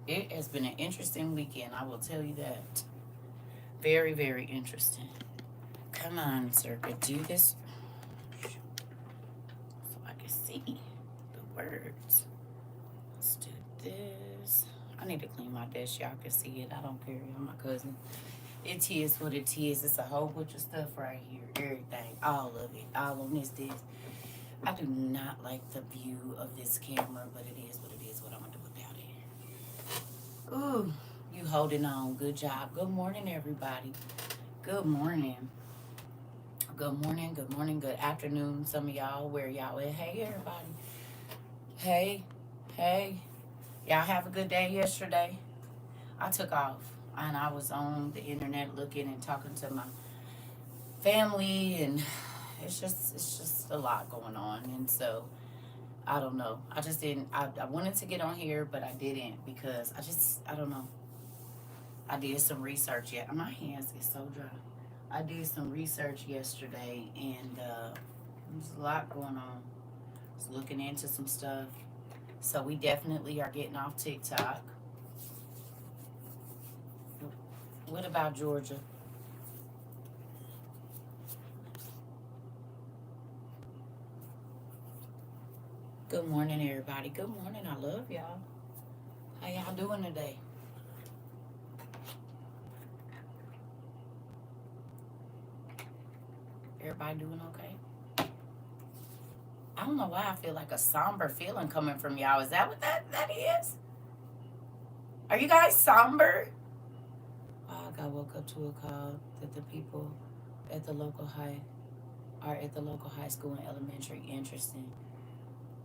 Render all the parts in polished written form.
It has been an interesting weekend, I will tell you that. Very, very interesting. Come on, Circuit, do this so I can see the words. Let's do this. I need to clean my desk. Y'all can see it. I don't care. Y'all my cousin. It is what it is. It's a whole bunch of stuff right here. Everything. All of it. All on this desk. I do not like the view of this camera, but it is what it is. What I'm going to do without it. Ooh, you holding on. Good job. Good morning, everybody. Good morning. Good morning. Good morning. Good afternoon. Some of y'all, where y'all at? Hey, everybody. Hey. Hey. Y'all have a good day yesterday. I took off and I was on the internet looking and talking to my family, and it's just a lot going on. And so I don't know. I just didn't. I wanted to get on here, but I didn't because I don't know. I did some research yet. My hands is so dry. I did some research yesterday, and there's a lot going on. I was looking into some stuff. So we definitely are getting off TikTok. What about Georgia? Good morning, everybody. Good morning. I love y'all. How y'all doing today? Everybody doing okay? I don't know why I feel like a somber feeling coming from y'all. Is that what that is? Are you guys somber? Oh, I got woke up to a call that the people at the local high are at the local high school and elementary. Interesting.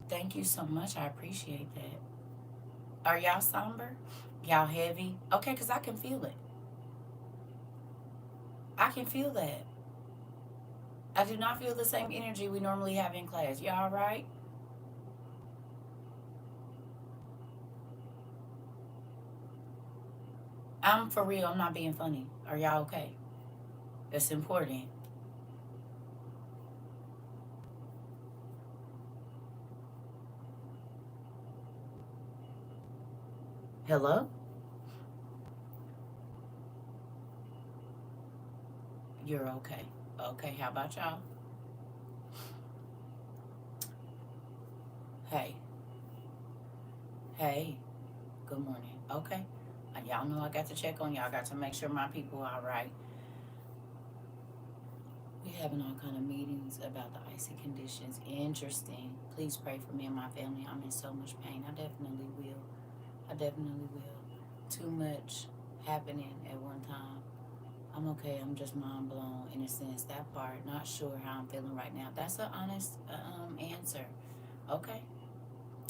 Thank you so much. I appreciate that. Are y'all somber? Y'all heavy? Okay, because I can feel it. I can feel that. I do not feel the same energy we normally have in class. Y'all all right? I'm for real. I'm not being funny. Are y'all okay? It's important. Hello? You're okay. Okay, how about y'all? Hey, hey, good morning. Okay. Y'all know I got to check on y'all. Got to make sure my people are all right. We having all kind of meetings about the icy conditions. Interesting. Please pray for me and my family. I'm in so much pain. I definitely will. I definitely will. Too much happening at one time. I'm okay. I'm just mind blown in a sense. That part, not sure how I'm feeling right now. That's an honest answer. Okay.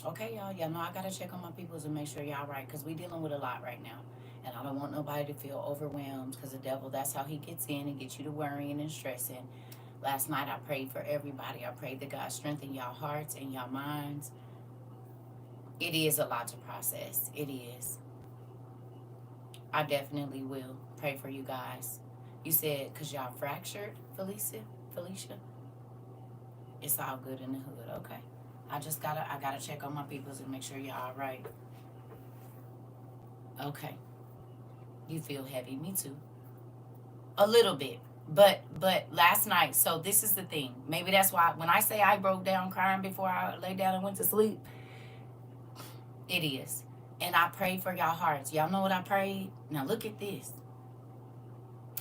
Okay, y'all. Y'all know I gotta check on my peoples and make sure y'all right, because we dealing with a lot right now. And I don't want nobody to feel overwhelmed, because the devil, that's how he gets in and gets you to worrying and stressing. Last night I prayed for everybody. I prayed that God strengthen y'all hearts and y'all minds. It is a lot to process. It is. I definitely will pray for you guys. You said because y'all fractured, Felicia? Felicia? It's all good in the hood, okay? I gotta check on my peoples and make sure y'all all right. Okay. You feel heavy. Me too. A little bit. But last night, so this is the thing. Maybe that's why when I say I broke down crying before I lay down and went to sleep, it is. And I prayed for y'all hearts. Y'all know what I prayed? Now look at this.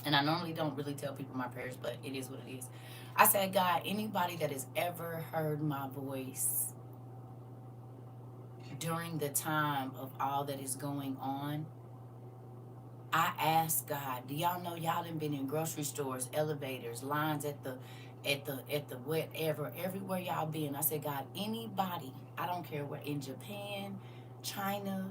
And I normally don't really tell people my prayers, but it is what it is. I said, God, anybody that has ever heard my voice during the time of all that is going on, I asked God, do y'all know y'all done been in grocery stores, elevators, lines at the whatever, everywhere y'all been. I said, God, anybody, I don't care where, in Japan, China,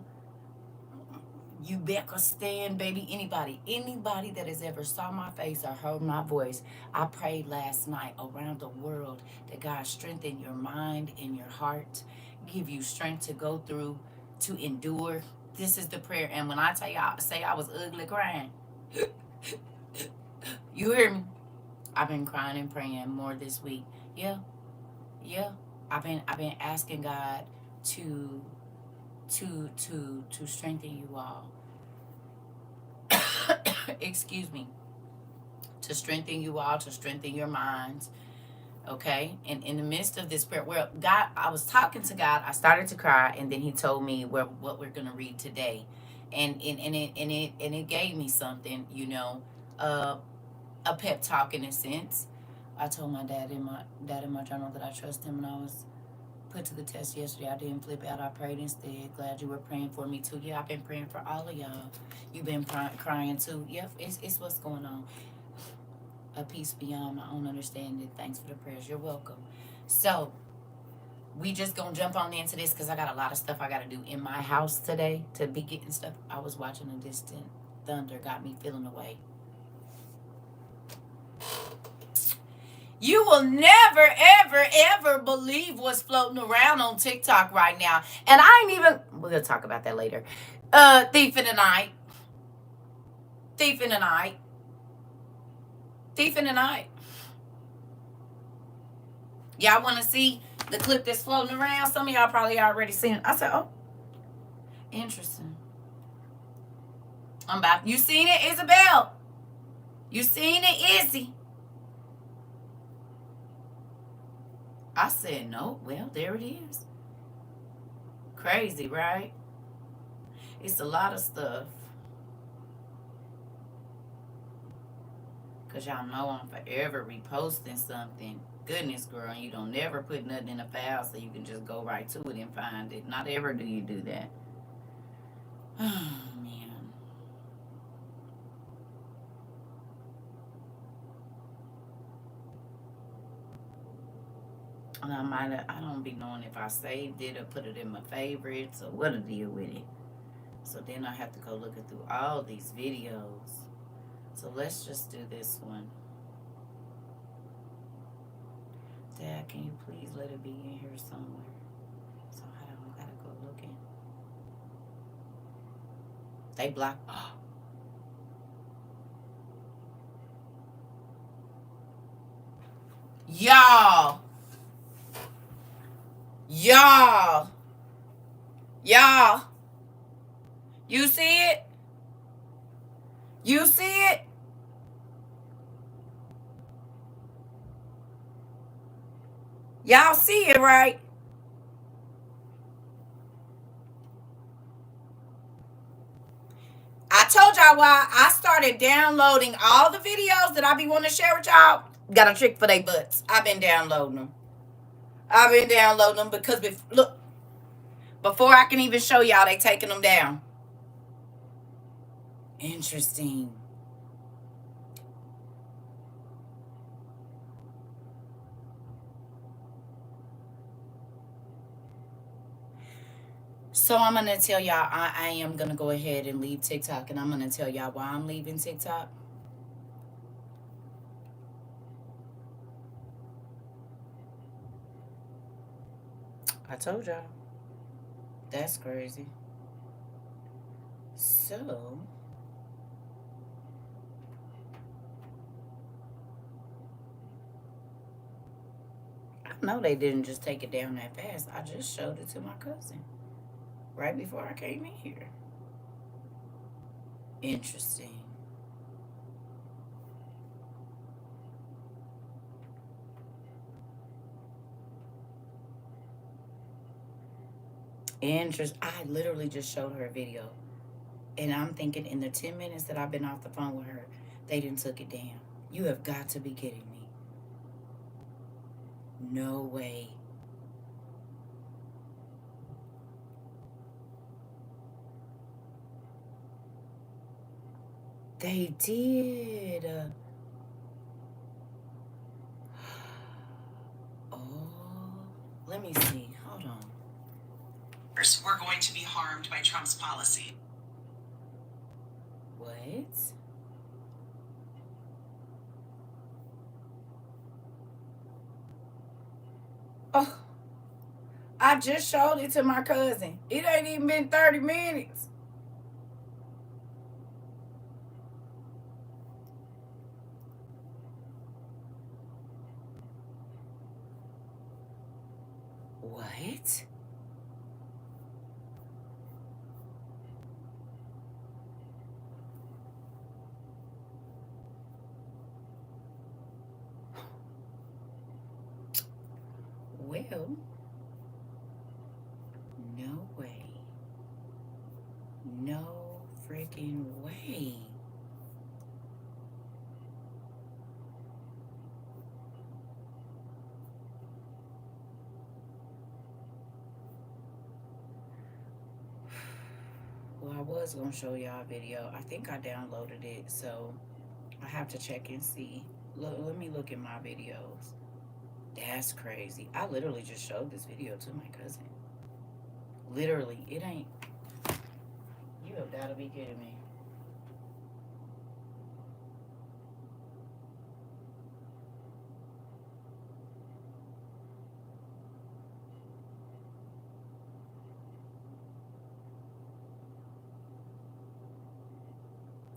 Uzbekistan, baby, anybody that has ever saw my face or heard my voice, I prayed last night around the world that God strengthen your mind and your heart, give you strength to go through, to endure. This is the prayer. And when I tell y'all, say I was ugly crying, you hear me? I've been crying and praying more this week. Yeah, yeah. I've been asking God to to strengthen you all. Excuse me. To strengthen you all, to strengthen your minds. Okay, and in the midst of this prayer, well, God, I was talking to God. I started to cry, and then He told me what we're gonna read today, and it gave me something, a pep talk in a sense. I told my dad in my journal that I trust him, and I was put to the test yesterday. I didn't flip out. I prayed instead. Glad you were praying for me too. Yeah, I've been praying for all of y'all. You've been crying too. Yeah, it's what's going on. A peace beyond my own understanding. Thanks for the prayers. You're welcome. So we just gonna jump on into this because I got a lot of stuff I gotta do in my house today to be getting stuff. I was watching a distant thunder, got me feeling away. You will never, ever, ever believe what's floating around on TikTok right now. And I ain't even, we're going to talk about that later. Thief in the night. Thief in the night. Thief in the night. Y'all want to see the clip that's floating around? Some of y'all probably already seen it. I said, oh, interesting. You seen it, Isabel? You seen it, Izzy? I said, no. Well, there it is. Crazy, right? It's a lot of stuff. Because y'all know I'm forever reposting something. Goodness, girl, you don't never put nothing in a file so you can just go right to it and find it. Not ever do you do that. Oh, man. And I don't be knowing if I saved it or put it in my favorites or what to deal with it. So then I have to go looking through all these videos. So let's just do this one. Dad, can you please let it be in here somewhere? So I don't gotta go looking. They block. Oh. Y'all. You see it? You see it? Y'all see it, right? I told y'all why I started downloading all the videos that I be wanting to share with y'all. Got a trick for they butts. I've been downloading them. Because, look, before I can even show y'all, they taking them down. Interesting. So I'm going to tell y'all, I am going to go ahead and leave TikTok, and I'm going to tell y'all why I'm leaving TikTok. I told y'all. That's crazy. So, I know they didn't just take it down that fast. I just showed it to my cousin right before I came in here. Interesting. I literally just showed her a video. And I'm thinking in the 10 minutes that I've been off the phone with her, they didn't took it down. You have got to be kidding me. No way. They did. Oh, let me see. Hold on. We're going to be harmed by Trump's policy. What? Oh, I just showed it to my cousin. It ain't even been 30 minutes. What? hell? No way. No freaking way. Well, I was going to show y'all a video. I think I downloaded it, so I have to check and see. Let me look at my videos. That's crazy. I literally just showed this video to my cousin. Literally, it ain't. You have got to be kidding me.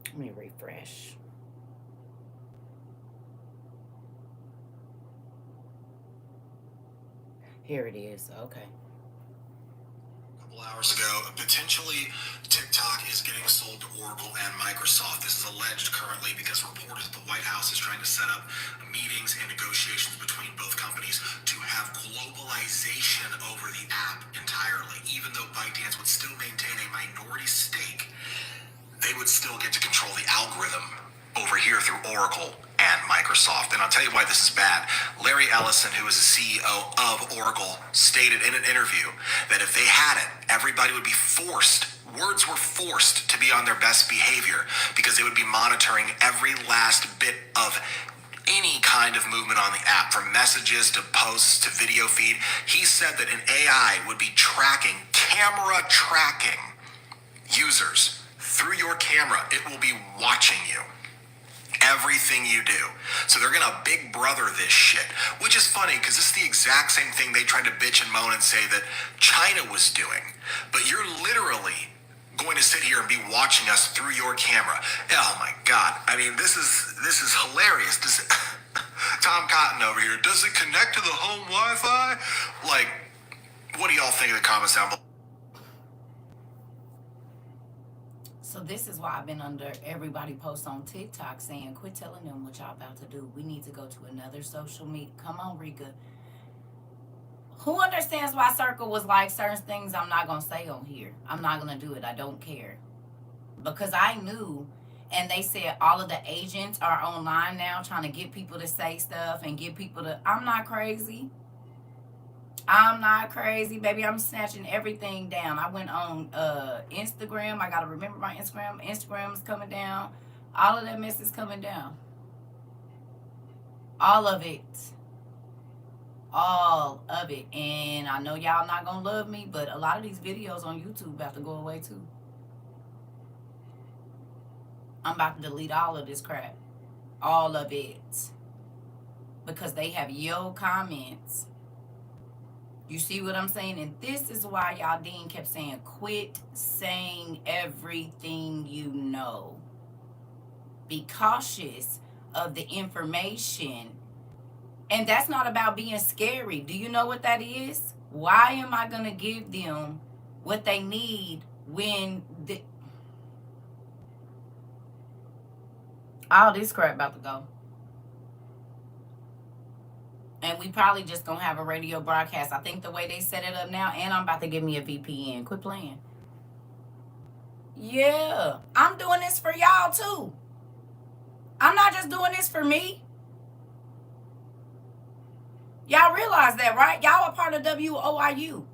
Let me refresh. Here it is. Okay. Hours ago, potentially TikTok is getting sold to Oracle and Microsoft. This is alleged currently because reported the White House is trying to set up meetings and negotiations between both companies to have globalization over the app entirely. Even though ByteDance would still maintain a minority stake, they would still get to control the algorithm over here through Oracle and Microsoft. And I'll tell you why this is bad. Larry Ellison, who is the CEO of Oracle, stated in an interview that if they had it, everybody would be forced, words were forced to be on their best behavior because they would be monitoring every last bit of any kind of movement on the app, from messages to posts to video feed. He said that an AI would be camera tracking users through your camera. It will be watching you. Everything you do. So they're going to big brother this shit, which is funny because this is the exact same thing they tried to bitch and moan and say that China was doing. But you're literally going to sit here and be watching us through your camera. Oh my God. I mean, this is hilarious. Tom Cotton over here, does it connect to the home Wi-Fi? Like, what do y'all think in the comments down below? So this is why I've been under everybody posts on TikTok saying, quit telling them what y'all about to do. We need to go to another social media. Come on, Rika. Who understands why CERCA was like, certain things I'm not going to say on here. I'm not going to do it. I don't care. Because I knew, and they said all of the agents are online now trying to get people to say stuff and get people to, I'm not crazy. I'm not crazy, baby. I'm snatching everything down. I went on Instagram. I got to remember my Instagram. Instagram is coming down. All of that mess is coming down. All of it. All of it. And I know y'all not going to love me, but a lot of these videos on YouTube have to go away too. I'm about to delete all of this crap. All of it. Because they have your comments. You see what I'm saying? And this is why y'all Dean kept saying, quit saying everything you know. Be cautious of the information. And that's not about being scary. Do you know what that is? Why am I going to give them what they need when all this crap about to go? And we probably just gonna have a radio broadcast. I think the way they set it up now, and I'm about to give me a VPN. Quit playing. Yeah, I'm doing this for y'all too. I'm not just doing this for me. Y'all realize that, right? Y'all are part of WOIU.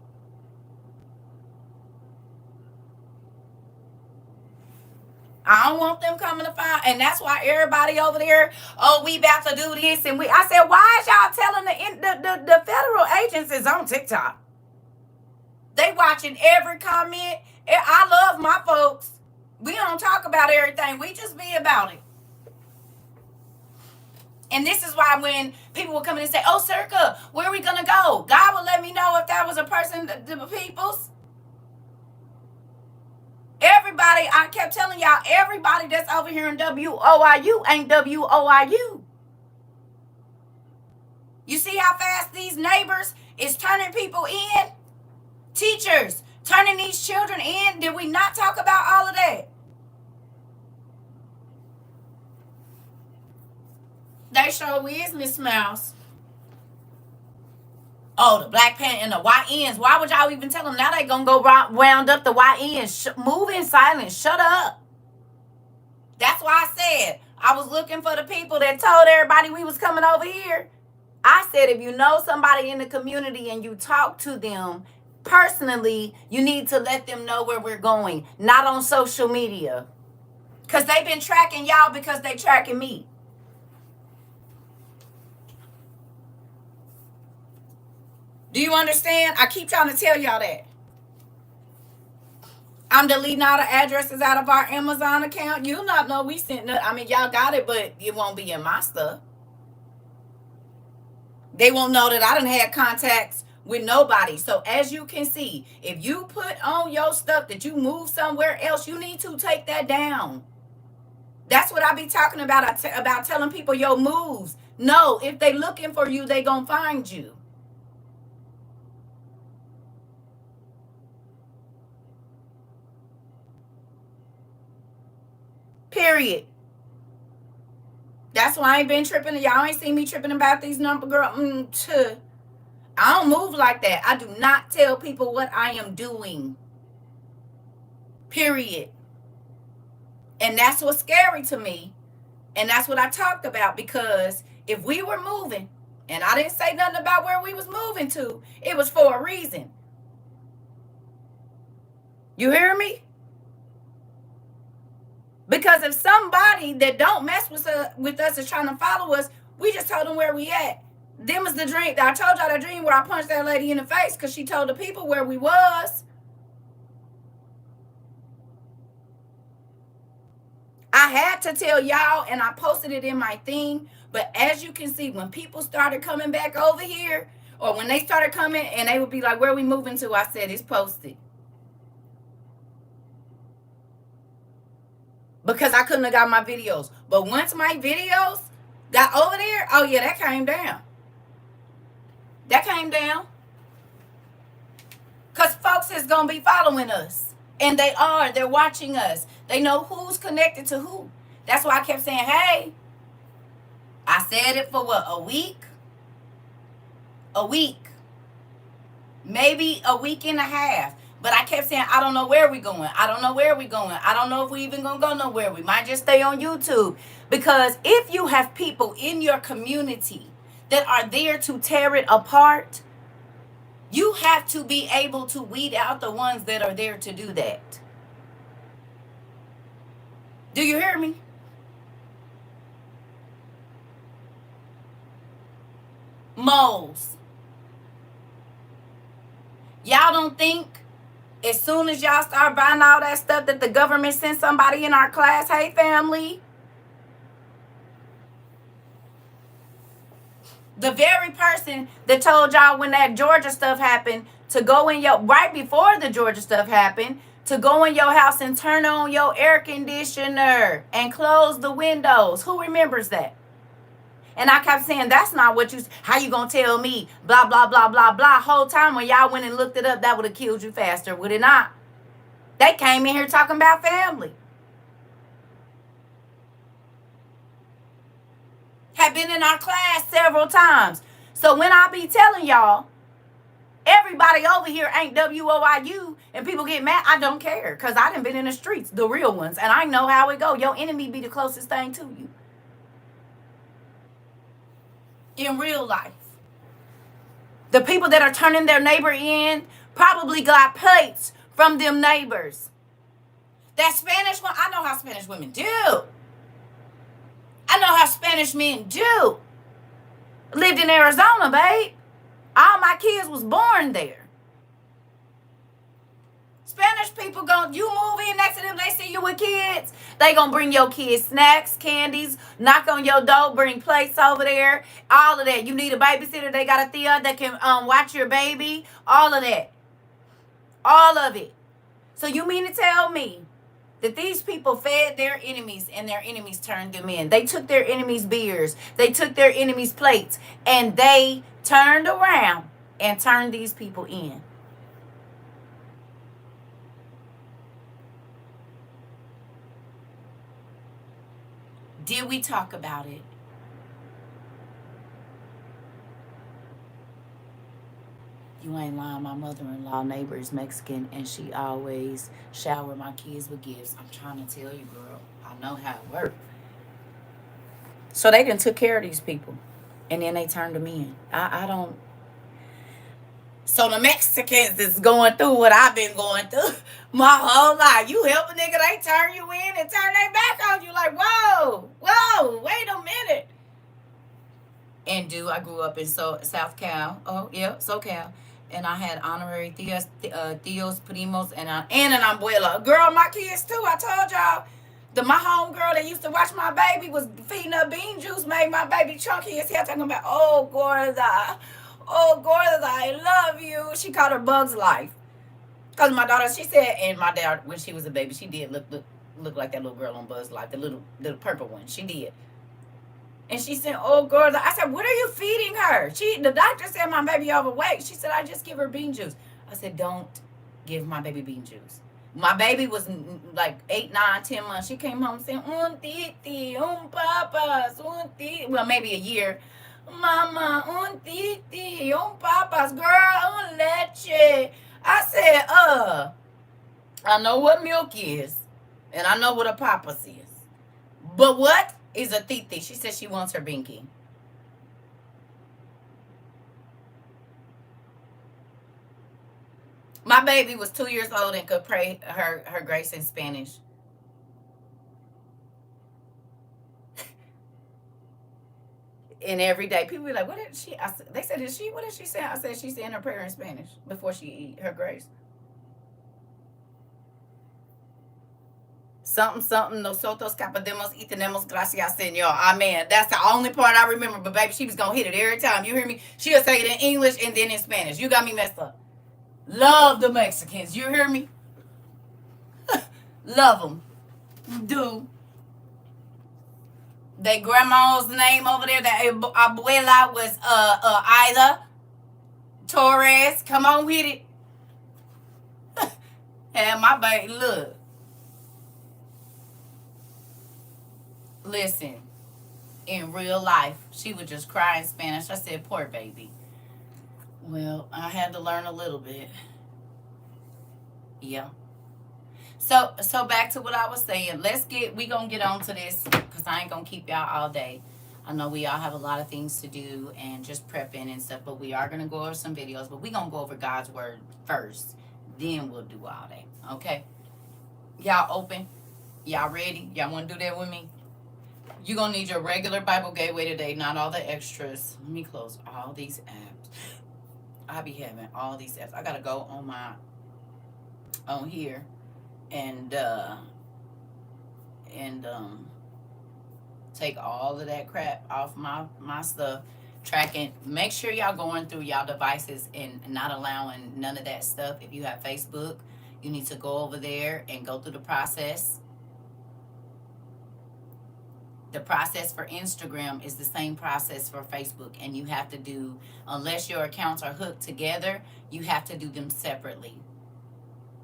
I don't want them coming to find, and that's why everybody over there, oh, we about to do this, and I said, why is y'all telling the federal agencies on TikTok? They watching every comment. I love my folks. We don't talk about everything. We just be about it. And this is why when people will come in and say, oh, CERCA, where are we going to go? God will let me know if that was a person, the people's. Everybody, I kept telling y'all, everybody that's over here in WOIU ain't WOIU. You see how fast these neighbors is turning people in? Teachers turning these children in. Did we not talk about all of that? They sure is, Miss Mouse. Oh, the Black Panther and the YNs. Why would y'all even tell them? Now they gonna go round up the YNs. Move in silence. Shut up. That's why I said I was looking for the people that told everybody we was coming over here. I said if you know somebody in the community and you talk to them personally, you need to let them know where we're going, not on social media. Because they've been tracking y'all because they tracking me. Do you understand? I keep trying to tell y'all that. I'm deleting all the addresses out of our Amazon account. You'll not know we sent it. I mean, y'all got it, but it won't be in my stuff. They won't know that I done had contacts with nobody. So as you can see, if you put on your stuff that you move somewhere else, you need to take that down. That's what I be talking about. About telling people your moves. No, if they looking for you, they gonna find you. Period. That's why I ain't been tripping. Y'all ain't seen me tripping about these number girl. I don't move like that. I do not tell people what I am doing. Period. And that's what's scary to me. And that's what I talked about, because if we were moving, and I didn't say nothing about where we was moving to, it was for a reason. You hear me? Because if somebody that don't mess with us is trying to follow us, we just told them where we at. Them was the dream. I told y'all that dream where I punched that lady in the face because she told the people where we was. I had to tell y'all, and I posted it in my thing. But as you can see, when people started coming back over here, or when they started coming and they would be like, where are we moving to? I said, it's posted. Because I couldn't have got my videos. But once my videos got over there, oh yeah, that came down. That came down. Because folks is going to be following us. And they are. They're watching us. They know who's connected to who. That's why I kept saying, hey, I said it for what, a week? A week. Maybe a week and a half. But I kept saying, I don't know where we going. I don't know where we going. I don't know if we even going to go nowhere. We might just stay on YouTube. Because if you have people in your community that are there to tear it apart, you have to be able to weed out the ones that are there to do that. Do you hear me? Moles. Y'all don't think as soon as y'all start buying all that stuff that the government sent somebody in our class, hey family, the very person that told y'all when that Georgia stuff happened to go in your, right before the Georgia stuff happened, to go in your house and turn on your air conditioner and close the windows. Who remembers that? And I kept saying, that's not what you, how you gonna tell me, blah, blah, blah, blah, blah. Whole time when y'all went and looked it up, that would have killed you faster, would it not? They came in here talking about family. Have been in our class several times. So when I be telling y'all, everybody over here ain't WOIU and people get mad, I don't care. Because I done been in the streets, the real ones. And I know how it go. Your enemy be the closest thing to you. In real life. The people that are turning their neighbor in probably got plates from them neighbors. That Spanish one, I know how Spanish women do. I know how Spanish men do. Lived in Arizona, babe. All my kids was born there. Spanish people you move in next to them, they see you with kids, they gonna bring your kids snacks, candies, knock on your door, bring plates over there, all of that. You need a babysitter, they got a Thea that can watch your baby, all of that. All of it. So you mean to tell me that these people fed their enemies and their enemies turned them in? They took their enemies' beers, they took their enemies' plates, and they turned around and turned these people in. Did we talk about it? You ain't lying. My mother-in-law neighbor is Mexican, and she always shower my kids with gifts. I'm trying to tell you, girl. I know how it works. So they done took care of these people, and then they turned them in. I don't. So the Mexicans is going through what I've been going through my whole life. You help a nigga, they turn you in and turn their back on you. Like, whoa, wait a minute. And I grew up in South Cal. Oh, yeah, SoCal. And I had honorary tios, primos, and an abuela. Girl, my kids too. I told y'all. My home girl that used to watch my baby was feeding her bean juice, made my baby chunky as hell, talking about, oh, Gorda, I love you. She called her Bugs Life. Because my daughter, she said, and my dad, when she was a baby, she did look like that little girl on Bugs Life, the little purple one. She did. And she said, oh, Gorda. I said, what are you feeding her? The doctor said my baby overweight. She said, I just give her bean juice. I said, don't give my baby bean juice. My baby was like 8, 9, 10 months. She came home saying, titi, papas, titi. Well, maybe a year. Mama, titi, papas, girl, leche. I said, I know what milk is. And I know what a papas is. But what is a titi? She said she wants her binky. My baby was 2 years old and could pray her grace in Spanish. And every day, people be like, "What did she?" They said, "Is she? What did she say?" I said, "She's saying her prayer in Spanish before she eat her grace." Something. Nosotros capademos y tenemos gracias, Señor. Amen. That's the only part I remember. But baby, she was gonna hit it every time. You hear me? She'll say it in English and then in Spanish. You got me messed up. Love the Mexicans. You hear me? Love them. Do. Their grandma's name over there, that abuela was Ida Torres. Come on with it. And my baby, look. Listen, in real life, she would just cry in Spanish. I said, poor baby. Well, I had to learn a little bit. Yeah. So back to what I was saying. We gonna get on to this because I ain't gonna keep y'all all day. I know we all have a lot of things to do and just prepping and stuff, but we are gonna go over some videos, but we gonna go over God's word first. Then we'll do all that. Okay? Y'all open? Y'all ready? Y'all wanna do that with me? You're gonna need your regular Bible Gateway today, not all the extras. Let me close all these apps. I be having all these apps. I gotta go on here and take all of that crap off my stuff. Tracking. Make sure y'all going through y'all devices and not allowing none of that stuff. If you have Facebook, you need to go over there and go through the process. The process for Instagram is the same process for Facebook, and you have to do, unless your accounts are hooked together, you have to do them separately.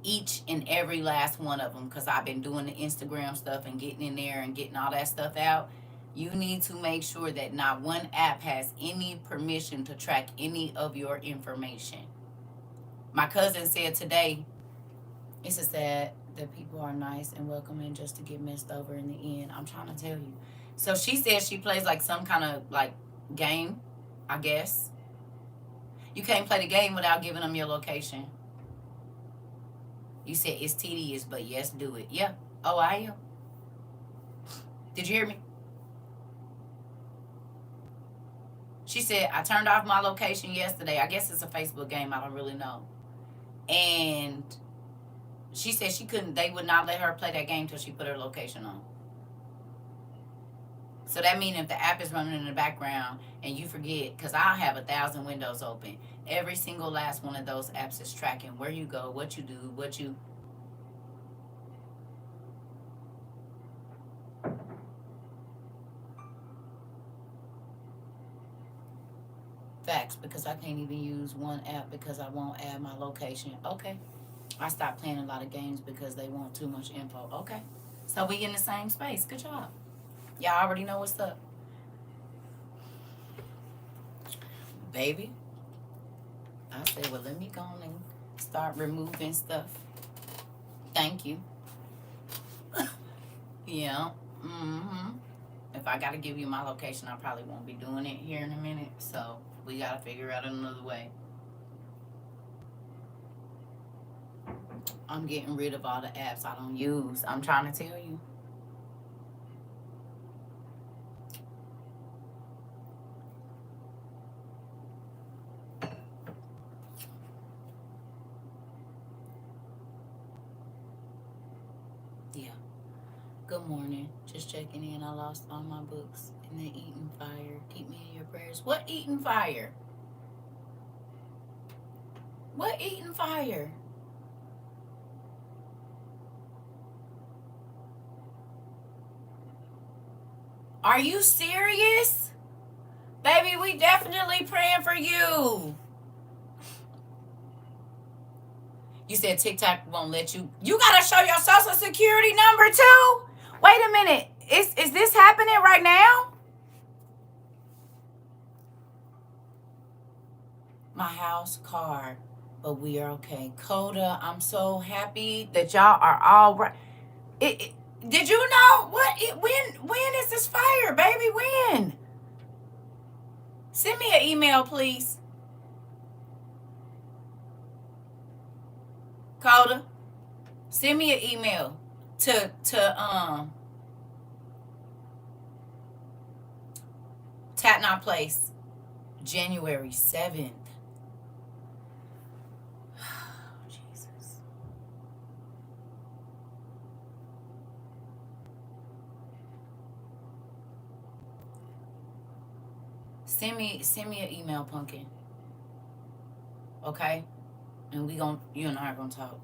Each and every last one of them, because I've been doing the Instagram stuff and getting in there and getting all that stuff out. You need to make sure that not one app has any permission to track any of your information. My cousin said today, it's a sad that people are nice and welcoming just to get messed over in the end. I'm trying to tell you. So she says she plays like some kind of like game, I guess. You can't play the game without giving them your location. You said it's tedious, but yes, do it. Yeah. Oh, I am. Did you hear me? She said, I turned off my location yesterday. I guess it's a Facebook game. I don't really know. And she said they would not let her play that game till she put her location on. So that means if the app is running in the background and you forget, because I'll have 1,000 windows open. Every single last one of those apps is tracking where you go, what you do, Facts, because I can't even use one app because I won't add my location. Okay. I stopped playing a lot of games because they want too much info. Okay. So we in the same space. Good job. Y'all already know what's up. Baby. I said, well, let me go on and start removing stuff. Thank you. Yeah. If I gotta give you my location, I probably won't be doing it here in a minute. So we gotta figure out another way. I'm getting rid of all the apps I don't use. I'm trying to tell you. Yeah. Good morning. Just checking in. I lost all my books in the eating fire. Keep me in your prayers. What eating fire? What eating fire? Are you serious? Baby, we definitely praying for you. You said TikTok won't let you. You gotta show your social security number too? Wait a minute. Is this happening right now? My house, car, but we are okay. Coda, I'm so happy that y'all are all right. Did you know what? When is this fire, baby? When? Send me an email, please. Coda, send me an email to Tatnall Place, January 7th. Jesus. Send me an email, Pumpkin. Okay? And you and I are gonna talk.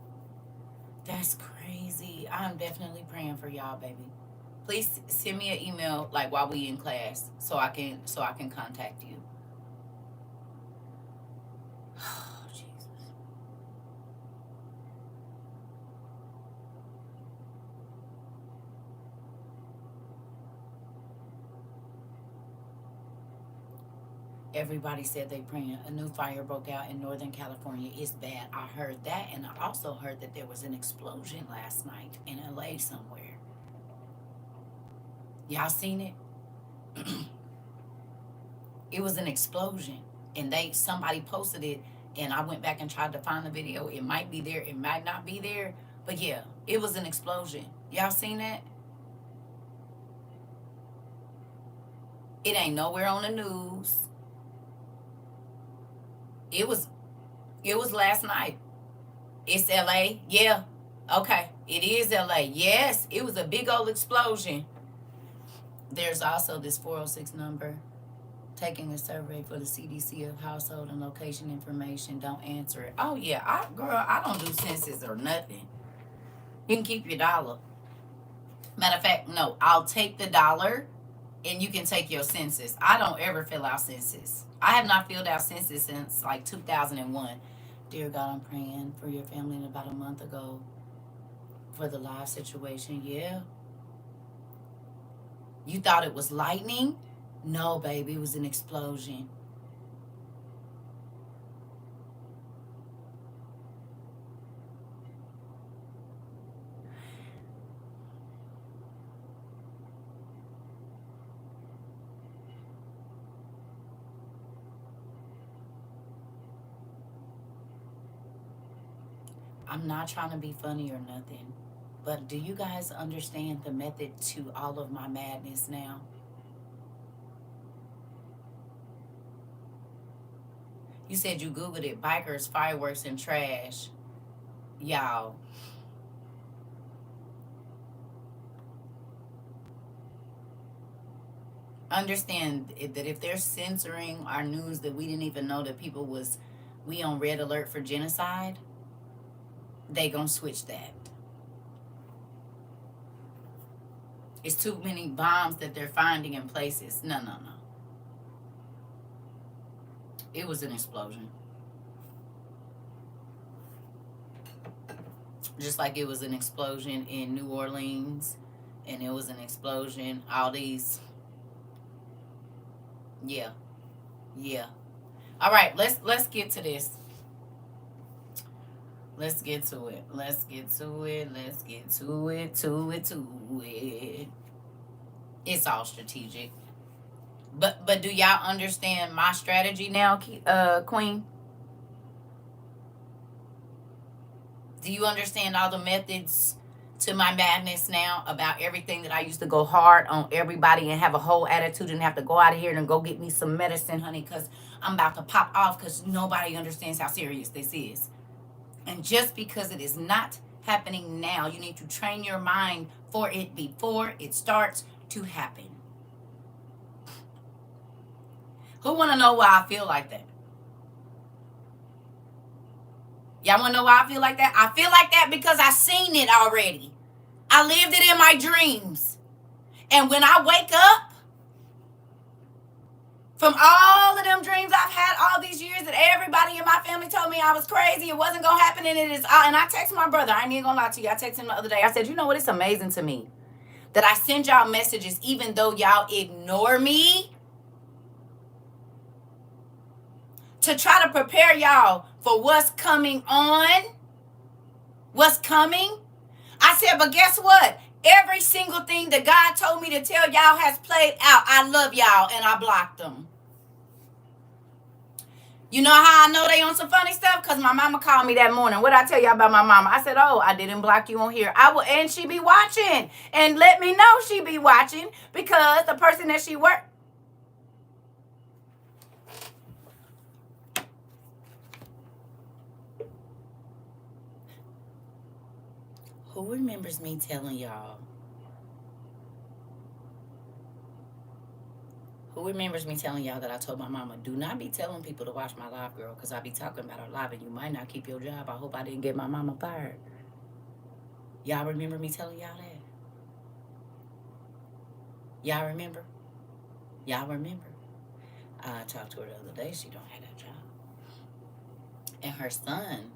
That's crazy. I'm definitely praying for y'all, baby. Please send me an email like while we in class so I can contact you. Oh, Jesus. Everybody said they praying. A new fire broke out in Northern California. It's bad. I heard that, and I also heard that there was an explosion last night in LA somewhere. Y'all seen it? It was an explosion, and somebody posted it, and I went back and tried to find the video. It might be there, it might not be there, but yeah, it was an explosion. Y'all seen that? It ain't nowhere on the news. It was last night. It's LA? Yeah. Okay. It is LA. Yes, it was a big old explosion. There's also this 406 number. Taking a survey for the CDC of household and location information. Don't answer it. Oh yeah, I don't do census or nothing. You can keep your dollar. Matter of fact, no, I'll take the dollar and you can take your census. I don't ever fill out census. I have not filled out census since like 2001. Dear God, I'm praying for your family in about a month ago for the live situation. Yeah. You thought it was lightning? No, baby, it was an explosion. I'm not trying to be funny or nothing, but do you guys understand the method to all of my madness now? You said you Googled it, bikers, fireworks, and trash. Y'all. Understand that if they're censoring our news that we didn't even know that we on red alert for genocide, they gonna switch that. It's too many bombs that they're finding in places. No. It was an explosion. Just like it was an explosion in New Orleans, and it was an explosion. All these. Yeah. All right, let's get to this. Let's get to it. Let's get to it. Let's get to it. To it. It's all strategic. But do y'all understand my strategy now, Queen? Do you understand all the methods to my madness now about everything that I used to go hard on everybody and have a whole attitude and have to go out of here and go get me some medicine, honey, because I'm about to pop off because nobody understands how serious this is. And just because it is not happening now, you need to train your mind for it before it starts to happen. Who want to know why I feel like that? Y'all want to know why I feel like that? I feel like that because I seen it already. I lived it in my dreams. And when I wake up from all of them dreams I've had all these years that everybody in my family told me I was crazy, it wasn't going to happen, and it is. And I texted my brother. I ain't even going to lie to you. I texted him the other day. I said, you know what? It's amazing to me that I send y'all messages even though y'all ignore me, to try to prepare y'all for what's coming on, what's coming. I said, but guess what? Every single thing that God told me to tell y'all has played out. I love y'all, and I blocked them. You know how I know they on some funny stuff? Because my mama called me that morning. What did I tell y'all about my mama? I said, oh, I didn't block you on here. I will, and she be watching. And let me know she be watching, because the person that she worked. Who remembers me telling y'all? Who remembers me telling y'all that I told my mama, do not be telling people to watch my live, girl, because I be talking about her live and you might not keep your job. I hope I didn't get my mama fired. Y'all remember me telling y'all that? Y'all remember? Y'all remember? I talked to her the other day. She don't have that job. And her son,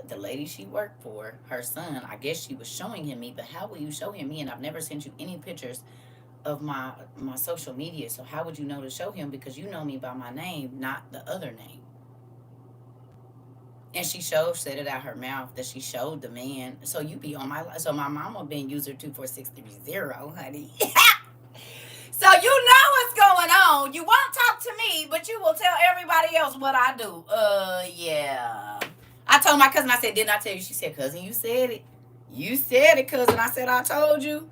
the lady she worked for, her son, I guess she was showing him me, but how will you show him me? And I've never sent you any pictures of my social media, so how would you know to show him? Because you know me by my name, not the other name. And she said it out her mouth that she showed the man. So you be on my, so my mama been user 24630, honey. So you know what's going on. You won't talk to me, but you will tell everybody else what I do. Yeah. I told my cousin, I said, didn't I tell you? She said, cousin, you said it. You said it, cousin. I said, I told you.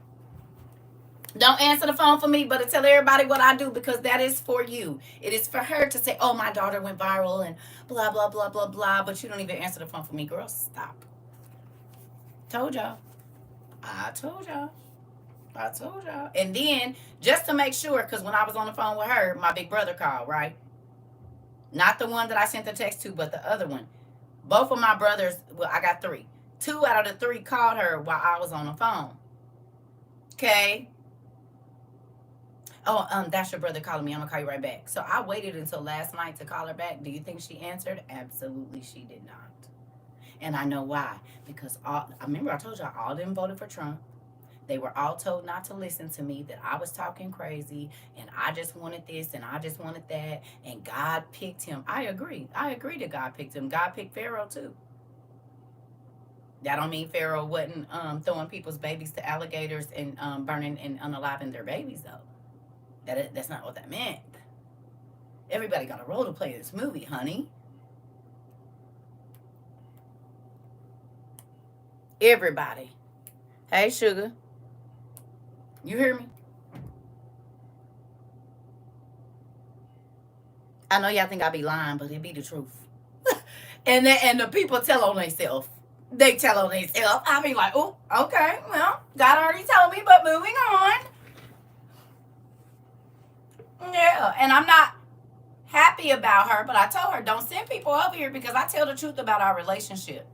Don't answer the phone for me, but to tell everybody what I do, because that is for you. It is for her to say, oh, my daughter went viral and blah, blah, blah, blah, blah, but you don't even answer the phone for me. Girl, stop. Told y'all. I told y'all. I told y'all. And then, just to make sure, because when I was on the phone with her, my big brother called, right? Not the one that I sent the text to, but the other one. Both of my brothers, well, I got 3. 2 out of the 3 called her while I was on the phone. Okay? Oh, that's your brother calling me. I'm going to call you right back. So I waited until last night to call her back. Do you think she answered? Absolutely, she did not. And I know why. Because I remember I told y'all all of them voted for Trump. They were all told not to listen to me, that I was talking crazy, and I just wanted this, and I just wanted that, and God picked him. I agree. I agree that God picked him. God picked Pharaoh, too. That don't mean Pharaoh wasn't throwing people's babies to alligators and burning and unaliving their babies, though. That's not what that meant. Everybody got a role to play in this movie, honey. Everybody. Hey, sugar. You hear me? I know y'all think I be lying, but it be the truth. and the people tell on themselves. They tell on themselves. I be like, oh, okay, well, God already told me, but moving on. Yeah, and I'm not happy about her, but I told her, don't send people over here, because I tell the truth about our relationship.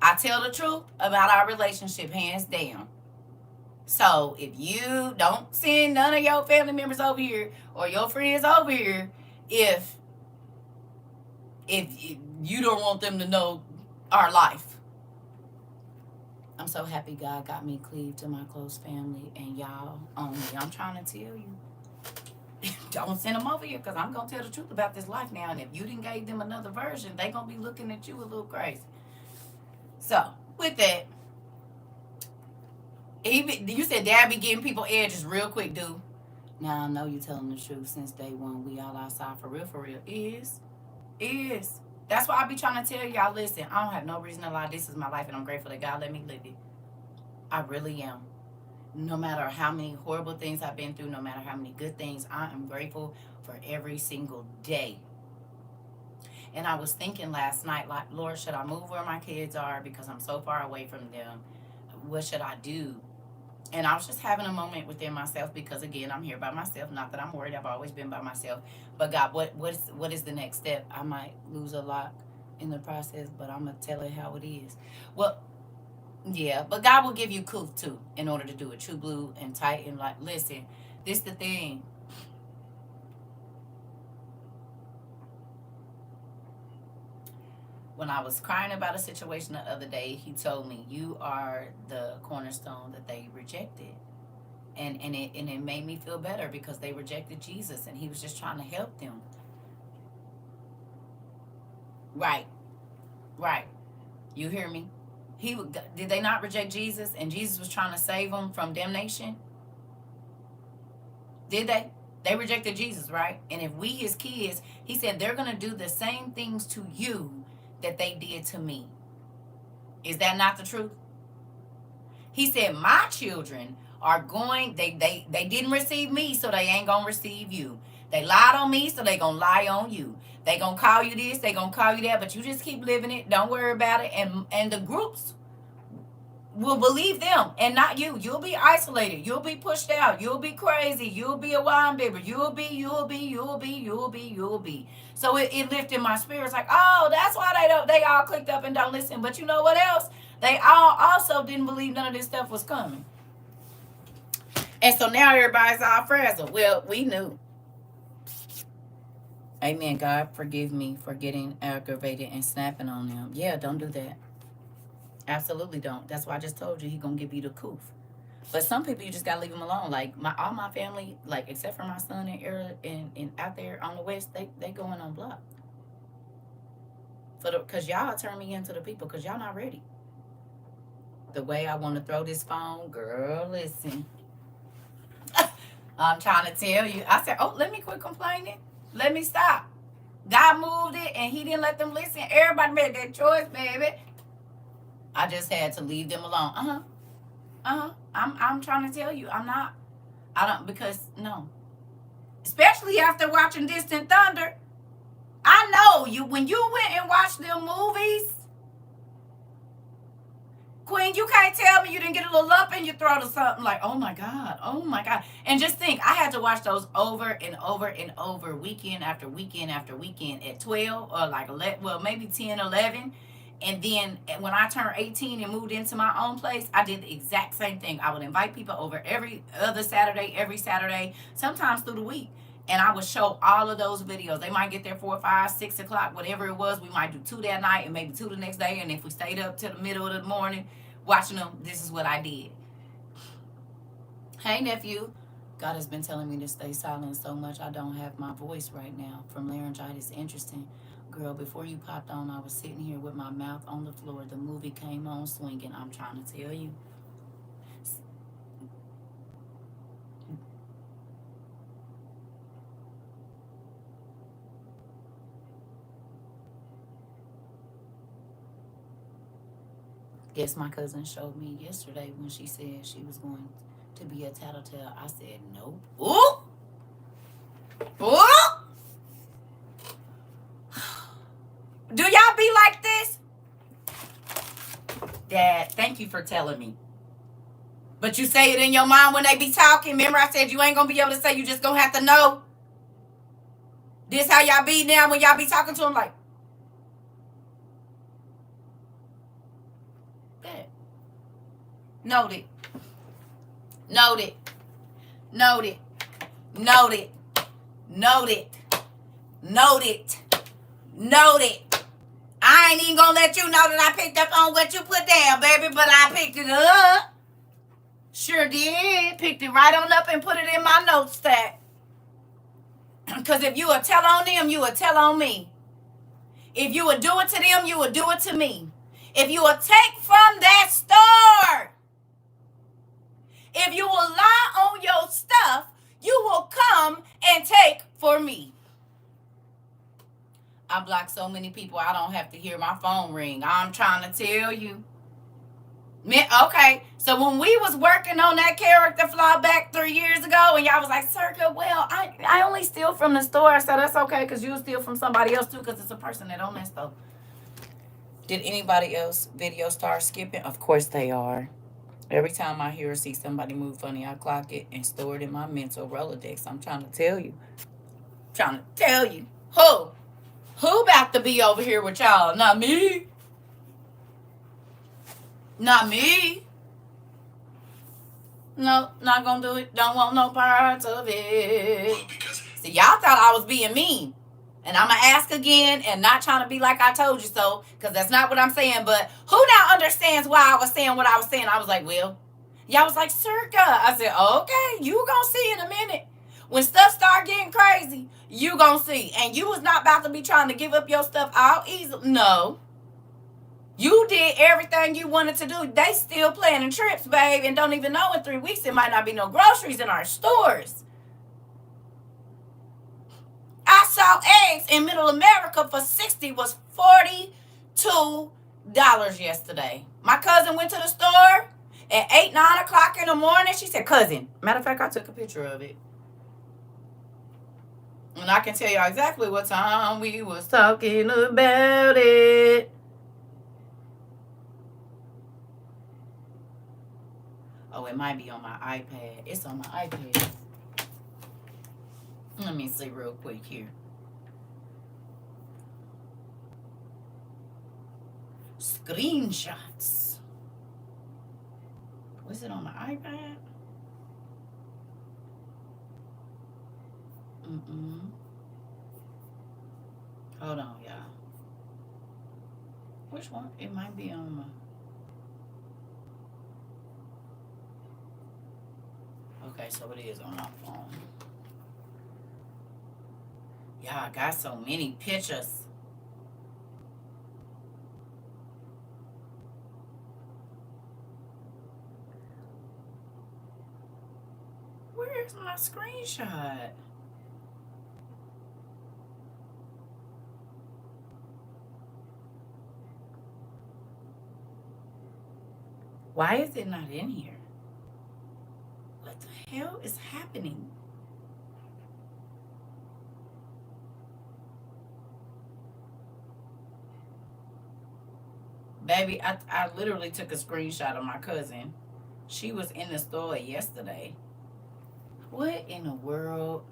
I tell the truth about our relationship, hands down. So if you don't send none of your family members over here or your friends over here, if you don't want them to know our life. I'm so happy God got me cleaved to my close family, and y'all only. I'm trying to tell you. don't send them over here because I'm going to tell the truth about this life now. And if you didn't gave them another version, they going to be looking at you a little crazy. So, with that, you said Dad be giving people edges real quick, dude. Now, I know you telling the truth since day one. We all outside for real, for real. Is. That's why I be trying to tell y'all, listen, I don't have no reason to lie. This is my life, and I'm grateful that God let me live it. I really am. No matter how many horrible things I've been through, no matter how many good things, I am grateful for every single day. And I was thinking last night, like, Lord, should I move where my kids are because I'm so far away from them? What should I do? And I was just having a moment within myself because, again, I'm here by myself. Not that I'm worried. I've always been by myself. But, God, what is the next step? I might lose a lot in the process, but I'm going to tell it how it is. Well, yeah, but God will give you truth, too, in order to do it. True blue and tight and, like, listen, this the thing. When I was crying about a situation the other day, he told me, you are the cornerstone that they rejected. And it made me feel better because they rejected Jesus and he was just trying to help them. Right. You hear me? Did they not reject Jesus and Jesus was trying to save them from damnation? Did they? They rejected Jesus, right? And if we, his kids, he said they're going to do the same things to you that they did to me. Is that not the truth? He said, my children are going, they didn't receive me, so they ain't going to receive you. They lied on me, so they going to lie on you. They going to call you this, they going to call you that, but you just keep living it. Don't worry about it. And the groups will believe them and not you. You'll be isolated. You'll be pushed out. You'll be crazy. You'll be a wine bibber. You'll be. So it lifted my spirits like, oh, that's why they all clicked up and don't listen. But you know what else? They all also didn't believe none of this stuff was coming. And so now everybody's all frazzled. Well, we knew. Amen. God, forgive me for getting aggravated and snapping on them. Yeah, don't do that. Absolutely don't. That's why I just told you he gonna give you the coof. But some people you just gotta leave them alone. Like all my family, like except for my son and out there on the west, they going on block. Cause y'all turn me into the people, cause y'all not ready. The way I want to throw this phone, girl, listen. I'm trying to tell you. I said, oh, let me quit complaining. Let me stop. God moved it and he didn't let them listen. Everybody made their choice, baby. I just had to leave them alone. I'm trying to tell you, I don't, because no. Especially after watching Distant Thunder. I know you, when you went and watched them movies, Queen, you can't tell me you didn't get a little lump in your throat or something like, oh my God. And just think, I had to watch those over and over and over, weekend after weekend after weekend at 12 or like 11, well, maybe 10, 11. And then when I turned 18 and moved into my own place, I did the exact same thing. I would invite people over every Saturday, sometimes through the week. And I would show all of those videos. They might get there 4, 5, 6 o'clock, whatever it was. We might do 2 that night and maybe 2 the next day. And if we stayed up till the middle of the morning watching them, this is what I did. Hey, nephew. God has been telling me to stay silent so much I don't have my voice right now from laryngitis. Interesting. Girl, before you popped on, I was sitting here with my mouth on the floor. The movie came on swinging. I'm trying to tell you. Guess my cousin showed me yesterday when she said she was going to be a tattletale. I said, nope. Ooh! Ooh! Do y'all be like this? Dad, thank you for telling me. But you say it in your mind when they be talking. Remember I said you ain't going to be able to say, you just going to have to know. This how y'all be now when y'all be talking to them like. Dad. Noted. I ain't even gonna let you know that I picked up on what you put down, baby, but I picked it up. Sure did. Picked it right on up and put it in my note stack. Because if you would tell on them, you would tell on me. If you would do it to them, you would do it to me. If you would take from that store, if you will lie on your stuff, you will come and take for me. I block so many people, I don't have to hear my phone ring. I'm trying to tell you. Okay, so when we was working on that character flaw back 3 years ago, and y'all was like, Circa, well, I only steal from the store, so that's okay, because you steal from somebody else too, because it's a person that own that stuff. Did anybody else video start skipping? Of course they are. Every time I hear or see somebody move funny, I clock it and store it in my mental Rolodex. I'm trying to tell you. Who about to be over here with y'all? Not me. Not me. No, not gonna do it. Don't want no parts of it. Well, because See, y'all thought I was being mean. And I'm going to ask again and not trying to be like I told you so, because that's not what I'm saying. But who now understands why I was saying what I was saying? I was like, well, y'all was like, Circa. I said, okay, you going to see in a minute. When stuff start getting crazy, you going to see. And you was not about to be trying to give up your stuff all easily. No. You did everything you wanted to do. They still planning trips, babe, and don't even know in 3 weeks it might not be no groceries in our stores. I saw eggs in Middle America for $60 was $42 yesterday. My cousin went to the store at 8, 9 o'clock in the morning. She said, cousin. Matter of fact, I took a picture of it. And I can tell y'all exactly what time we was talking about it. Oh, it might be on my iPad. It's on my iPad. Let me see real quick here. Screenshots. Was it on my iPad? Hold on, y'all. Which one? It might be on my... Okay, so it is on my phone. Y'all, I got so many pictures. Where's my screenshot? Why is it not in here? What the hell is happening? Baby, I literally took a screenshot of my cousin. She was in the store yesterday. What in the world?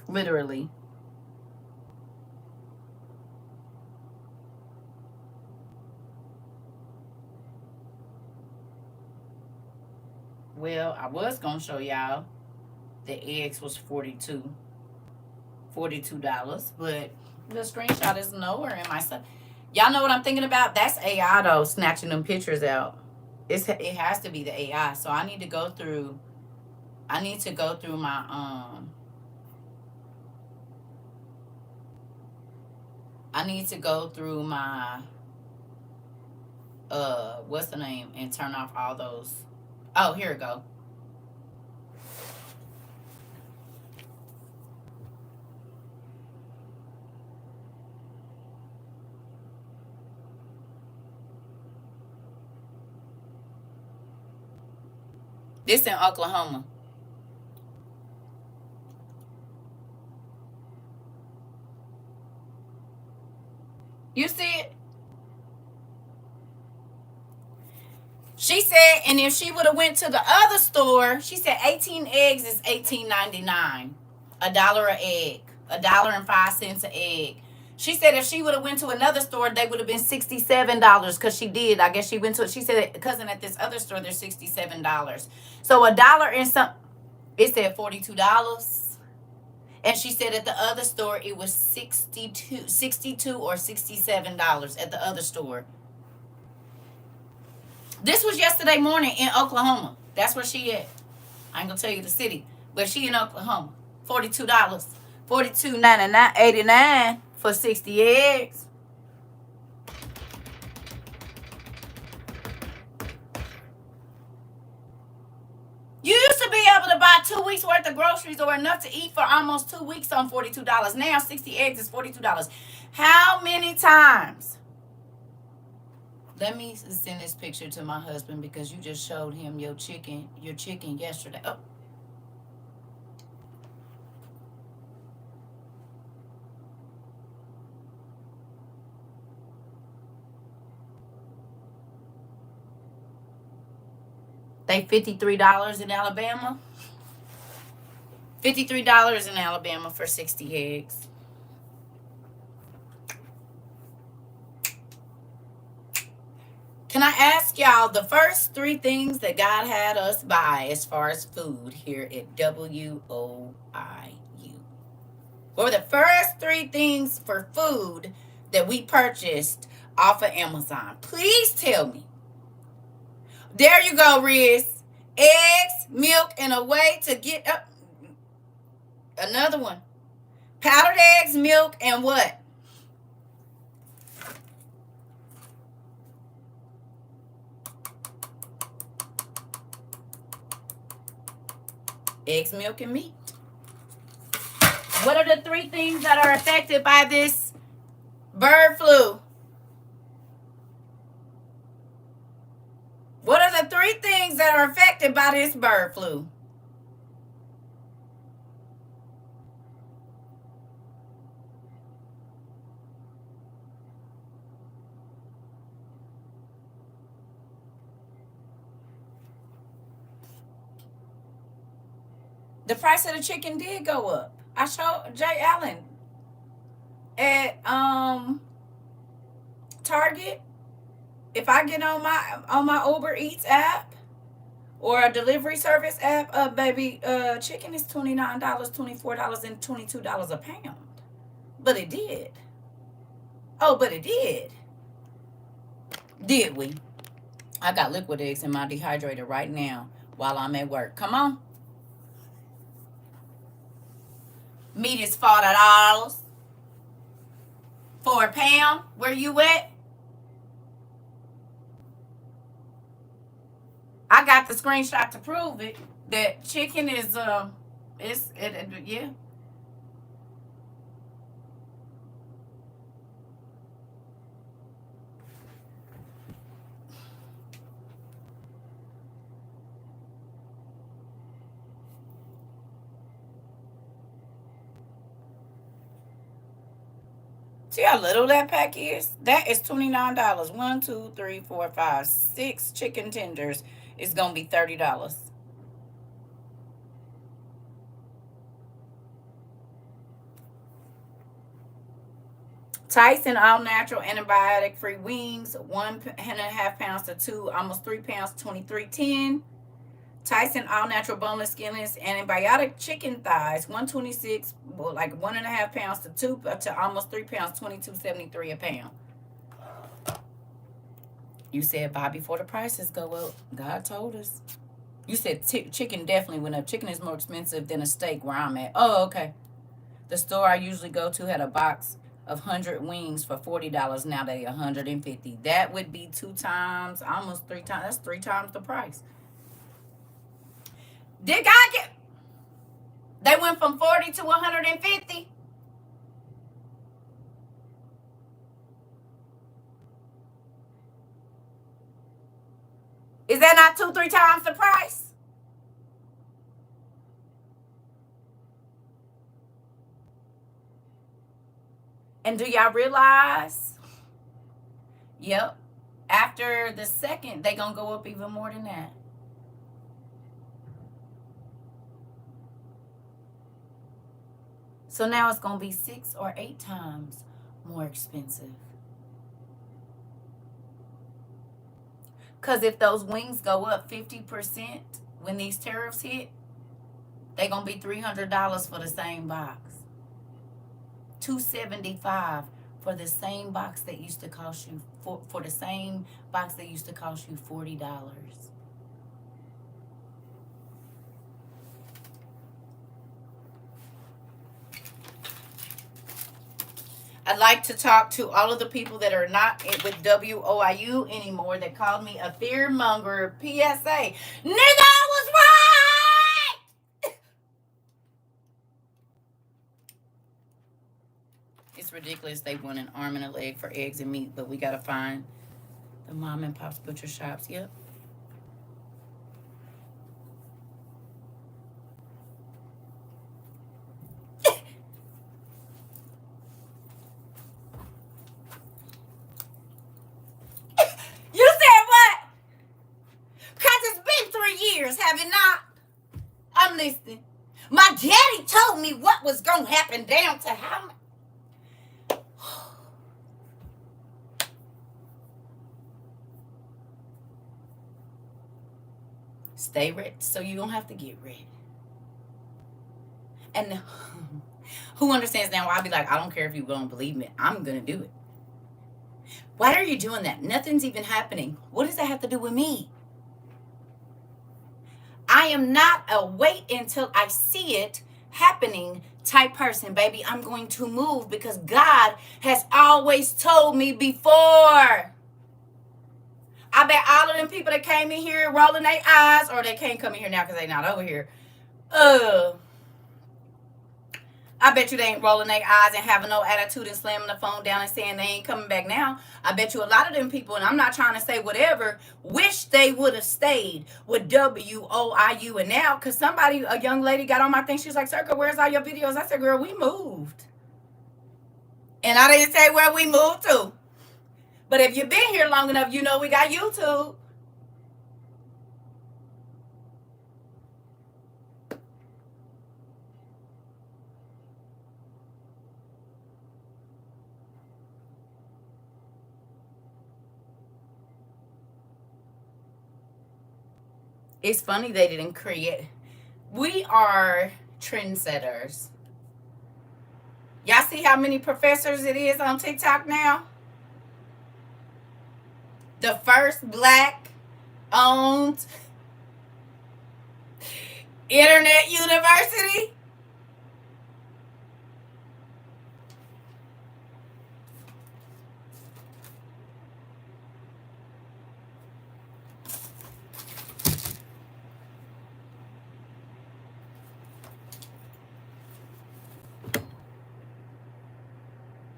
Literally. Well, I was going to show y'all the eggs was $42, but the screenshot is nowhere in my stuff. Y'all know what I'm thinking about? That's AI, though, snatching them pictures out. It has to be the AI. So I need to go through my, I need to go through my, what's the name? And turn off all those. Oh, here we go. This in Oklahoma. You see it? She said, and if she would have went to the other store, she said 18 eggs is $18.99. $1 an egg. $1.05 an egg. She said if she would have went to another store, they would have been $67 because she did. I guess she went to it. She said, cousin, at this other store, they're $67. So $1 and some, it said $42. And she said at the other store it was $62 or $67 at the other store. This was yesterday morning in Oklahoma. That's where she at. I ain't gonna tell you the city, but she in Oklahoma. $42. $42.99 for 60 eggs. You used to be able to buy 2 weeks worth of groceries or enough to eat for almost 2 weeks on $42. Now 60 eggs is $42. How many times? Let me send this picture to my husband because you just showed him your chicken yesterday. Oh. They $53 in Alabama. $53 in Alabama for 60 eggs. Can I ask y'all the first 3 things that God had us buy as far as food here at WOIU? What were the first 3 things for food that we purchased off of Amazon? Please tell me. There you go, Riz. Eggs, milk, and a way to get up. Another one. Powdered eggs, milk, and what? Eggs, milk, and meat. What are the 3 things that are affected by this bird flu? What are the 3 things that are affected by this bird flu? The price of the chicken did go up. I showed Jay Allen at Target. If I get on my Uber Eats app or a delivery service app, baby, chicken is $29, $24, and $22 a pound. But it did. Oh, but it did. Did we? I got liquid eggs in my dehydrator right now while I'm at work. Come on. Meat is $40 for a pound. Where you at? I got the screenshot to prove it. That chicken is yeah. See how little that pack is? That is $29. 1, 2, 3, 4, 5, 6 chicken tenders is gonna be $30. Tyson all natural antibiotic free wings, 1.5 pounds to 2, almost 3 pounds, $23.10. Tyson all natural boneless, skinless, antibiotic chicken thighs, 126, well, like 1.5 pounds to 2 to almost 3 pounds, $22.73 a pound. You said buy before the prices go up. God told us. You said chicken definitely went up. Chicken is more expensive than a steak where I'm at. Oh, okay. The store I usually go to had a box of 100 wings for $40. Now they $150. That would be 2 times, almost 3 times. That's 3 times the price. Did God get? They went from 40 to 150. Is that not 2, 3 times the price? And do y'all realize? Yep. After the second, they gonna go up even more than that. So now it's gonna be 6 or 8 times more expensive. Because if those wings go up 50% when these tariffs hit, They gonna be $300 for the same box. $275 for the same box that used to cost you for the same box that used to cost you $40. I'd like to talk to all of the people that are not with WOIU anymore that called me a fear monger. PSA. Nigga, I was right! It's ridiculous they want an arm and a leg for eggs and meat, but we gotta find the mom and pop's butcher shops. Yep. You said what? Cause it's been 3 years, have it not? I'm listening. My daddy told me what was gonna happen down to how much. Stay ready so you don't have to get ready. And who understands now? I'll be like, I don't care if you don't believe me. I'm going to do it. Why are you doing that? Nothing's even happening. What does that have to do with me? I am not a wait until I see it happening type person, baby. I'm going to move because God has always told me before. I bet all of them people that came in here rolling their eyes, or they can't come in here now because they're not over here. I bet you they ain't rolling their eyes and having no attitude and slamming the phone down and saying they ain't coming back now. I bet you a lot of them people, and I'm not trying to say whatever, wish they would have stayed with WOIU. And now, because a young lady got on my thing, she was like, Circa, where's all your videos? I said, girl, we moved. And I didn't say where we moved to. But if you've been here long enough, you know we got YouTube. It's funny they didn't create. We are trendsetters. Y'all see how many professors it is on TikTok now? The first black-owned internet university.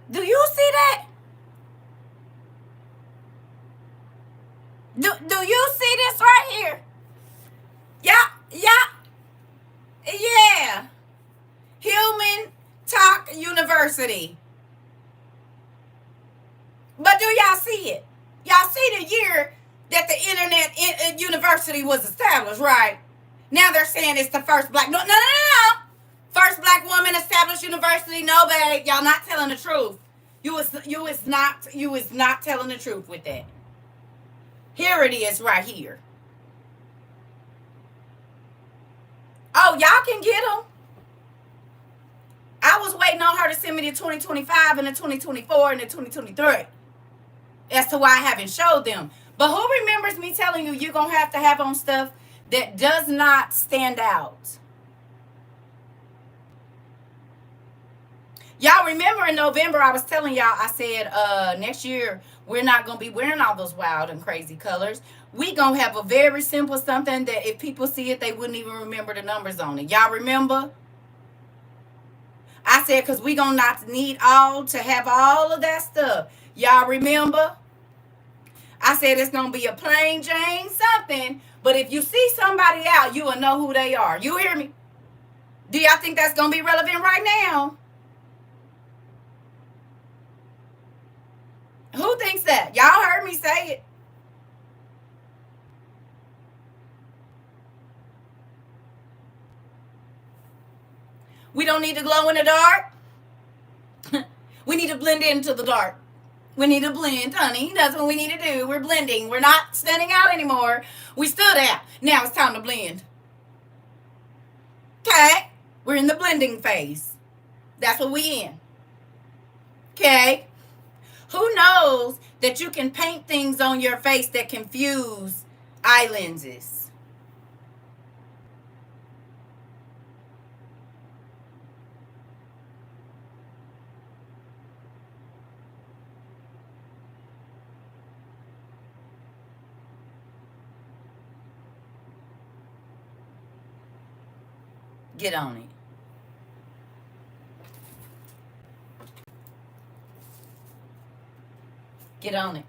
Do you see that? Do you see this right here? Yeah. Human Talk University. But do y'all see it? Y'all see the year that the internet university was established, right? Now they're saying it's the first black. No. First black woman established university. No, babe, y'all not telling the truth. You is not telling the truth with that. Here it is right here. Oh, y'all can get them. I was waiting on her to send me the 2025 and the 2024 and the 2023 as to why I haven't showed them. But who remembers me telling you you're going to have on stuff that does not stand out? Y'all remember in November, I was telling y'all, I said, next year, we're not going to be wearing all those wild and crazy colors. We going to have a very simple something that if people see it, they wouldn't even remember the numbers on it. Y'all remember? I said, because we going to not need to have all of that stuff. Y'all remember? I said, it's going to be a plain Jane something. But if you see somebody out, you will know who they are. You hear me? Do y'all think that's going to be relevant right now? Who thinks that? Y'all heard me say it. We don't need to glow in the dark. We need to blend into the dark. We need to blend, honey. That's what we need to do. We're blending. We're not standing out anymore. We stood out. Now it's time to blend. Okay? We're in the blending phase. That's what we in. Okay? Who knows that you can paint things on your face that confuse eye lenses? Get on it. Get on it.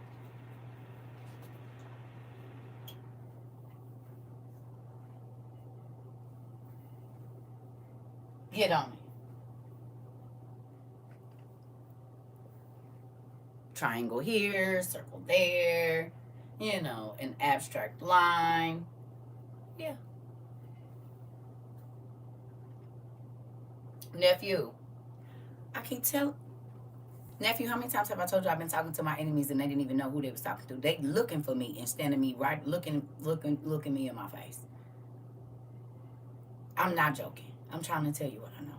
Get on it. Triangle here, circle there, an abstract line. Yeah. Nephew, I can't tell. Nephew, how many times have I told you I've been talking to my enemies and they didn't even know who they was talking to? They looking for me and standing me right, looking me in my face. I'm not joking. I'm trying to tell you what I know.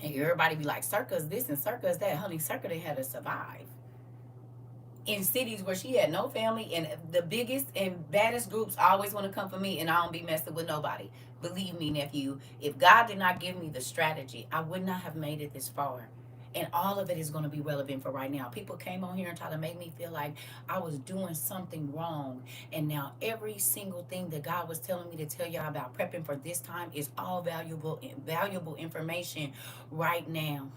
And everybody be like, CERCA's this and CERCA's that. Honey, CERCA, they had to survive. In cities where she had no family, and the biggest and baddest groups always want to come for me, and I don't be messing with nobody. Believe me, nephew, if God did not give me the strategy, I would not have made it this far. And all of it is going to be relevant for right now. People came on here and tried to make me feel like I was doing something wrong. And now every single thing that God was telling me to tell y'all about prepping for this time is all valuable information right now.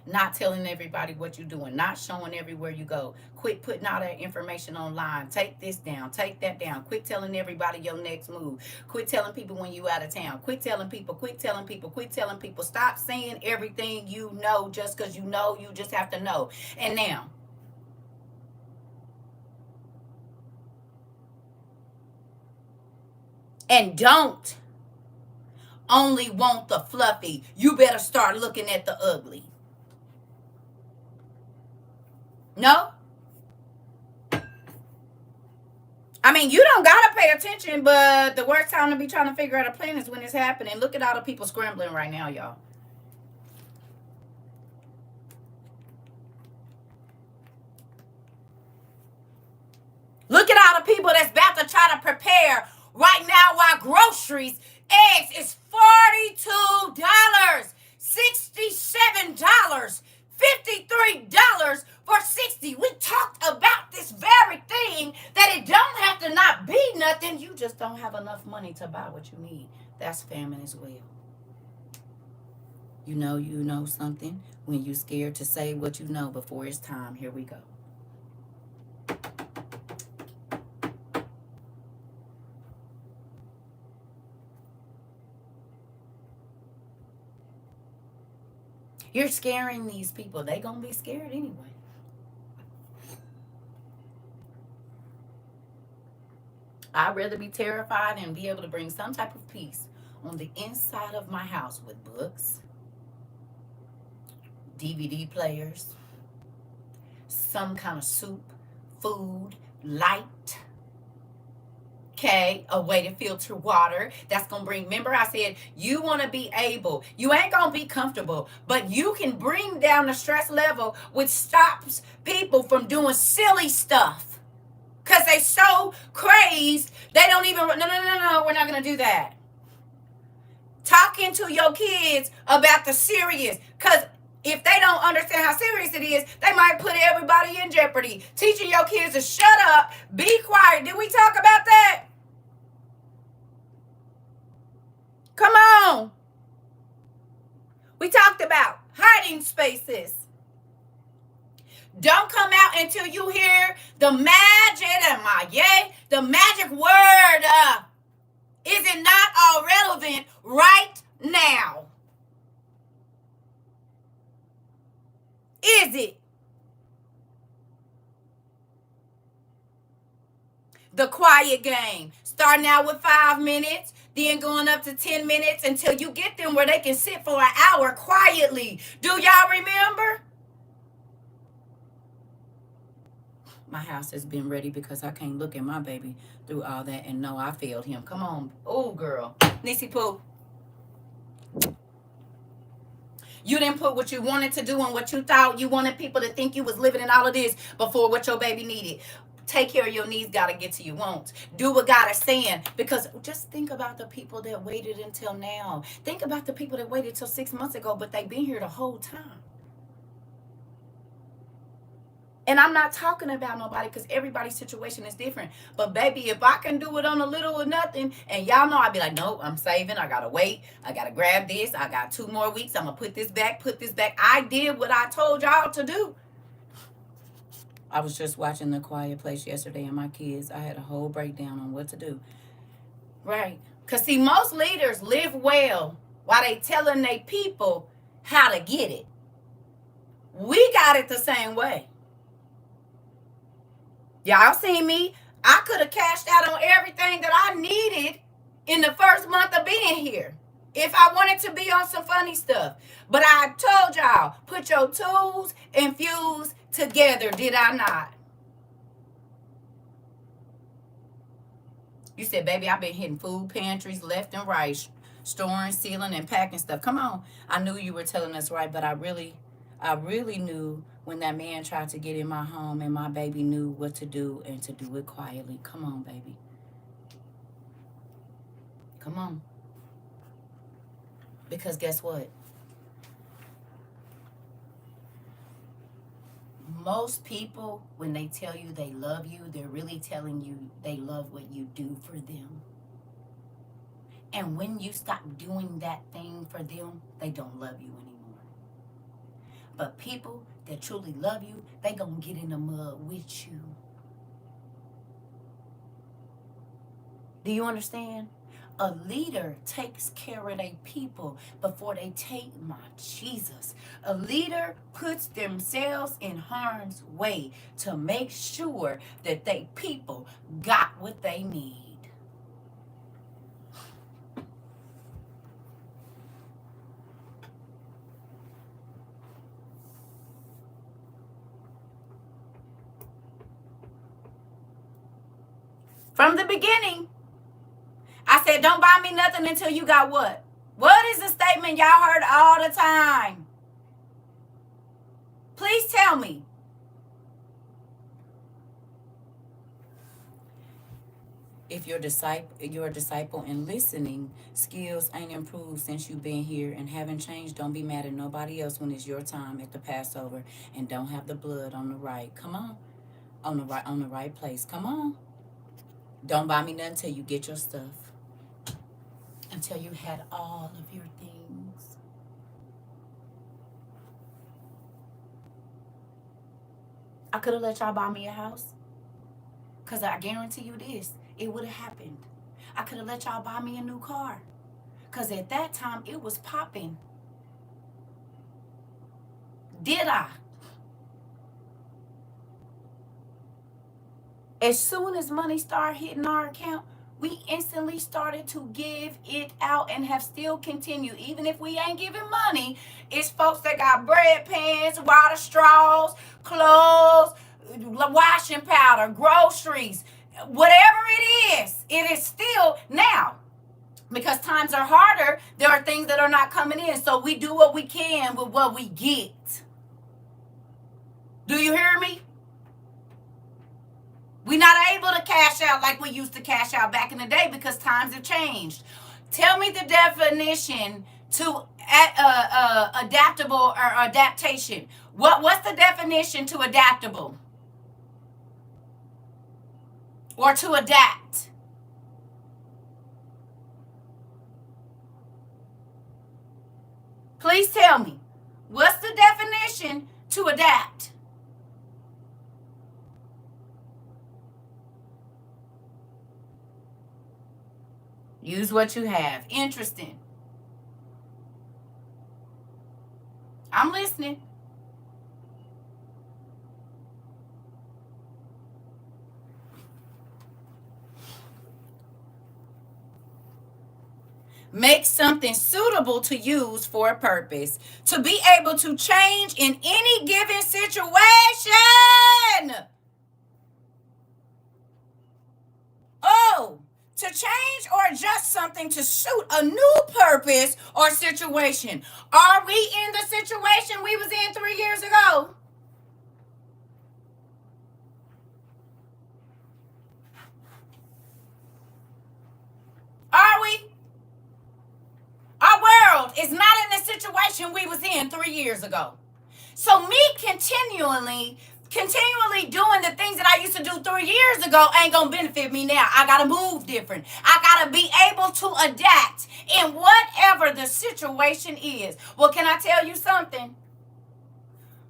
Not telling everybody what you're doing, not showing everywhere you go. Quit putting all that information online. Take this down, take that down. Quit telling everybody your next move. Quit telling people when you out of town. Quit telling people, quit telling people, quit telling people. Stop saying everything you know just because you know. You just have to know. And now, and don't only want the fluffy. You better start looking at the ugly. No? I mean, you don't gotta pay attention, but the worst time to be trying to figure out a plan is when it's happening. Look at all the people scrambling right now, y'all. Look at all the people that's about to try to prepare right now while groceries, eggs is $42, $67, $53 for 60. We talked about this very thing, that it don't have to not be nothing. You just don't have enough money to buy what you need. That's famine as well. You know something when you're scared to say what you know before it's time. Here we go. You're scaring these people. They gonna be scared anyway. I'd rather be terrified and be able to bring some type of peace on the inside of my house with books, DVD players, some kind of soup, food, light. Okay, a way to filter water that's gonna bring. Remember, I said you want to be able. You ain't gonna be comfortable, but you can bring down the stress level, which stops people from doing silly stuff because they so crazed they don't even. No. We're not gonna do that. Talking to your kids about the serious, because if they don't understand how serious it is, they might put everybody in jeopardy. Teaching your kids to shut up, be quiet. Did we talk about that? Come on. We talked about hiding spaces. Don't come out until you hear the magic word. Is it not all relevant right now? Is it? The quiet game. Starting out with 5 minutes, then going up to 10 minutes until you get them where they can sit for an hour quietly. Do y'all remember? My house has been ready because I can't look at my baby through all that and know I failed him. Come on. Oh, girl. Nisi Poo. You didn't put what you wanted to do and what you thought you wanted people to think you was living in all of this before what your baby needed. Take care of your needs, gotta get to your wants. Do what God is saying. Because just think about the people that waited until now. Think about the people that waited till 6 months ago, but they've been here the whole time. And I'm not talking about nobody because everybody's situation is different. But baby, if I can do it on a little or nothing, and y'all know I'd be like, nope, I'm saving. I gotta wait. I gotta grab this. I got 2 more weeks. I'm gonna put this back, put this back. I did what I told y'all to do. I was just watching The Quiet Place yesterday, and my kids, I had a whole breakdown on what to do. Right. Because see, most leaders live well while they telling their people how to get it. We got it the same way. Y'all seen me. I could have cashed out on everything that I needed in the first month of being here if I wanted to be on some funny stuff. But I told y'all, put your tools and fuse together, did I not? You said, baby, I've been hitting food pantries left and right, storing, sealing, and packing stuff. Come on. I knew you were telling us right, but I really knew when that man tried to get in my home and my baby knew what to do and to do it quietly. Come on, baby. Come on. Because guess what? Most people, when they tell you they love you, they're really telling you they love what you do for them. And when you stop doing that thing for them, they don't love you anymore. But people that truly love you, they gonna get in the mud with you. Do you understand? A leader takes care of their people before they take my Jesus. A leader puts themselves in harm's way to make sure that they people got what they need. From the beginning, I said, don't buy me nothing until you got what? What is the statement y'all heard all the time? Please tell me. If you're a disciple and listening skills ain't improved since you've been here and haven't changed, don't be mad at nobody else when it's your time at the Passover and don't have the blood on the right. Come on. On the right place. Come on. Don't buy me nothing until you get your stuff. Until you had all of your things. I could have let y'all buy me a house. Because I guarantee you this, it would have happened. I could have let y'all buy me a new car. Because at that time, it was popping. Did I? As soon as money started hitting our account, we instantly started to give it out and have still continued. Even if we ain't giving money, it's folks that got bread pans, water straws, clothes, washing powder, groceries, whatever it is still now. Because times are harder, there are things that are not coming in. So we do what we can with what we get. Do you hear me? We're not able to cash out like we used to cash out back in the day because times have changed. Tell me the definition to adaptable or adaptation. What's the definition to adaptable? Or to adapt? Please tell me. What's the definition to adapt? Use what you have. Interesting. I'm listening. Make something suitable to use for a purpose. To be able to change in any given situation. to change or adjust something to suit a new purpose or situation. Are we in the situation we was in 3 years ago? Are we? Our world is not in the situation we was in 3 years ago. So me continually doing the things that I used to do 3 years ago ain't gonna benefit me now. I gotta move different. I gotta be able to adapt in whatever the situation is. Well, can I tell you something?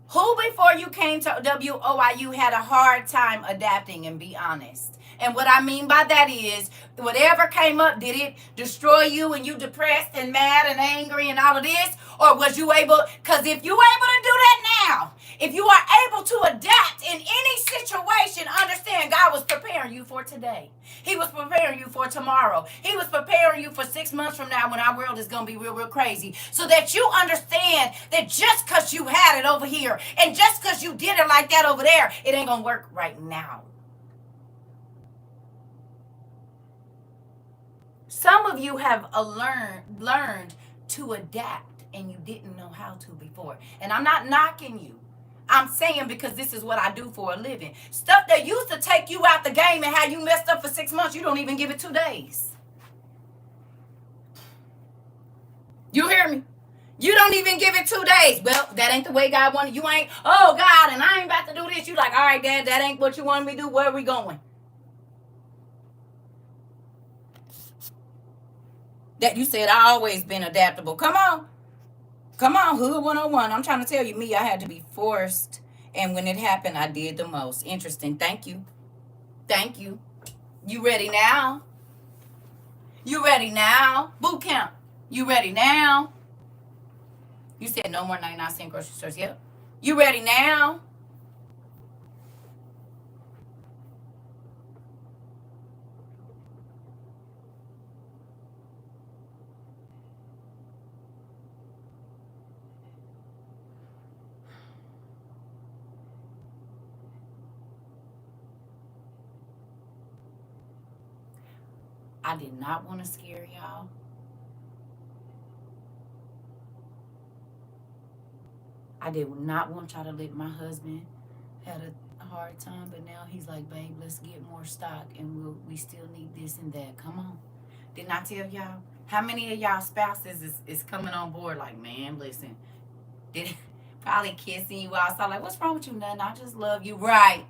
Who before you came to WOIU had a hard time adapting, and be honest? And what I mean by that is, whatever came up, did it destroy you and you depressed and mad and angry and all of this? Or was you able, because if you're able to do that now, if you are able to adapt in any situation, understand God was preparing you for today. He was preparing you for tomorrow. He was preparing you for 6 months from now when our world is going to be real, real crazy. So that you understand that just because you had it over here and just because you did it like that over there, it ain't going to work right now. Some of you have learned to adapt and you didn't know how to before. And I'm not knocking you. I'm saying because this is what I do for a living. Stuff that used to take you out the game and how you messed up for 6 months, you don't even give it 2 days. You hear me? You don't even give it 2 days. Well, that ain't the way God wanted. You ain't, oh God, and I ain't about to do this. You like, all right, Dad, that ain't what you wanted me to do. Where are we going? That you said I always been adaptable. Come on. Come on, Hood 101. I'm trying to tell you, me, I had to be forced. And when it happened, I did the most. Interesting. Thank you. Thank you. You ready now? You ready now? Boot camp. You ready now? You said no more 99-cent grocery stores. Yep. You ready now? I did not want to scare y'all. I did not want y'all to let my husband had a hard time, but now he's like, babe, let's get more stock and we still need this and that. Come on. Didn't I tell y'all? How many of y'all spouses is coming on board like, man, listen, did probably kissing you outside like, what's wrong with you? Nothing. I just love you. Right.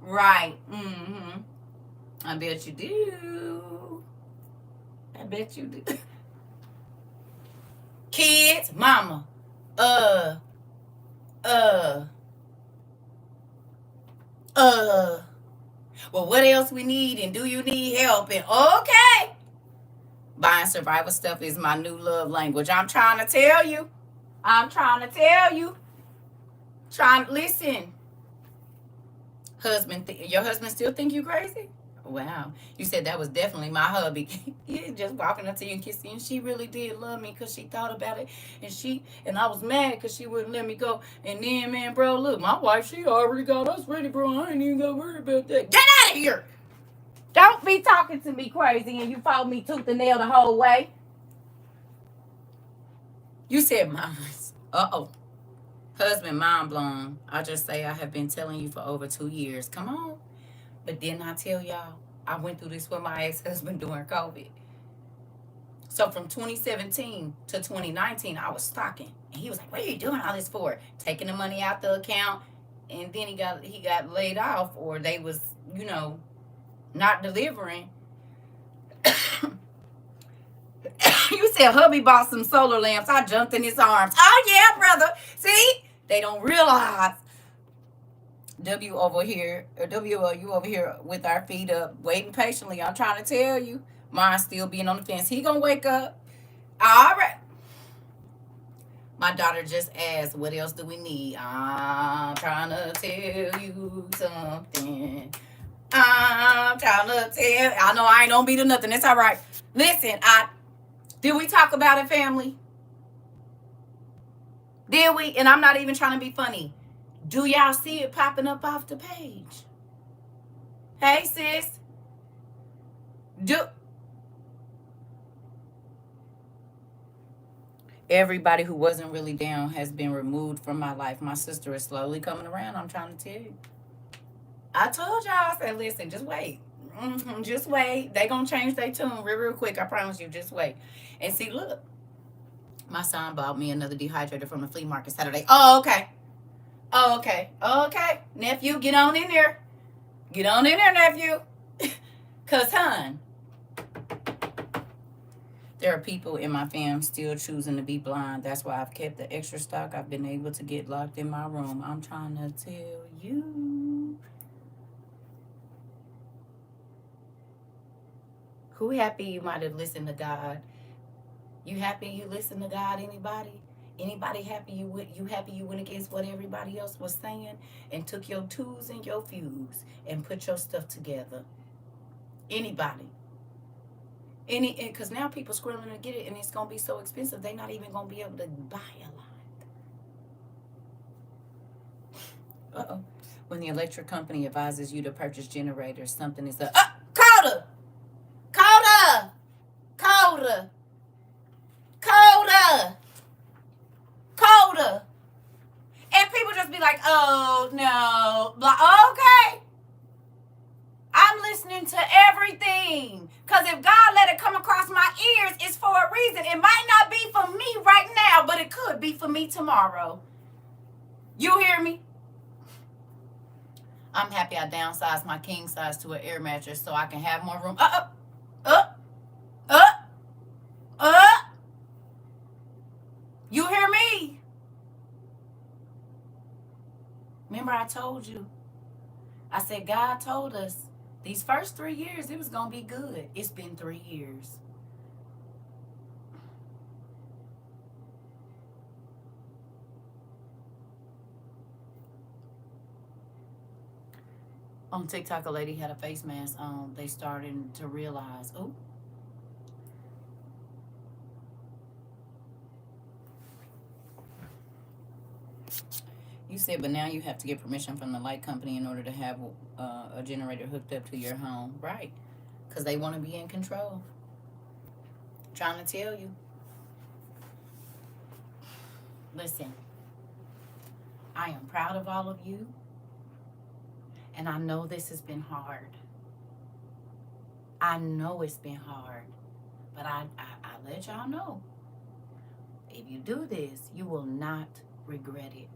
Mm-hmm. I bet you do. I bet you do. Kids, mama, well, what else we need, and do you need help? And okay, buying survival stuff is my new love language. I'm trying to tell you. Listen. Husband, your husband still think you crazy? Wow. You said that was definitely my hubby. Yeah, just walking up to you and kissing you. And she really did love me because she thought about it. And I was mad because she wouldn't let me go. And then, man, bro, look, my wife, she already got us ready, bro. I ain't even got to worry about that. Get out of here. Don't be talking to me crazy and you fought me tooth and nail the whole way. You said, mamas. Uh-oh. Husband, mind blown. I just say I have been telling you for over 2 years. Come on. But didn't I tell y'all I went through this with my ex-husband during COVID? So from 2017 to 2019, I was stocking. And he was like, what are you doing all this for? Taking the money out the account. And then he got laid off, or they was, not delivering. You said hubby bought some solar lamps. I jumped in his arms. Oh, yeah, brother. See? They don't realize. W over here with our feet up, waiting patiently. I'm trying to tell you, mine's still being on the fence. He gonna wake up. All right. My daughter just asked, what else do we need? I'm trying to tell you something. I know I ain't gonna be to nothing. It's all right. Listen, did we talk about it, family? Did we? And I'm not even trying to be funny. Do y'all see it popping up off the page? Hey, sis. Everybody who wasn't really down has been removed from my life. My sister is slowly coming around. I'm trying to tell you. I told y'all, I said, listen, just wait. Just wait. They gonna change their tune real quick. I promise you. Just wait. And see, look, my son bought me another dehydrator from the flea market Saturday. Oh, okay. Oh, okay. Okay. Nephew, get on in there. Get on in there, nephew. Cause, hon, there are people in my fam still choosing to be blind. That's why I've kept the extra stock. I've been able to get locked in my room. I'm trying to tell you. Who happy you might have listened to God? You happy you listened to God? Anybody? Anybody happy you went against what everybody else was saying and took your tools and your fuse and put your stuff together? Anybody? Because now people scrambling to get it and it's gonna be so expensive they're not even gonna be able to buy a lot. When the electric company advises you to purchase generators, something is up. Colder! Colder! Colder! Colder! Colder! And people just be like, oh no. Okay. I'm listening to everything. Because if God let it come across my ears, it's for a reason. It might not be for me right now, but it could be for me tomorrow. You hear me? I'm happy I downsized my king size to an air mattress so I can have more room. You hear me? Remember I told you. I said God told us these first 3 years it was going to be good. It's been 3 years. On TikTok, a lady had a face mask on. They started to realize, oh. You said, but now you have to get permission from the light company in order to have a generator hooked up to your home. Right. Because they want to be in control. Trying to tell you. Listen. I am proud of all of you. And I know this has been hard. I know it's been hard. But I let y'all know. If you do this, you will not regret it.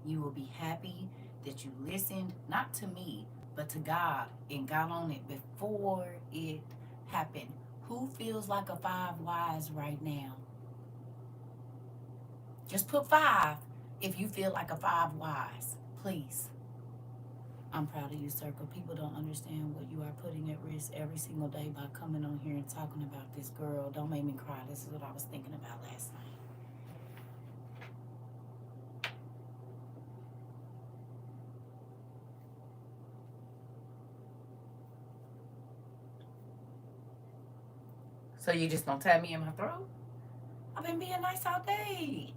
You will be happy that you listened, not to me, but to God, and got on it before it happened. Who feels like a 5 wise right now? Just put 5 if you feel like a 5 wise, please. I'm proud of you, CERCA. People don't understand what you are putting at risk every single day by coming on here and talking about this girl. Don't make me cry. This is what I was thinking about last night. So you just gonna tap me in my throat? I've been being nice all day.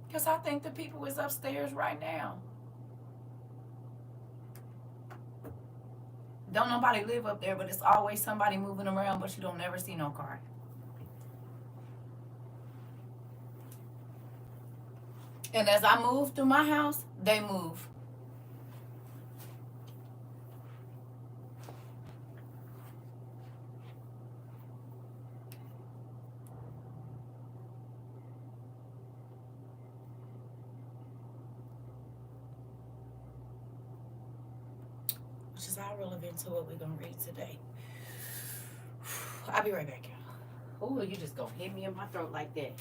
Because I think the people is upstairs right now. Don't nobody live up there, but it's always somebody moving around, but you don't never see no car. And as I move through my house, they move. Which is all relevant to what we're going to read today. I'll be right back, y'all. Ooh, you just going to hit me in my throat like that.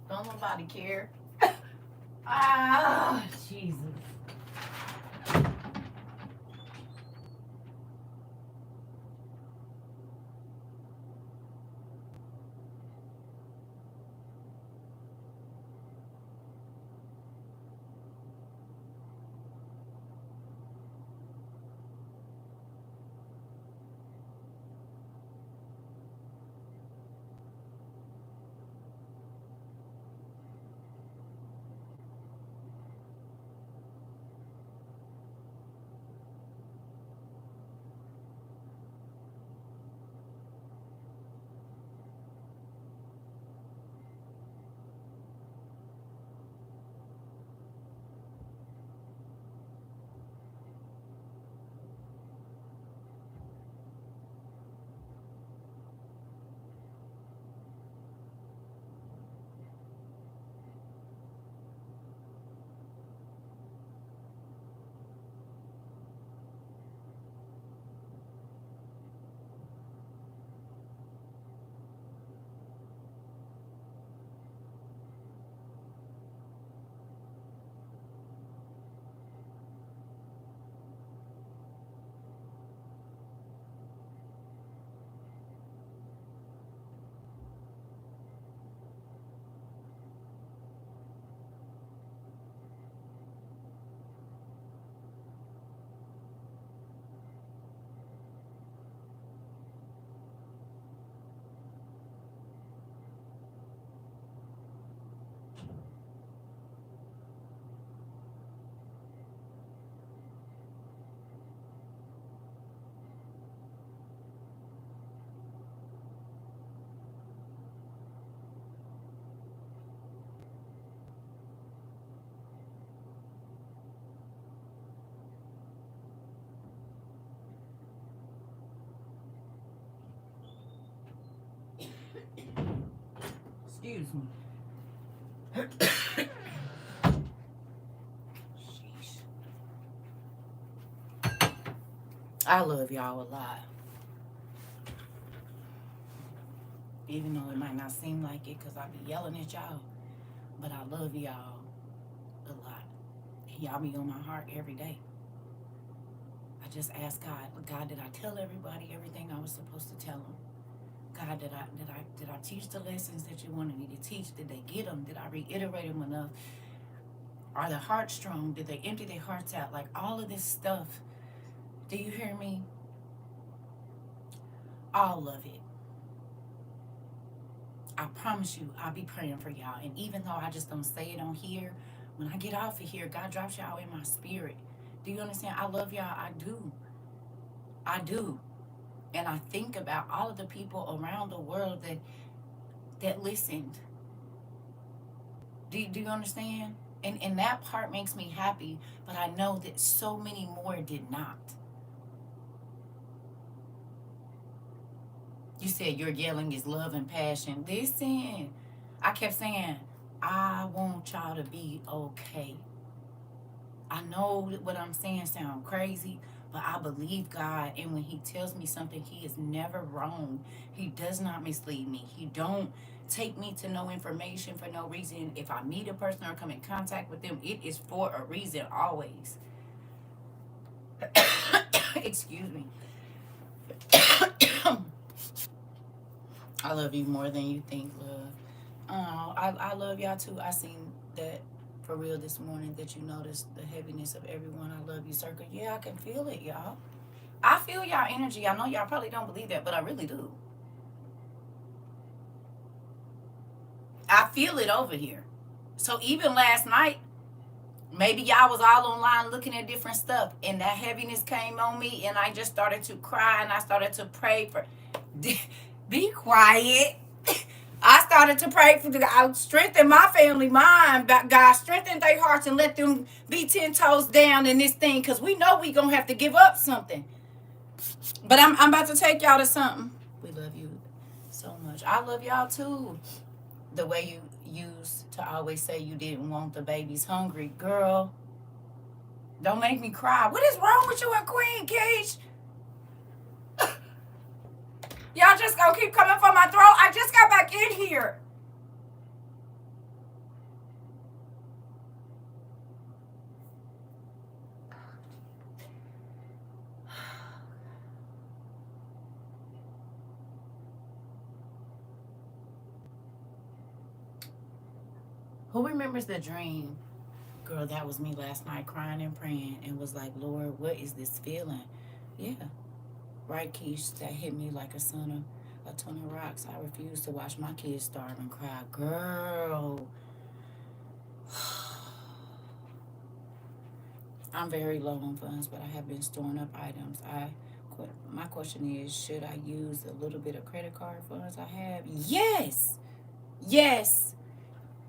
Don't nobody care. Ah, Jesus. Excuse me. Sheesh. I love y'all a lot. Even though it might not seem like it because I be yelling at y'all. But I love y'all a lot. And y'all be on my heart every day. I just ask God, did I tell everybody everything I was supposed to tell them? God, did I teach the lessons that you wanted me to teach? Did they get them? Did I reiterate them enough? Are their hearts strong? Did they empty their hearts out? Like all of this stuff. Do you hear me? All of it. I promise you, I'll be praying for y'all. And even though I just don't say it on here, when I get off of here, God drops y'all in my spirit. Do you understand? I love y'all. I do. I do. And I think about all of the people around the world that listened. Do you understand? And that part makes me happy, but I know that so many more did not. You said your yelling is love and passion. Listen, I kept saying, I want y'all to be okay. I know that what I'm saying sounds crazy, but I believe God, and when he tells me something, he is never wrong. He does not mislead me. He don't take me to no information for no reason. If I meet a person or come in contact with them, it is for a reason always. Excuse me. I love you more than you think, love. I love y'all too. I seen that for real this morning that you noticed the heaviness of everyone. I love you, CERCA. Yeah, I can feel it, y'all. I feel y'all energy. I know y'all probably don't believe that, but I really do. I feel it over here. So even last night, maybe y'all was all online looking at different stuff, and that heaviness came on me, and I just started to cry, and I started to pray for... Be quiet. I started to pray for God, strengthen my family mind. God, strengthen their hearts and let them be 10 toes down in this thing, because we know we going to have to give up something. But I'm about to take y'all to something. We love you so much. I love y'all too. The way you used to always say you didn't want the babies hungry. Girl, don't make me cry. What is wrong with you and Queen Cage? Y'all just gonna keep coming for my throat? I just got back in here. Who remembers the dream? Girl, that was me last night crying and praying and was like, Lord, what is this feeling? Yeah. Right, Keish, that hit me like a ton of rocks. I refuse to watch my kids starve and cry. Girl. I'm very low on funds, but I have been storing up items. My question is, should I use a little bit of credit card funds I have? Yes. Yes.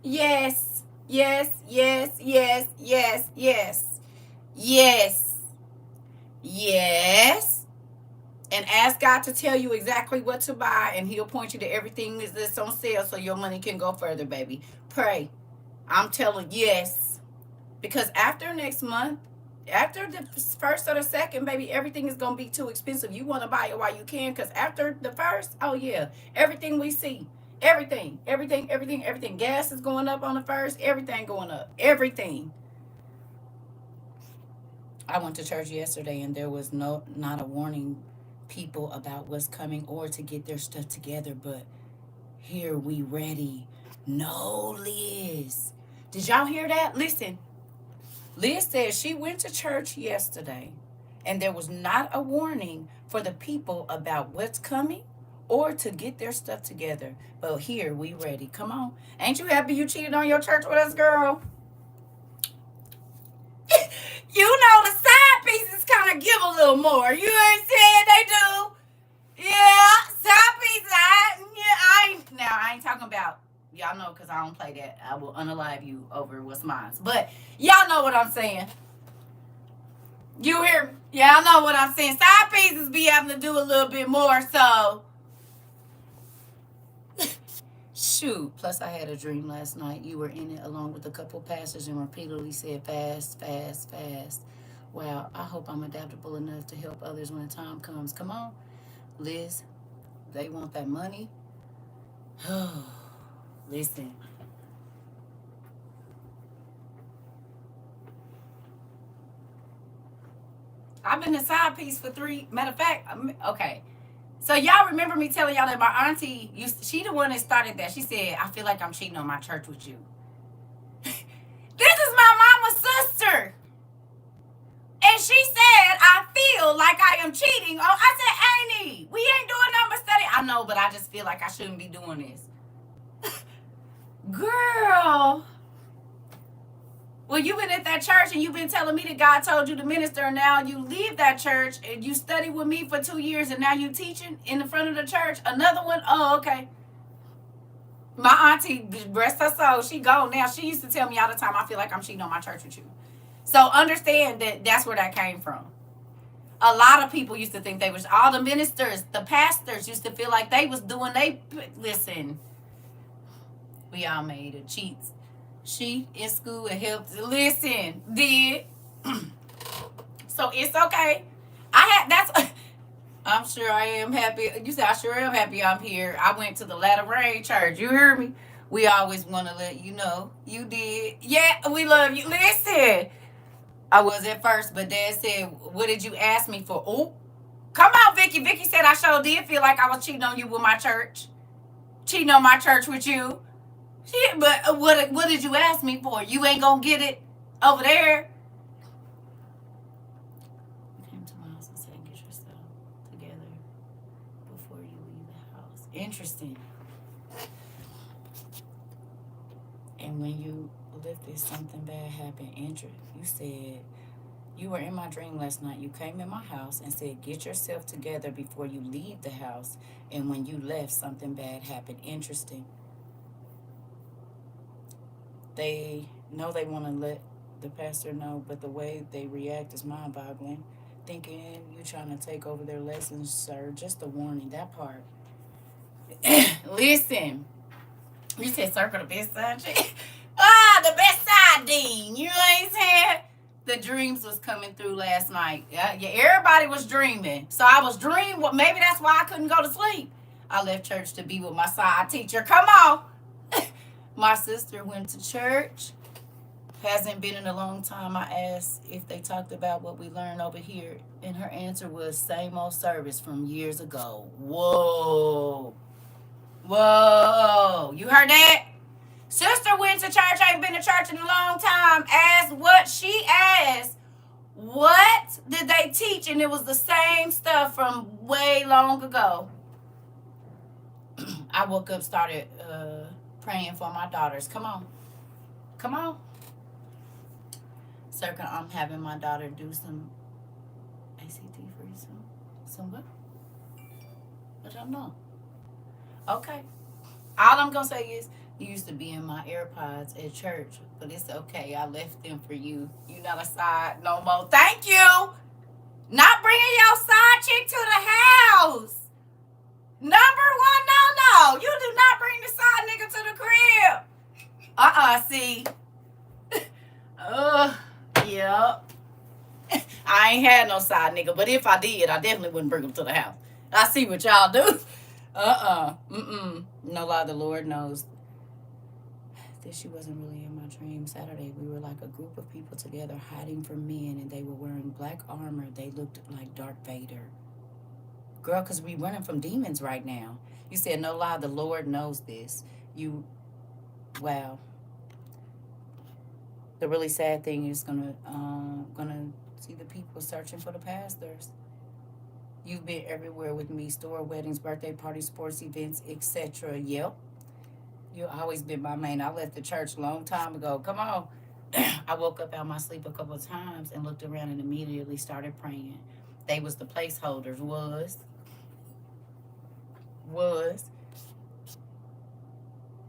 Yes. Yes. Yes. Yes. Yes. Yes. Yes. Yes. And ask God to tell you exactly what to buy, and he'll point you to everything that's on sale so your money can go further, baby. Pray. I'm telling yes. Because after next month, after the first or the second, baby, everything is going to be too expensive. You want to buy it while you can, because after the first, oh yeah, everything we see, everything. Gas is going up on the first, everything going up, everything. I went to church yesterday and there was not a warning people about what's coming or to get their stuff together, but here we ready. No, Liz. Did y'all hear that? Listen. Liz says she went to church yesterday and there was not a warning for the people about what's coming or to get their stuff together. But here we ready. Come on. Ain't you happy you cheated on your church with us, girl? You know the side pieces kind of give a little more. You ain't saying they do. Yeah, side pieces. I ain't talking about, y'all know, because I don't play that. I will unalive you over what's mine. But y'all know what I'm saying. You hear me? Y'all know what I'm saying. Side pieces be having to do a little bit more, so. Shoot. Plus, I had a dream last night. You were in it along with a couple pastors and repeatedly said fast, fast, fast. Wow. I hope I'm adaptable enough to help others when the time comes. Come on, Liz. They want that money. Listen. I've been a side piece for three. Matter of fact, okay. So y'all remember me telling y'all that my auntie she the one that started that. She said, I feel like I'm cheating on my church with you. This is my mama's sister. And she said, I feel like I am cheating. Oh, I said, Auntie, we ain't doing number study. I know, but I just feel like I shouldn't be doing this. Girl. Well, you've been at that church and you've been telling me that God told you to minister, and now you leave that church and you study with me for 2 years and now you teaching in the front of the church. Another one? Oh, okay. My auntie, rest her soul, she gone now. She used to tell me all the time, I feel like I'm cheating on my church with you. So understand that that's where that came from. A lot of people used to think they was, all the ministers, the pastors used to feel like they was doing, listen, we all made it. Cheats. She in school and helped. Listen, did. So it's okay. I'm sure I am happy. You said I sure am happy I'm here. I went to the Latter Rain Church. You heard me? We always want to let you know. You did. Yeah, we love you. Listen. I was at first, but Dad said, what did you ask me for? Oh, come on, Vicky. Vicky said I sure did feel like I was cheating on you with my church. Cheating on my church with you. Shit, but what did you ask me for? You ain't gonna get it over there. You came to my house and said, get yourself together before you leave the house. Interesting. And when you lifted, something bad happened. You said, you were in my dream last night. You came in my house and said, get yourself together before you leave the house. And when you left, something bad happened. Interesting. They know they want to let the pastor know, but the way they react is mind-boggling. Thinking you trying to take over their lessons, sir. Just a warning, that part. Listen. You said circle the best side. The best side, Dean. You know what I'm saying? The dreams was coming through last night. Yeah, everybody was dreaming. So I was dreaming. Well, maybe that's why I couldn't go to sleep. I left church to be with my side teacher. Come on. My sister went to church. Hasn't been in a long time. I asked if they talked about what we learned over here, and her answer was same old service from years ago. Whoa. Whoa. You heard that? Sister went to church, ain't been to church in a long time. She asked, what did they teach? And it was the same stuff from way long ago. I woke up, started praying for my daughters. Come on. Come on. CERCA, I'm having my daughter do some ACT for you soon. Some what? I don't know. Okay. All I'm going to say is, you used to be in my AirPods at church, but it's okay. I left them for you. You not a side no more. Thank you. Not bringing your side chick to the house. Number one, no. You do not bring the side nigga to the crib. See. Yep. I ain't had no side nigga, but if I did, I definitely wouldn't bring him to the house. I see what y'all do. No lie, the Lord knows that she wasn't really in my dream. Saturday, we were like a group of people together hiding from men, and they were wearing black armor. They looked like Darth Vader. Girl, because we running from demons right now. You said, no lie, the Lord knows this. Wow. The really sad thing is gonna see the people searching for the pastors. You've been everywhere with me, store, weddings, birthday parties, sports events, etc. Yep. You've always been my main. I left the church a long time ago. Come on. I woke up out of my sleep a couple of times and looked around and immediately started praying. They was the placeholders. Was.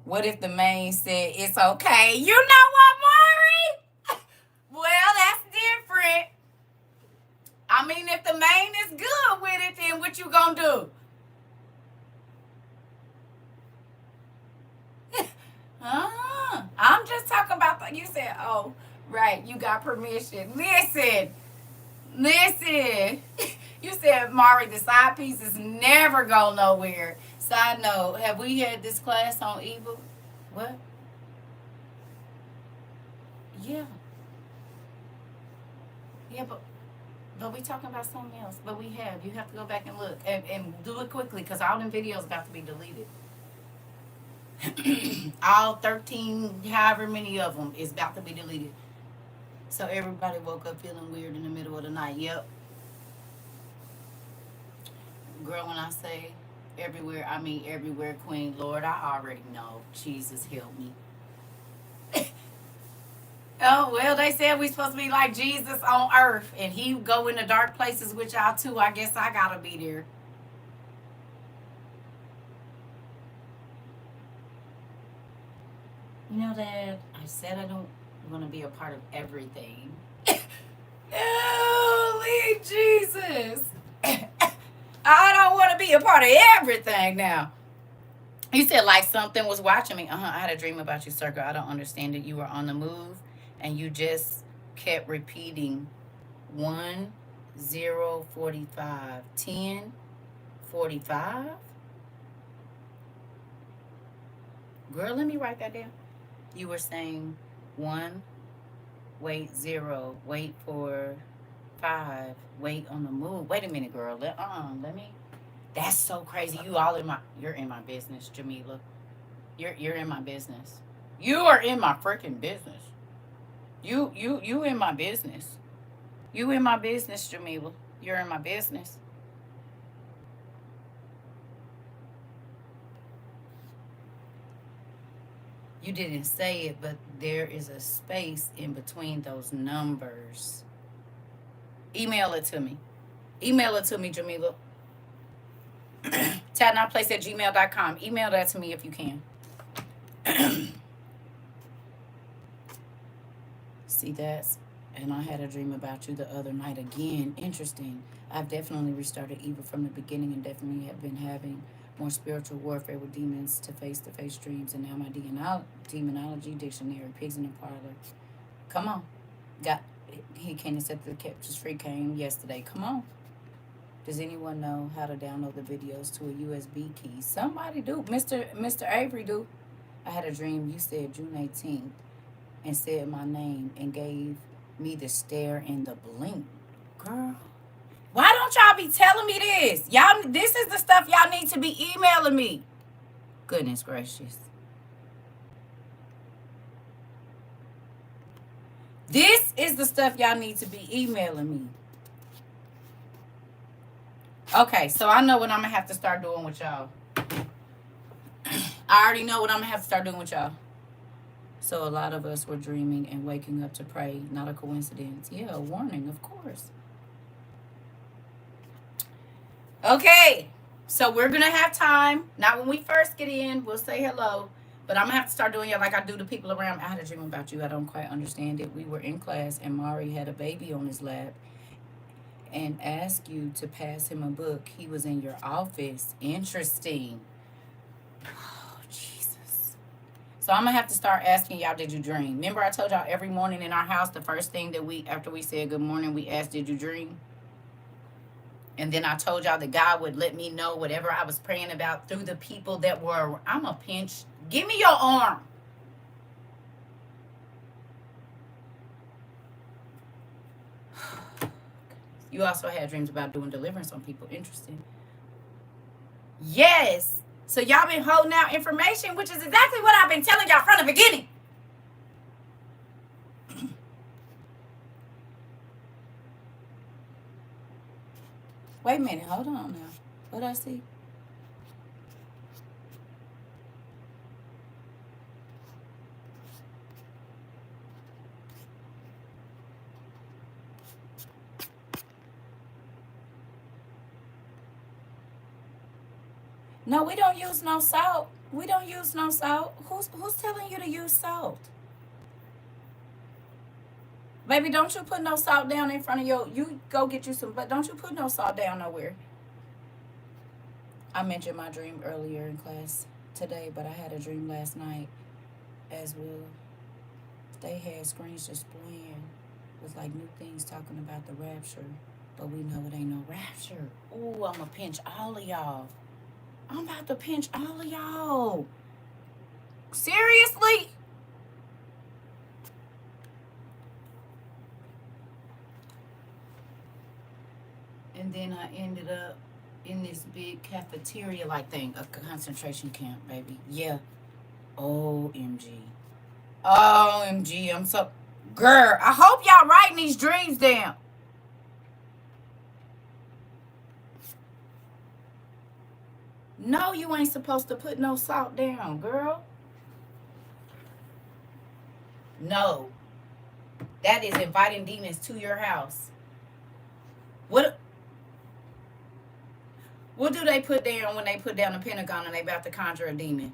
What if the main said, it's okay? You know what, Maury? Well, that's different. I mean, if the main is good with it, then what you gonna do? You said, oh, right, you got permission. Listen. You said, Mari, the side pieces never go nowhere. Side note, have we had this class on evil? What? Yeah. Yeah, but we talking about something else. But we have. You have to go back and look. And do it quickly because all them videos about to be deleted. All 13, however many of them, is about to be deleted. So everybody woke up feeling weird in the middle of the night. Yep. Girl, when I say everywhere, I mean everywhere, Queen. Lord, I already know. Jesus, help me. Oh, well, they said we supposed to be like Jesus on earth. And he go into dark places with y'all too. I guess I gotta be there. You know that I said I don't want to be a part of everything. Holy Jesus. I don't want to be a part of everything now. You said like something was watching me. I had a dream about you, Circle. I don't understand it. You were on the move and you just kept repeating 1 0 45 10 45. Girl, let me write that down. You were saying 1, wait 0, wait for 5, wait on the move. Wait a minute, girl. Let me. That's so crazy. You're in my business, Jamila. You're in my business. You are in my freaking business. You in my business. You in my business, Jamila. You're in my business. You didn't say it, but there is a space in between those numbers. Email it to me. Email it to me, Jamila. Tatnotplace@gmail.com. Email that to me if you can. See, and I had a dream about you the other night again. Interesting. I've definitely restarted evil from the beginning and definitely have been having more spiritual warfare with demons to face dreams. And now my demonology dictionary, pigs in the parlor. Come on. He came and said the captures free came yesterday. Come on. Does anyone know how to download the videos to a USB key? Somebody do. Mr. Avery do. I had a dream you said June 18th and said my name and gave me the stare and the blink. Girl, why don't y'all be telling me this? This is the stuff y'all need to be emailing me. Goodness gracious. This is the stuff y'all need to be emailing me. Okay, so I know what I'm going to have to start doing with y'all. I already know what I'm going to have to start doing with y'all. So a lot of us were dreaming and waking up to pray. Not a coincidence. Yeah, a warning, of course. Okay, so we're going to have time. Not when we first get in. We'll say hello. But I'm going to have to start doing it like I do to people around. I had a dream about you. I don't quite understand it. We were in class and Mari had a baby on his lap and asked you to pass him a book. He was in your office. Interesting. Oh, Jesus. So I'm going to have to start asking y'all, did you dream? Remember I told y'all every morning in our house, the first thing that after we said good morning, we asked, did you dream? And then I told y'all that God would let me know whatever I was praying about through the people that were, I'm a pinch. Give me your arm. You also had dreams about doing deliverance on people. Interesting. Yes. So y'all been holding out information, which is exactly what I've been telling y'all from the beginning. Wait a minute. Hold on now. What I see? No, we don't use no salt. We don't use no salt. Who's telling you to use salt? Baby, don't you put no salt down in front of you go get you some, but don't you put no salt down nowhere. I mentioned my dream earlier in class today, but I had a dream last night as well. They had screens displaying was like new things talking about the rapture, but we know it ain't no rapture. Ooh, I'ma pinch all of y'all. I'm about to pinch all of y'all. Seriously? And then I ended up in this big cafeteria like thing, a concentration camp, baby. Yeah. OMG. OMG. I'm so. Girl, I hope y'all writing these dreams down. No, you ain't supposed to put no salt down, girl. No. That is inviting demons to your house. What what do they put down when they put down the Pentagon and they about to conjure a demon?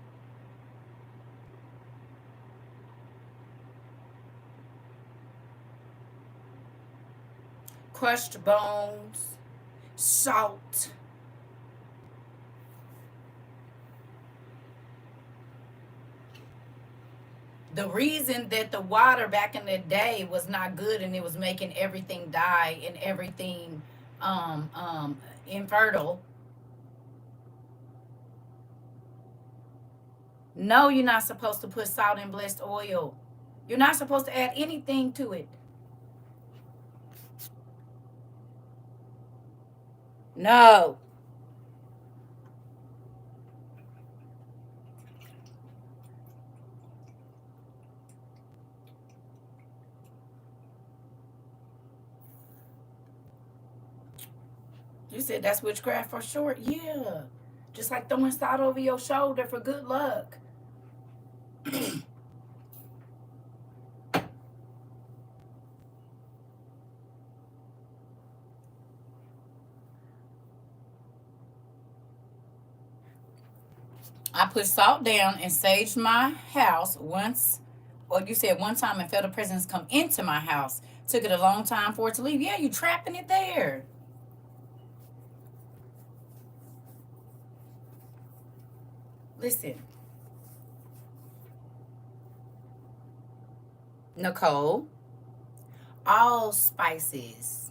Crushed bones, salt. The reason that the water back in the day was not good and it was making everything die and everything infertile. No, you're not supposed to put salt in blessed oil. You're not supposed to add anything to it. No. You said that's witchcraft for short? Yeah. Just like throwing salt over your shoulder for good luck. I put salt down and saged my house once, or you said one time, and felt a presence come into my house. Took it a long time for it to leave. Yeah, you trapping it there. Listen, Nicole, all spices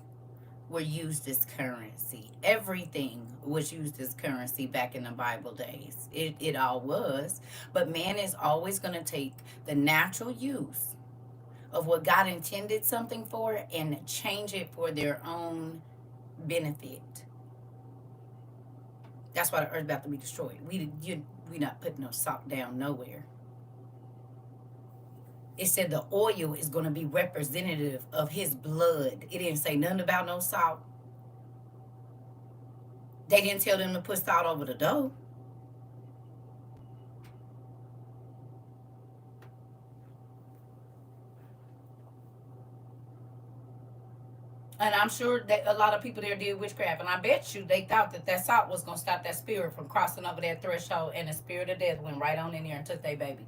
were used as currency. Everything was used as currency back in the Bible days. It all was. But man is always going to take the natural use of what God intended something for and change it for their own benefit. That's why the earth's about to be destroyed. We not putting no salt down nowhere. It said the oil is going to be representative of his blood. It didn't say nothing about no salt. They didn't tell them to put salt over the dough. And I'm sure that a lot of people there did witchcraft. And I bet you they thought that that salt was going to stop that spirit from crossing over that threshold. And the spirit of death went right on in there and took their baby.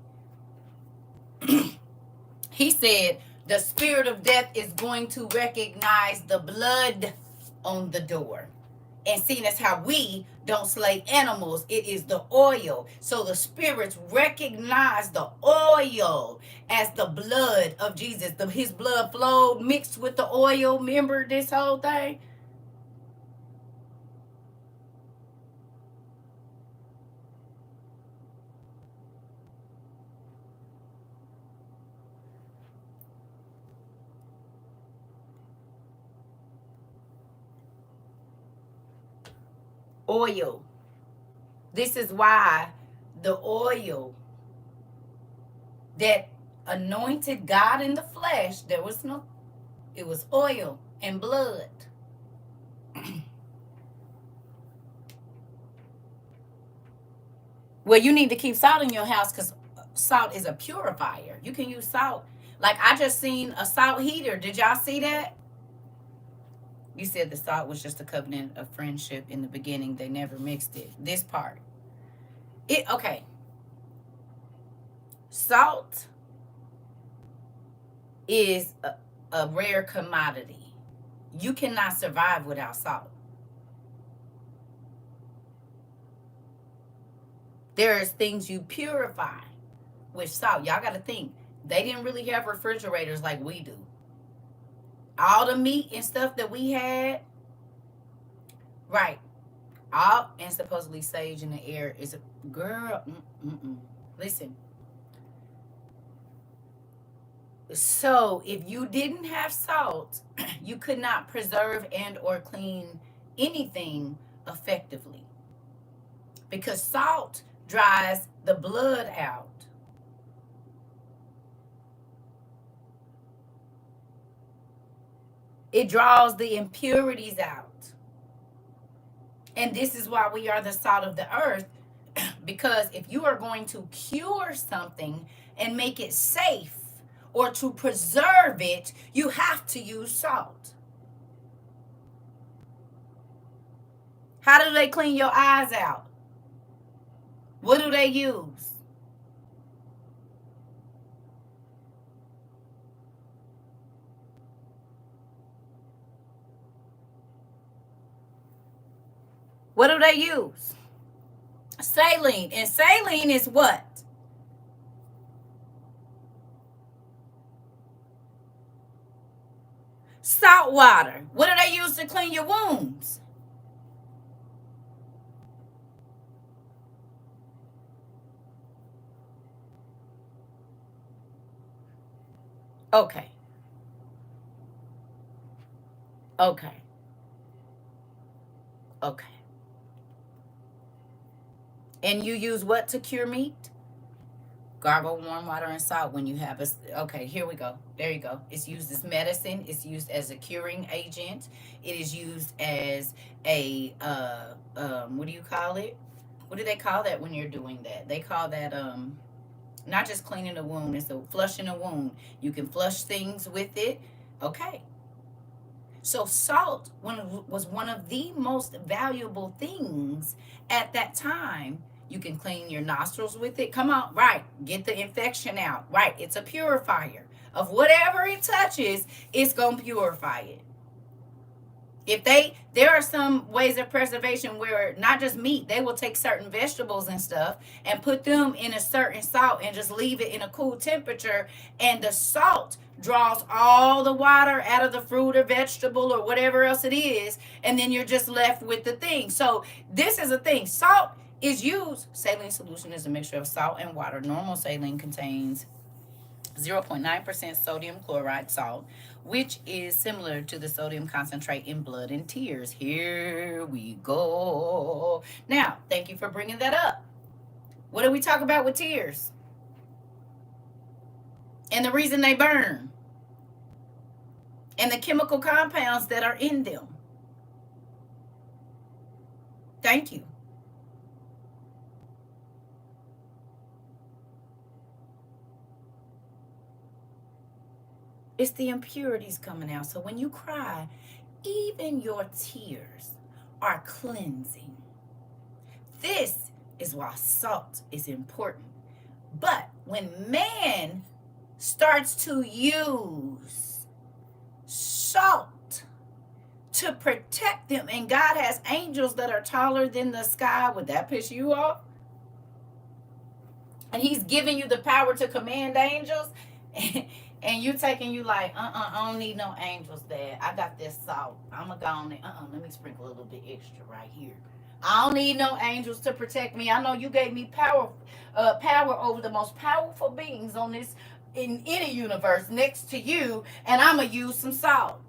He said the spirit of death is going to recognize the blood on the door. And seeing as how we don't slay animals, it is the oil. So the spirits recognize the oil as the blood of Jesus. His blood flowed mixed with the oil. Remember this whole thing? Oil. This is why the oil that anointed God in the flesh, it was oil and blood. Well, you need to keep salt in your house because salt is a purifier. You can use salt. Like I just seen a salt heater. Did y'all see that? You said the salt was just a covenant of friendship in the beginning. They never mixed it. This part. Okay. Salt is a rare commodity. You cannot survive without salt. There's things you purify with salt. Y'all got to think. They didn't really have refrigerators like we do. All the meat and stuff that we had, right? All and supposedly sage in the air is a girl. Listen. So if you didn't have salt, you could not preserve and or clean anything effectively because salt dries the blood out. It draws the impurities out. And this is why we are the salt of the earth, because if you are going to cure something and make it safe or to preserve it, you have to use salt. How do they clean your eyes out? What do they use? What do they use? Saline. And saline is what? Salt water. What do they use to clean your wounds? Okay. Okay. Okay. And you use what to cure meat? Gargle warm water and salt when you have a. Okay, here we go. There you go. It's used as medicine. It's used as a curing agent. It is used as a what do you call it? What do they call that when you're doing that? They call that not just cleaning a wound. It's a flushing a wound. You can flush things with it. Okay. So salt was one of the most valuable things at that time. You can clean your nostrils with it. Come on, right. Get the infection out. Right. It's a purifier of whatever it touches, it's going to purify it. There are some ways of preservation where not just meat, they will take certain vegetables and stuff and put them in a certain salt and just leave it in a cool temperature, and the salt draws all the water out of the fruit or vegetable or whatever else it is, and then you're just left with the thing. So this is a thing. Salt is used. Saline solution is a mixture of salt and water. Normal saline contains 0.9% sodium chloride salt, which is similar to the sodium concentrate in blood and tears. Here we go. Now, thank you for bringing that up. What do we talk about with tears? And the reason they burn. And the chemical compounds that are in them. Thank you. It's the impurities coming out. So when you cry, even your tears are cleansing. This is why salt is important. But when man starts to use salt to protect them, and God has angels that are taller than the sky, would that piss you off? And he's giving you the power to command angels. And you taking you like, I don't need no angels there. I got this salt. I'm going to go on there. Let me sprinkle a little bit extra right here. I don't need no angels to protect me. I know you gave me power over the most powerful beings on this, in any universe next to you, and I'm going to use some salt.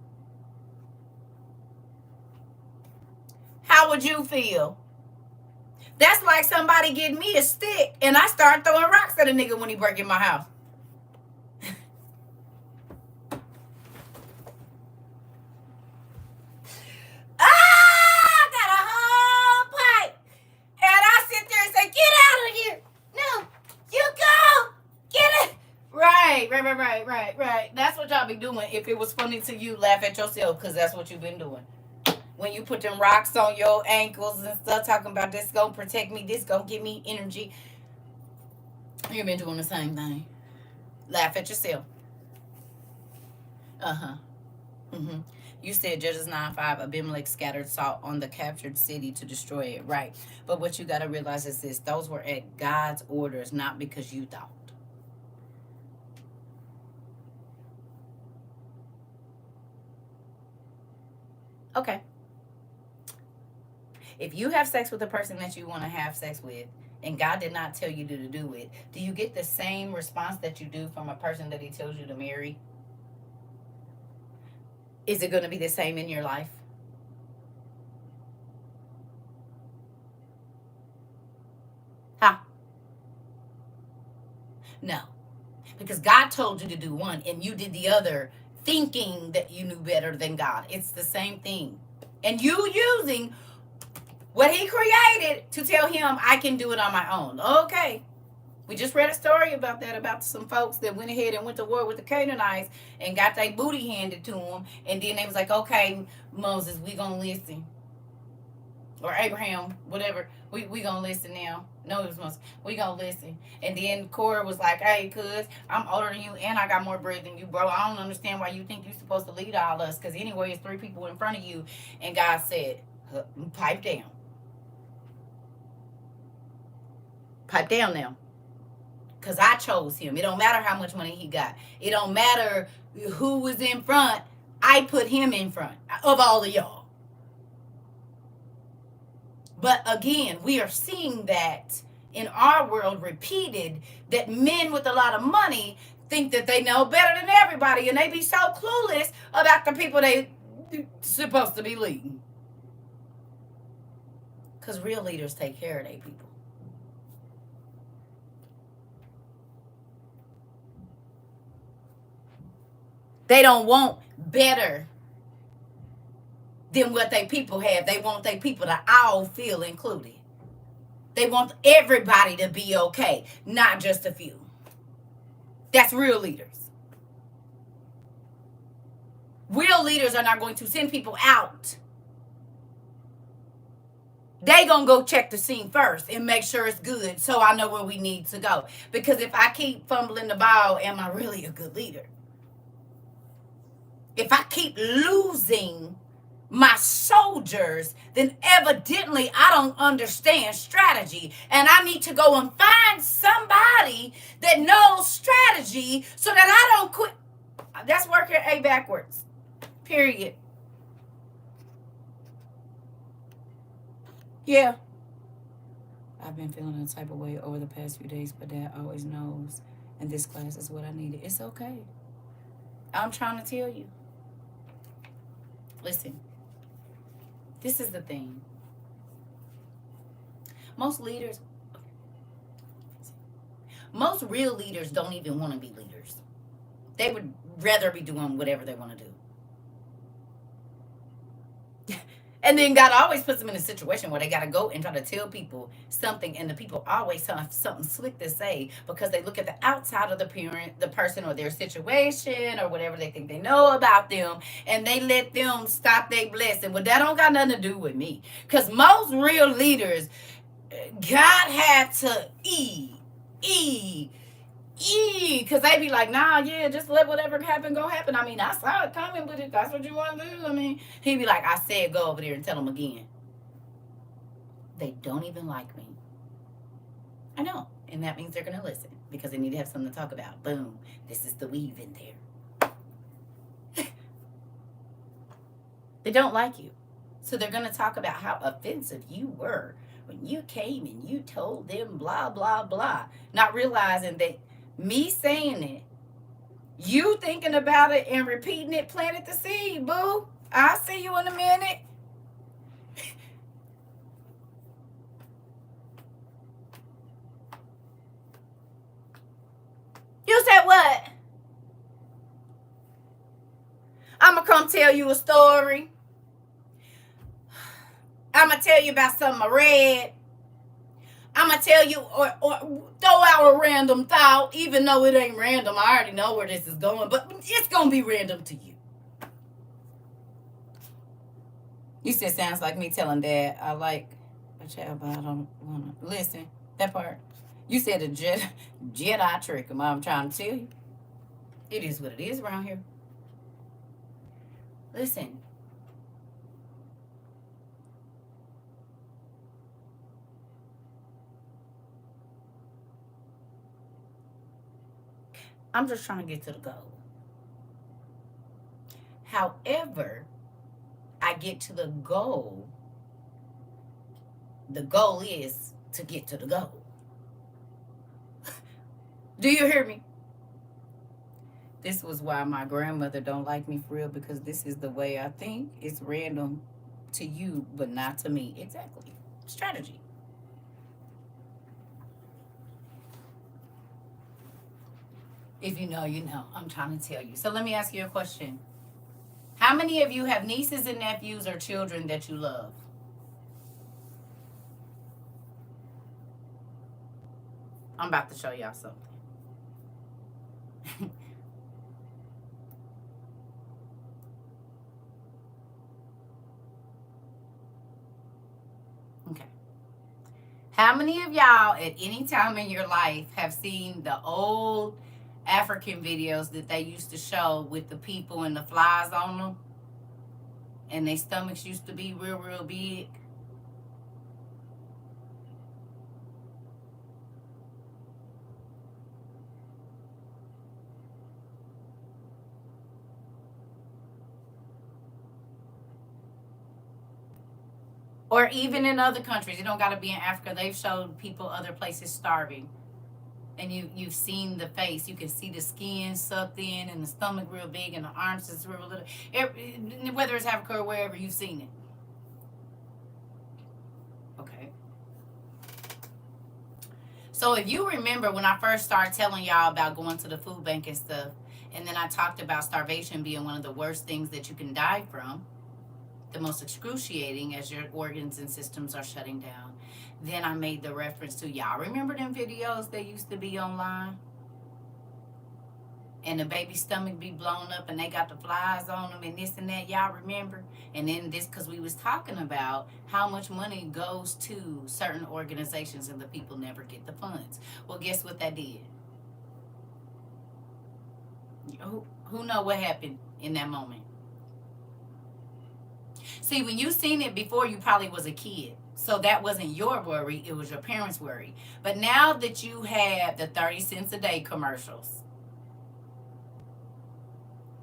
How would you feel? That's like somebody getting me a stick, and I start throwing rocks at a nigga when he break in my house. Right. That's what y'all be doing. If it was funny to you, laugh at yourself, because that's what you've been doing. When you put them rocks on your ankles and stuff, talking about this gonna protect me, this gonna give me energy, you've been doing the same thing. Laugh at yourself. You said Judges 9:5, Abimelech scattered salt on the captured city to destroy it. Right. But what you got to realize is this: those were at God's orders, not because you thought. Okay. If you have sex with the person that you want to have sex with, and God did not tell you to do it, do you get the same response that you do from a person that He tells you to marry? Is it going to be the same in your life? Huh? No. Because God told you to do one and you did the other thinking that you knew better than God. It's the same thing. And you using what He created to tell Him, I can do it on my own. Okay. We just read a story about that, about some folks that went ahead and went to war with the Canaanites and got their booty handed to them. And then they was like, okay, Moses, we going to listen. Or Abraham, whatever. We going to listen now. No, it was Moses. We going to listen. And then Korah was like, hey, cuz, I'm older than you and I got more bread than you, bro. I don't understand why you think you're supposed to lead all us. Because anyway, it's 3 people in front of you. And God said, pipe down. Pipe down now. Because I chose him. It don't matter how much money he got. It don't matter who was in front. I put him in front of all of y'all. But again, we are seeing that in our world repeated, that men with a lot of money think that they know better than everybody, and they be so clueless about the people they supposed to be leading. Because real leaders take care of their people. They don't want better than what they people have. They want their people to all feel included. They want everybody to be okay, not just a few. That's real leaders. Real leaders are not going to send people out. They gonna go check the scene first and make sure it's good so I know where we need to go. Because if I keep fumbling the ball, am I really a good leader? If I keep losing my soldiers, then evidently I don't understand strategy. And I need to go and find somebody that knows strategy so that I don't quit. That's working A backwards. Period. Yeah. I've been feeling a type of way over the past few days, but Dad always knows. And this class is what I needed. It's okay. I'm trying to tell you. Listen. This is the thing. Most real leaders don't even want to be leaders. They would rather be doing whatever they want to do. And then God always puts them in a situation where they got to go and try to tell people something, and the people always have something slick to say because they look at the outside of the person or their situation or whatever they think they know about them, and they let them stop their blessing. But that don't got nothing to do with me, because most real leaders, God had to because they be like, nah, yeah, just let whatever happen go happen. I mean, I saw it coming, but if that's what you want to do, I mean, he be like, I said go over there and tell them again. They don't even like me. I know. And that means they're going to listen because they need to have something to talk about. Boom. This is the weave in there. They don't like you. So they're going to talk about how offensive you were when you came and you told them blah, blah, blah. Not realizing that me saying it, you thinking about it and repeating it, planted the seed, boo. I'll see you in a minute. You said what? I'm going to come tell you a story. I'm going to tell you about something I read. I'm going to tell you or throw out a random thought, even though it ain't random. I already know where this is going, but it's going to be random to you. You said sounds like me telling Dad I like a child, but I don't want to. Listen, that part. You said a Jedi trick. I'm trying to tell you. It is what it is around here. Listen. I'm just trying to get to the goal. However, I get to the goal is to get to the goal. Do you hear me? This was why my grandmother don't like me for real, because this is the way I think. It's random to you, but not to me. Exactly. Strategy. If you know, you know. I'm trying to tell you. So let me ask you a question. How many of you have nieces and nephews or children that you love? I'm about to show y'all something. Okay. How many of y'all at any time in your life have seen the old African videos that they used to show with the people and the flies on them? And their stomachs used to be real, real big? Or even in other countries. It don't got to be in Africa. They've showed people other places starving. And you've seen the face. You can see the skin sucked in and the stomach real big and the arms is real little. Whether it's Africa or wherever, you've seen it. Okay. So if you remember when I first started telling y'all about going to the food bank and stuff, and then I talked about starvation being one of the worst things that you can die from, the most excruciating as your organs and systems are shutting down. Then I made the reference to, y'all remember them videos that used to be online? And the baby's stomach be blown up and they got the flies on them and this and that. Y'all remember? And then this, because we was talking about how much money goes to certain organizations and the people never get the funds. Well, guess what that did? Who know what happened in that moment? See, when you seen it before, you probably was a kid. So that wasn't your worry, it was your parents' worry. But now that you have the 30 cents a day commercials,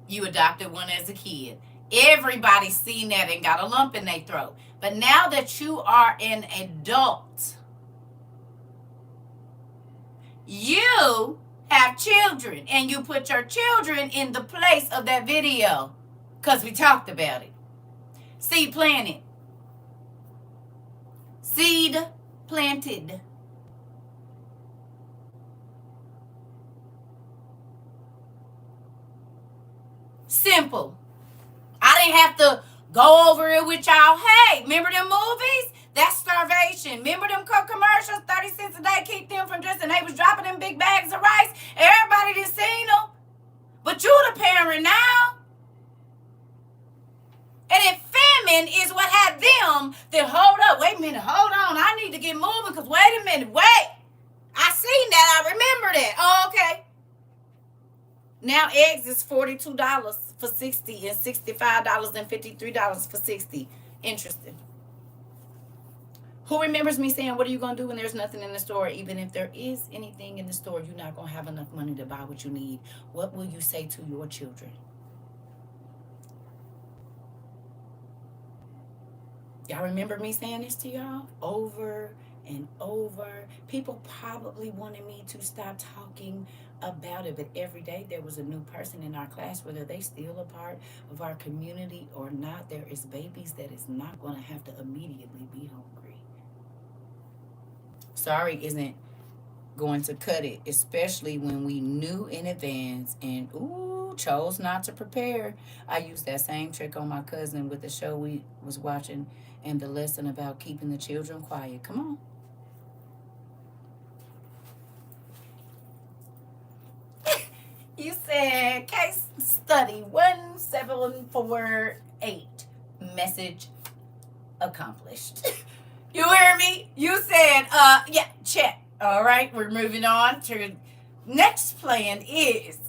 you adopted one as a kid. Everybody's seen that and got a lump in their throat. But now that you are an adult, you have children and you put your children in the place of that video because we talked about it. Seed planted. Seed planted. Simple. I didn't have to go over it with y'all. Hey, remember them movies? That's starvation. Remember them commercials? 30 cents a day keep them from just, and they was dropping them big bags of rice. Everybody done seen them. But you the parent now. And if famine is what had them, then hold up. Wait a minute. Hold on. I need to get moving because wait a minute. Wait. I seen that. I remember that. Oh, okay. Now eggs is $42 for 60 and $65 and $53 for 60. Interesting. Who remembers me saying, what are you going to do when there's nothing in the store? Even if there is anything in the store, you're not going to have enough money to buy what you need. What will you say to your children? Y'all remember me saying this to y'all over and over? People probably wanted me to stop talking about it, but every day there was a new person in our class, whether they still a part of our community or not. There is babies that is not going to have to immediately be hungry. Sorry isn't going to cut it, especially when we knew in advance and chose not to prepare. I used that same trick on my cousin with the show we was watching and the lesson about keeping the children quiet. Come on. You said case study 1748. Message accomplished. You hear me? You said, yeah, check. All right, we're moving on to next plan is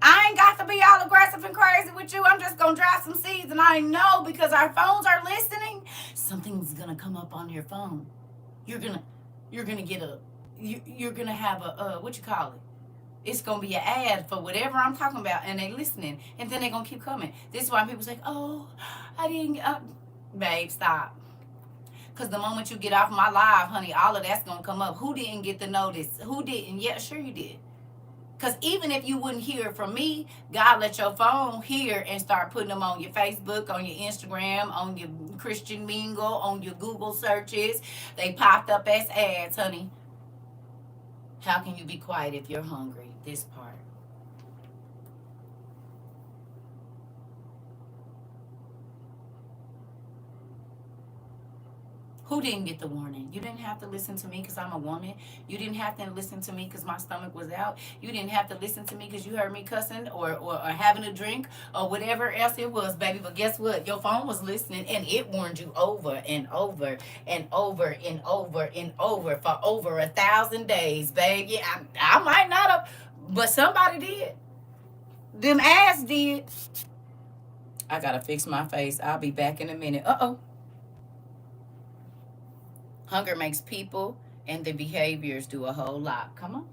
I ain't got to be all aggressive and crazy with you. I'm just going to drop some seeds. And I know because our phones are listening, something's going to come up on your phone. You're going to get you're going to have a, what you call it? it's going to be an ad for whatever I'm talking about, and they listening, and then they're going to keep coming. This is why people say, oh, I didn't, babe, stop. Because the moment you get off my live, honey, all of that's going to come up. Who didn't get the notice? Who didn't? Yeah, sure you did. Because even if you wouldn't hear from me, God let your phone hear and start putting them on your Facebook, on your Instagram, on your Christian Mingle, on your Google searches. They popped up as ads, honey. How can you be quiet if you're hungry? This part. Who didn't get the warning? You didn't have to listen to me because I'm a woman. You didn't have to listen to me because my stomach was out. You didn't have to listen to me because you heard me cussing or having a drink or whatever else it was, baby. But guess what? Your phone was listening and it warned you over and over and over and over and over for over 1,000 days, baby. I might not have, but somebody did. Them ass did. I gotta fix my face. I'll be back in a minute. Uh-oh. Hunger makes people and the behaviors do a whole lot. Come on.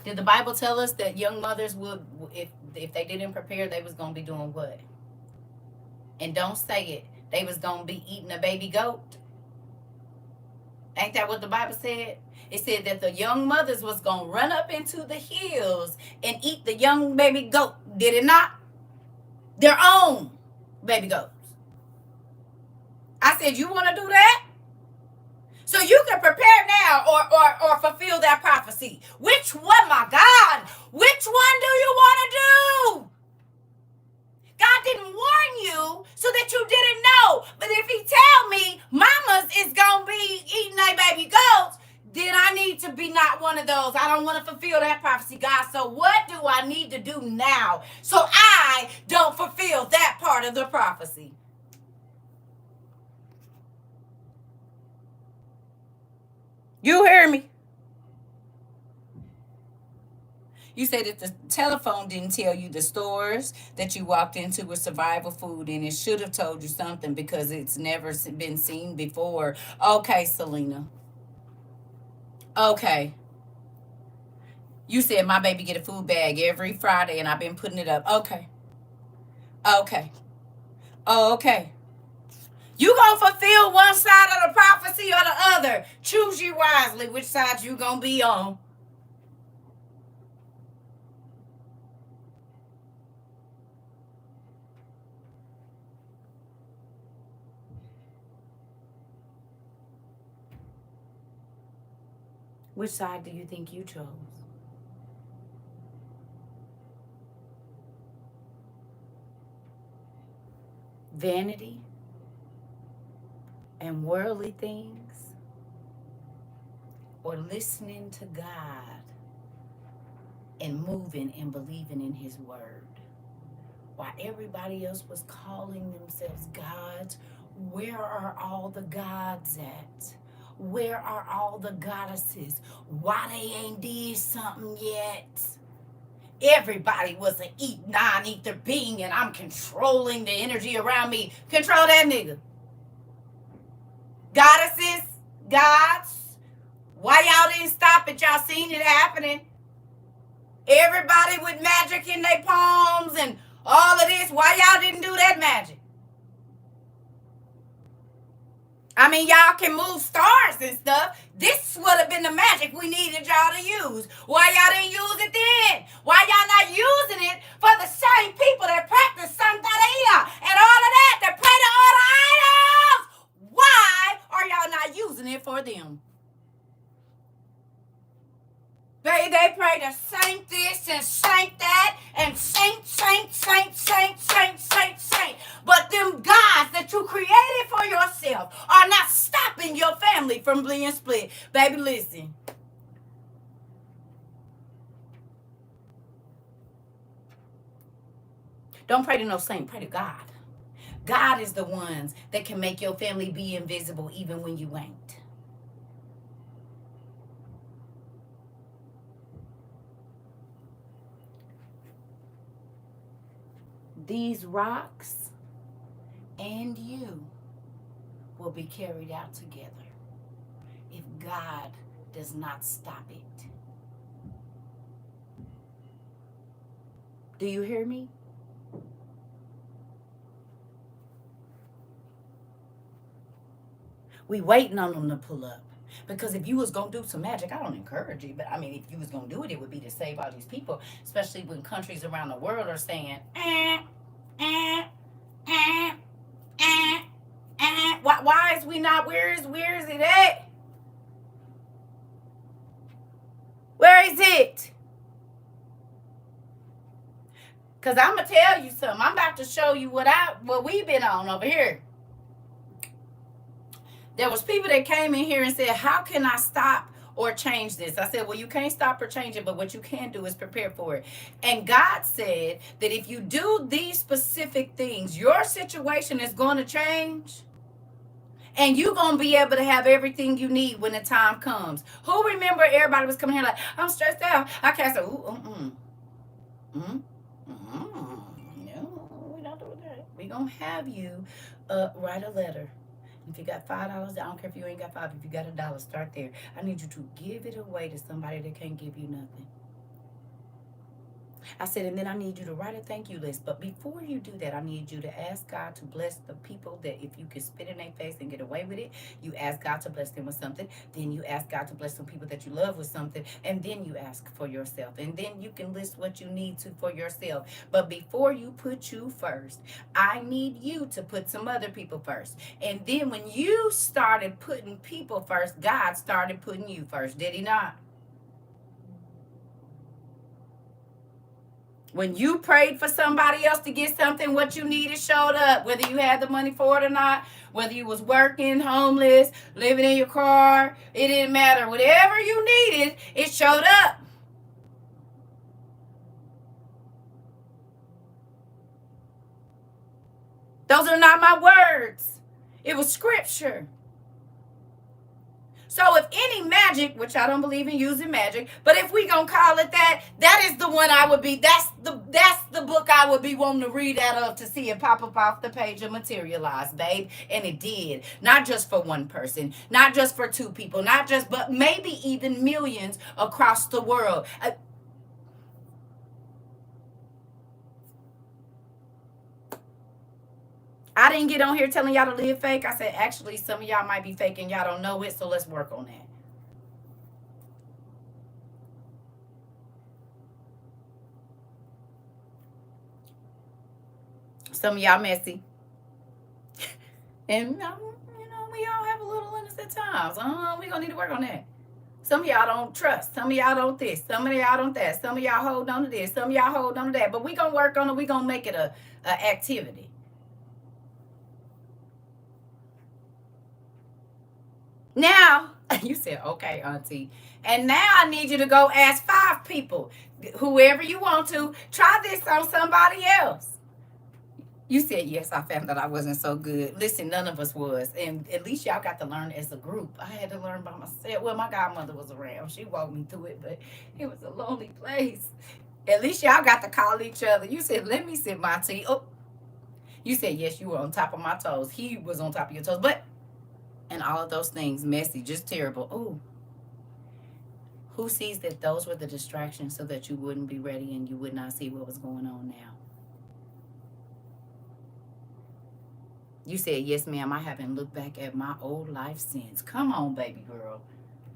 Did the Bible tell us that young mothers would, if they didn't prepare, they was gonna be doing what? And don't say it. They was gonna be eating a baby goat. Ain't that what the Bible said? It said that the young mothers was gonna run up into the hills and eat the young baby goat. Did it not? Their own baby goats. I said, you want to do that? So you can prepare now or fulfill that prophecy. Which one, my God? Which one do you want to do? God didn't warn you so that you didn't know. But if he tell me mamas is going to be eating their baby goats, then I need to be not one of those. I don't want to fulfill that prophecy, God. So what do I need to do now so I don't fulfill that part of the prophecy? You hear me? You said that the telephone didn't tell you the stores that you walked into with survival food, and it should have told you something because it's never been seen before. Okay, Selena. Okay. You said my baby get a food bag every Friday, and I've been putting it up. Okay. Okay. Okay. You gonna fulfill one side of the prophecy or the other. Choose you wisely which side you gonna be on. Which side do you think you chose? Vanity and worldly things, or listening to God and moving and believing in his word? While everybody else was calling themselves gods, where are all the gods at? Where are all the goddesses? Why they ain't did something yet? Everybody was an non-ether being, and I'm controlling the energy around me. Control that nigga. Goddesses, gods, why y'all didn't stop it? Y'all seen it happening. Everybody with magic in their palms and all of this. Why y'all didn't do that magic? I mean, y'all can move stars and stuff. This would have been the magic we needed y'all to use. Why y'all didn't use it then? Why y'all not using it for the same people that practice Santeria and all of that pray to all the idols? Why are y'all not using it for them? They pray to saint this and saint that and saint. But them gods that you created for yourself are not stopping your family from being split. Baby, listen. Don't pray to no saint, pray to God. God is the ones that can make your family be invisible even when you ain't. These rocks and you will be carried out together if God does not stop it. Do you hear me? We waiting on them to pull up. Because if you was gonna do some magic, I don't encourage you, but I mean, if you was gonna do it, it would be to save all these people, especially when countries around the world are saying, eh, eh, eh, why is we not? Where is it at? Where is it? Cause I'm gonna tell you something. I'm about to show you what we've been on over here. There was people that came in here and said, how can I stop or change this? I said, well, you can't stop or change it, but what you can do is prepare for it. And God said that if you do these specific things, your situation is going to change. And you're going to be able to have everything you need when the time comes. Who remember everybody was coming here like, I'm stressed out. I can't say, no, we don't do that. We're going to have you write a letter. If you got $5, I don't care if you ain't got five. If you got $1, start there. I need you to give it away to somebody that can't give you nothing. I said, and then I need you to write a thank you list. But before you do that, I need you to ask God to bless the people that if you can spit in their face and get away with it, you ask God to bless them with something. Then you ask God to bless some people that you love with something. And then you ask for yourself. And then you can list what you need to for yourself. But before you put you first, I need you to put some other people first. And then when you started putting people first, God started putting you first. Did he not? When you prayed for somebody else to get something, what you needed showed up. Whether you had the money for it or not, whether you was working, homeless, living in your car, it didn't matter. Whatever you needed, it showed up. Those are not my words. It was scripture. So if any magic, which I don't believe in using magic, but if we gonna call it that, that is the one I would be. That's the book I would be wanting to read out of to see it pop up off the page and materialize, babe. And it did. Not just for one person, not just for two people, not just, but maybe even millions across the world. I didn't get on here telling y'all to live fake. I said, actually, some of y'all might be fake and y'all don't know it, so let's work on that. Some of y'all messy. And, we all have a little innocent times. We're going to need to work on that. Some of y'all don't trust. Some of y'all don't this. Some of y'all don't that. Some of y'all hold on to this. Some of y'all hold on to that. But we're going to work on it. We're going to make it a activity. Now, you said, okay, auntie. And now I need you to go ask 5 people, whoever you want to, try this on somebody else. You said, yes, I found that I wasn't so good. Listen, none of us was. And at least y'all got to learn as a group. I had to learn by myself. Well, my godmother was around. She walked me through it, but it was a lonely place. At least y'all got to call each other. You said, let me sip my tea. Oh, you said, yes, you were on top of my toes. He was on top of your toes. But, and all of those things, messy, just terrible. Ooh. Who sees that those were the distractions so that you wouldn't be ready and you would not see what was going on now? You said, yes, ma'am, I haven't looked back at my old life since. Come on, baby girl.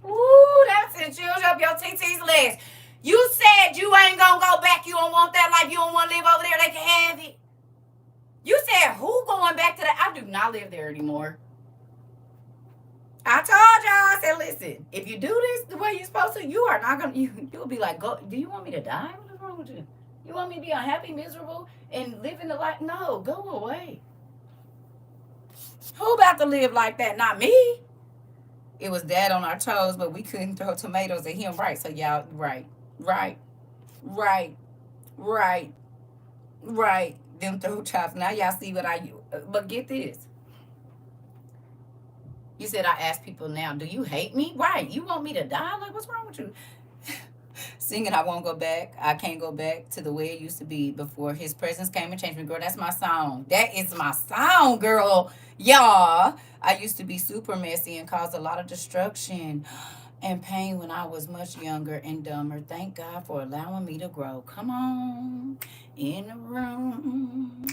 Ooh, that's it. Chills up your TT's legs. You said you ain't going to go back. You don't want that life. You don't want to live over there. They can have it. You said, who going back to that? I do not live there anymore. I told y'all, I said, listen, if you do this the way you're supposed to, you are not going to, you'll be like, go. Do you want me to die? What is wrong with you? You want me to be unhappy, miserable, and living the life? No, go away. Who about to live like that? Not me. It was dad on our toes, but we couldn't throw tomatoes at him. Right. So y'all, right. Them throw chops. Now y'all see what but get this. You said I ask people now, do you hate me? Right. You want me to die? Like, what's wrong with you? Singing, I won't go back. I can't go back to the way it used to be before his presence came and changed me. Girl, that's my song. That is my song, girl. Y'all. I used to be super messy and caused a lot of destruction. and pain when I was much younger and dumber. Thank God for allowing me to grow. Come on in the room.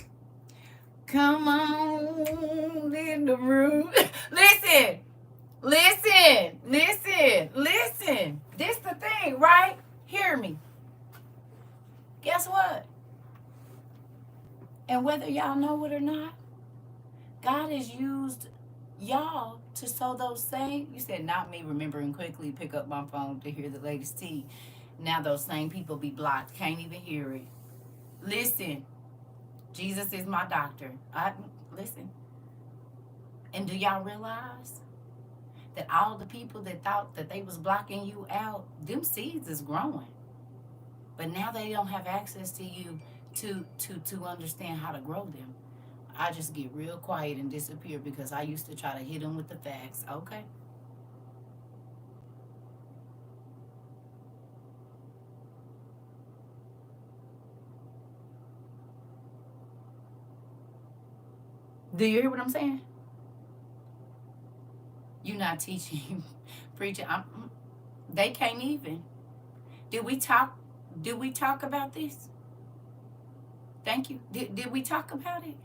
Come on in the room. Listen, listen, listen, listen. This the thing, right? Hear me. Guess what? And whether y'all know it or not, God has used y'all to sow those same. You said not me remembering quickly pick up my phone to hear the latest tea. Now those same people be blocked, can't even hear it. Listen, Jesus is my doctor. I listen. And do y'all realize that all the people that thought that they was blocking you out, them seeds is growing. But now they don't have access to you to understand how to grow them. I just get real quiet and disappear because I used to try to hit them with the facts. Okay. Do you hear what I'm saying? You're not teaching, preaching. They can't even. Did we talk? Did we talk about this? Thank you. Did we talk about it?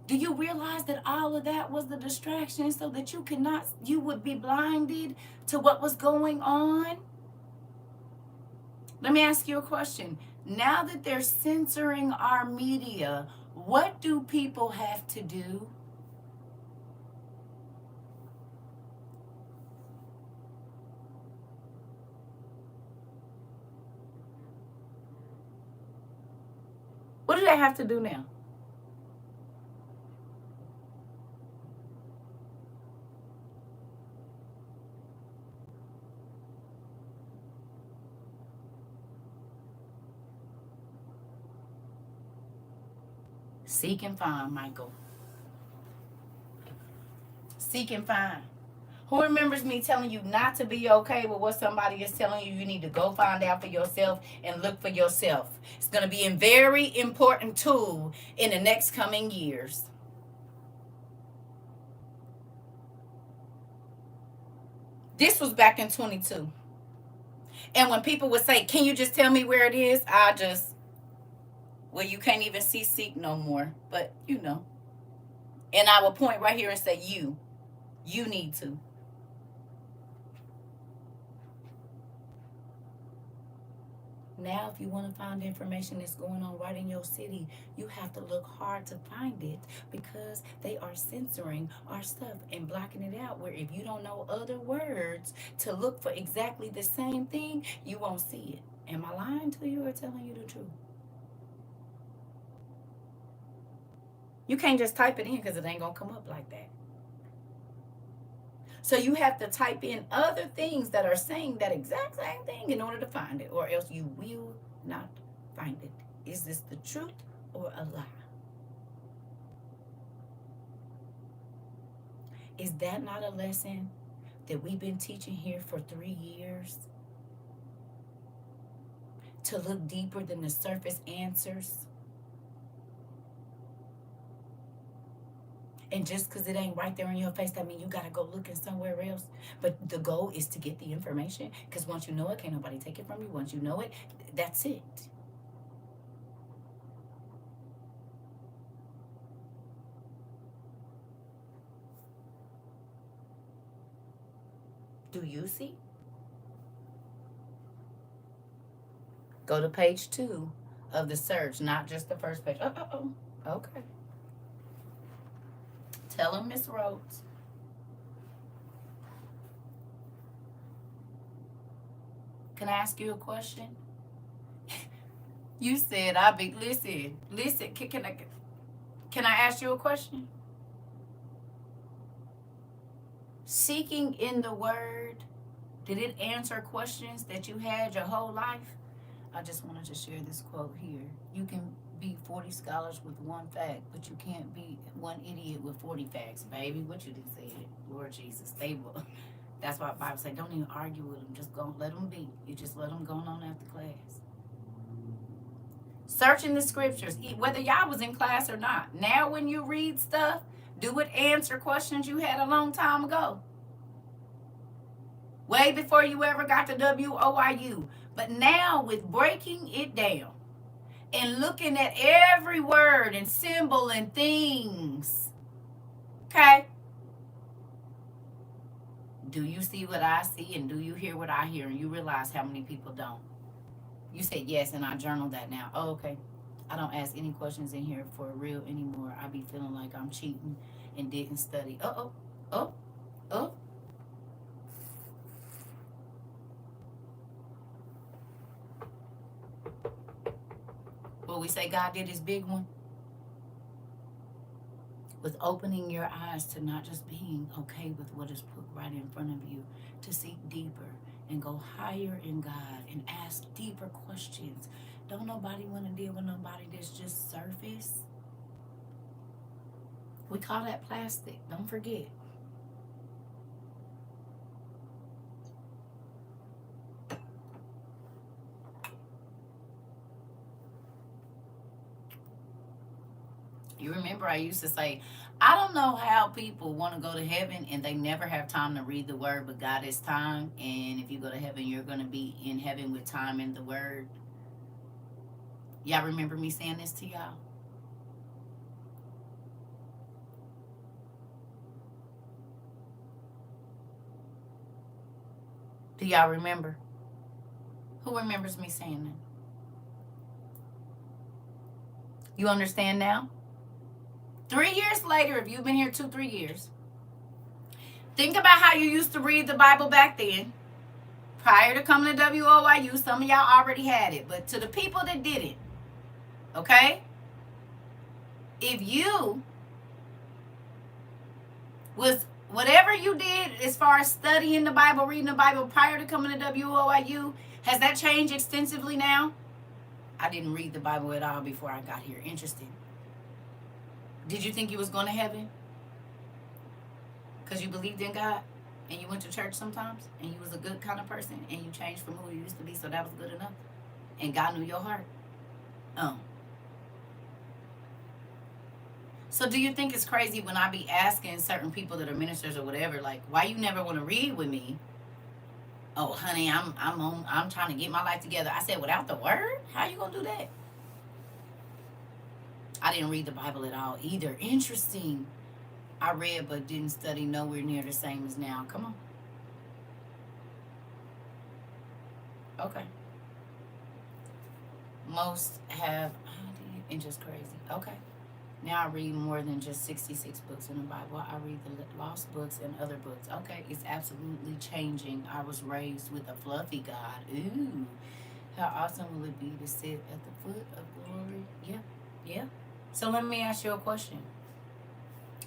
Do you realize that all of that was the distraction so that you would be blinded to what was going on? Let me ask you a question. Now that they're censoring our media, what do people have to do? What do they have to do now? Seek and find, Michael. Seek and find. Who remembers me telling you not to be okay with what somebody is telling you? You need to go find out for yourself and look for yourself. It's going to be a very important tool in the next coming years. This was back in 22. And when people would say, can you just tell me where it is? Well, you can't even see Seek no more. But, you know. And I will point right here and say, you need to. Now, if you want to find information that's going on right in your city, you have to look hard to find it because they are censoring our stuff and blocking it out. Where if you don't know other words to look for exactly the same thing, you won't see it. Am I lying to you or telling you the truth? You can't just type it in because it ain't going to come up like that. So you have to type in other things that are saying that exact same thing in order to find it, or else you will not find it. Is this the truth or a lie? Is that not a lesson that we've been teaching here for 3 years? To look deeper than the surface answers? And just because it ain't right there in your face, that means you got to go looking somewhere else. But the goal is to get the information, because once you know it, can't nobody take it from you. Once you know it, that's it. Do you see? Go to page 2 of the search, not just the first page. Oh. Okay. Tell him, Miss Rhodes. Can I ask you a question? You said I be listen. Can I ask you a question? Seeking in the word, did it answer questions that you had your whole life? I just wanted to share this quote here. You can be 40 scholars with one fact, but you can't be one idiot with 40 facts, baby. What you did say, Lord Jesus, they will. That's why the Bible said, don't even argue with them. Just go, let them be. You just let them go on after class. Searching the scriptures, whether y'all was in class or not. Now when you read stuff, do it answer questions you had a long time ago? way before you ever got to WOIU. But now, with breaking it down and looking at every word and symbol and things, okay? Do you see what I see and do you hear what I hear? And you realize how many people don't. You said yes, and I journaled that now. Oh, okay. I don't ask any questions in here for real anymore. I be feeling like I'm cheating and didn't study. Uh-oh. Oh, oh. Well, we say God did his big one with opening your eyes to not just being okay with what is put right in front of you, to seek deeper and go higher in God and ask deeper questions. Don't nobody want to deal with nobody that's just surface. We call that plastic. Don't forget. You remember I used to say, I don't know how people want to go to heaven and they never have time to read the word, but God is time. And if you go to heaven, you're going to be in heaven with time in the word. Y'all remember me saying this to y'all? Do y'all remember? Who remembers me saying that? You understand now? 3 years later, if you've been here 2-3 years, think about how you used to read the Bible back then. Prior to coming to WOIU, some of y'all already had it. But to the people that didn't, okay? If you was, whatever you did as far as studying the Bible, reading the Bible prior to coming to WOIU, has that changed extensively now? I didn't read the Bible at all before I got here. Interesting. Did you think you was going to heaven? Because you believed in God and you went to church sometimes and you was a good kind of person and you changed from who you used to be, so that was good enough? And God knew your heart? So do you think it's crazy when I be asking certain people that are ministers or whatever, like, why you never want to read with me? Oh, honey, I'm trying to get my life together. I said, without the word? How you gonna do that? I didn't read the Bible at all either. Interesting. I read but didn't study, nowhere near the same as now. Come on. Okay. Most have, and just crazy. Okay. Now I read more than just 66 books in the Bible. I read the lost books and other books. Okay, it's absolutely changing. I was raised with a fluffy God. Ooh, how awesome will it be to sit at the foot of glory? Yeah, yeah. So let me ask you a question.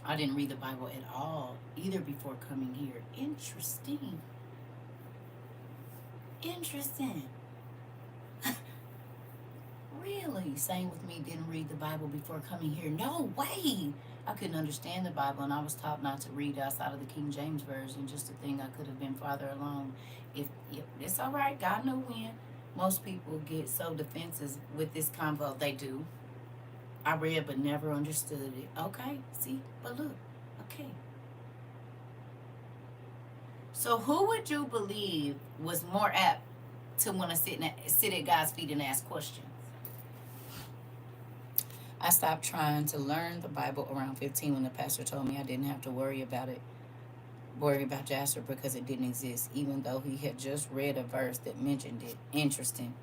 I didn't read the Bible at all, either before coming here. Interesting. Interesting. Really? Same with me, didn't read the Bible before coming here. No way. I couldn't understand the Bible, and I was taught not to read outside of the King James Version, just to think I could have been farther along. If it's all right, God know when. Most people get so defensive with this convo. They do. I read but never understood it. Okay, see? But look, okay. So who would you believe was more apt to want to sit at God's feet and ask questions? I stopped trying to learn the Bible around 15 when the pastor told me I didn't have to worry about Jasper because it didn't exist, even though he had just read a verse that mentioned it. Interesting.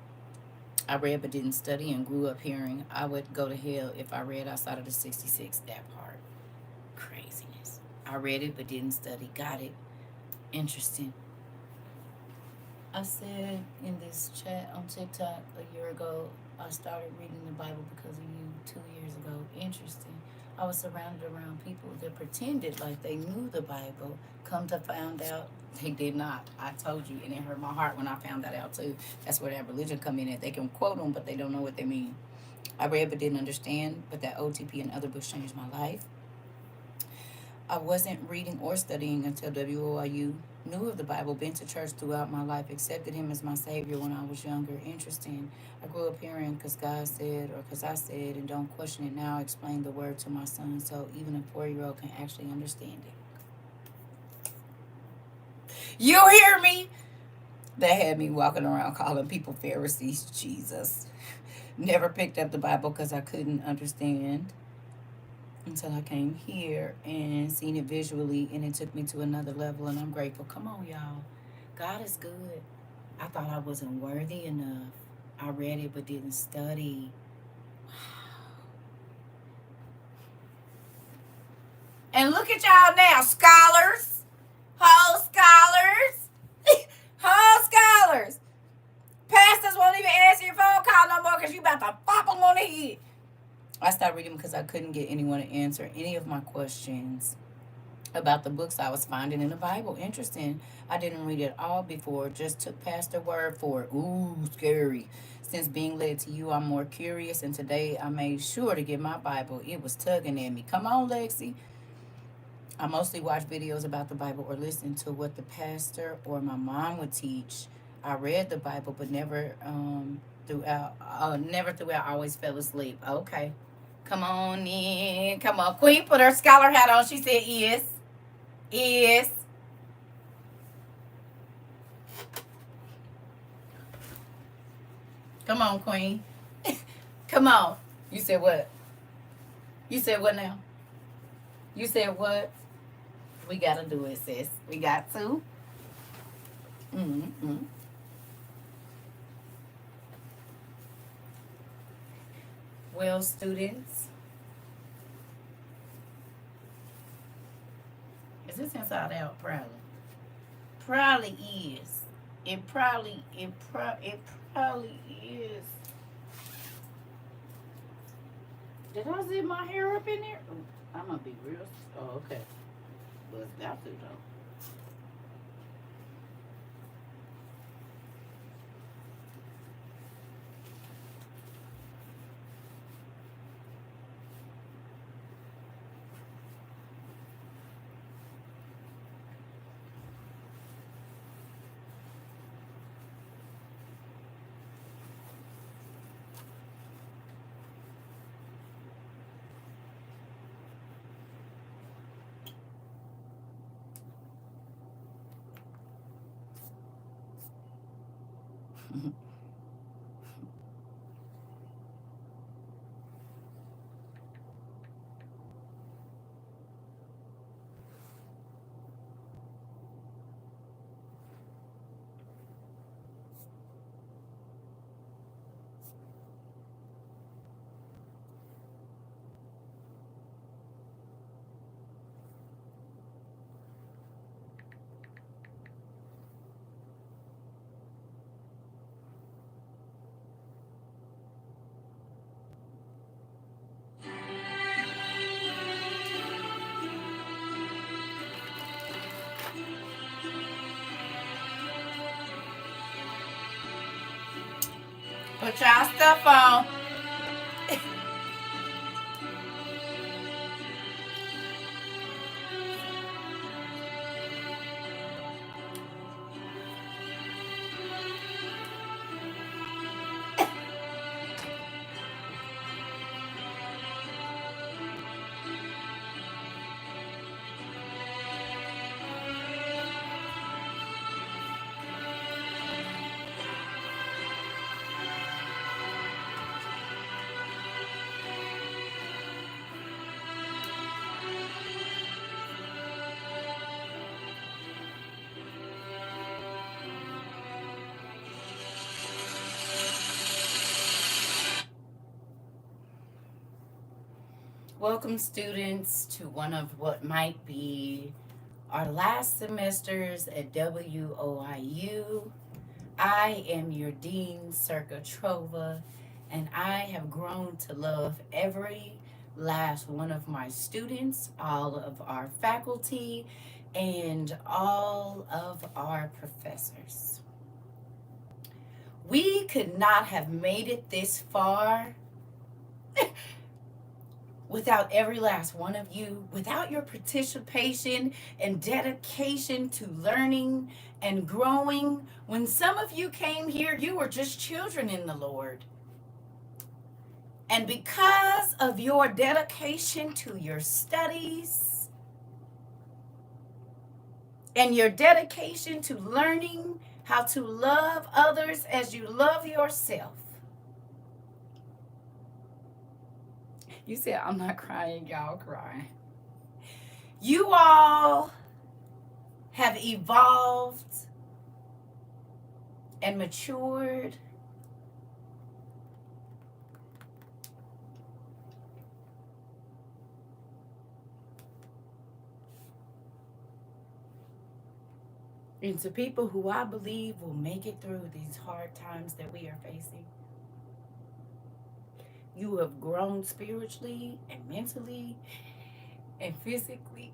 I read but didn't study and grew up hearing I would go to hell if I read outside of the 66. That part. Craziness. I read it but didn't study. Got it. Interesting. I said in this chat on TikTok a year ago, I started reading the Bible because of you 2 years ago. Interesting. I was surrounded around people that pretended like they knew the Bible. Come to find out, they did not. I told you, and it hurt my heart when I found that out too. That's where that religion come in at. They can quote them, but they don't know what they mean. I read but didn't understand, but that OTP and other books changed my life. I wasn't reading or studying until WOIU. Knew of the Bible, been to church throughout my life, accepted him as my Savior when I was younger. Interesting. I grew up hearing because God said or because I said, and don't question it now. Explain the word to my son so even a 4-year-old can actually understand it. You hear me? That had me walking around calling people Pharisees. Jesus. Never picked up the Bible because I couldn't understand until I came here and seen it visually, and it took me to another level, and I'm grateful. Come on, y'all. God is good. I thought I wasn't worthy enough. I read it but didn't study. And look at y'all now, scholars. Whole scholars. Whole scholars. Pastors won't even answer your phone call no more because you about to pop them on the head. I stopped reading because I couldn't get anyone to answer any of my questions about the books I was finding in the Bible. Interesting. I didn't read it all before, just took pastor word for it. Ooh, scary. Since being led to you, I'm more curious, and today I made sure to get my Bible. It was tugging at me. Come on, Lexi. I mostly watch videos about the Bible or listen to what the pastor or my mom would teach. I read the Bible, but never throughout. I always fell asleep. Okay, come on in. Come on, Queen put her scholar hat on. She said, "Yes." Come on, Queen. Come on. You said what? You said what now? You said what? We gotta do it, sis. We got to. Mm-hmm. Well, students, is this inside out? Probably. Probably is. It probably is. Did I zip my hair up in there? Ooh, I'm gonna be real. Oh, okay. But it's got to though. Put y'all stuff on. Welcome, students, to one of what might be our last semesters at WOIU. I am your Dean, CERCA TROVA, and I have grown to love every last one of my students, all of our faculty, and all of our professors. We could not have made it this far without every last one of you, without your participation and dedication to learning and growing. When some of you came here, you were just children in the Lord. And because of your dedication to your studies, and your dedication to learning how to love others as you love yourself. You said, I'm not crying, y'all crying. You all have evolved and matured into people who I believe will make it through these hard times that we are facing. You have grown spiritually and mentally and physically.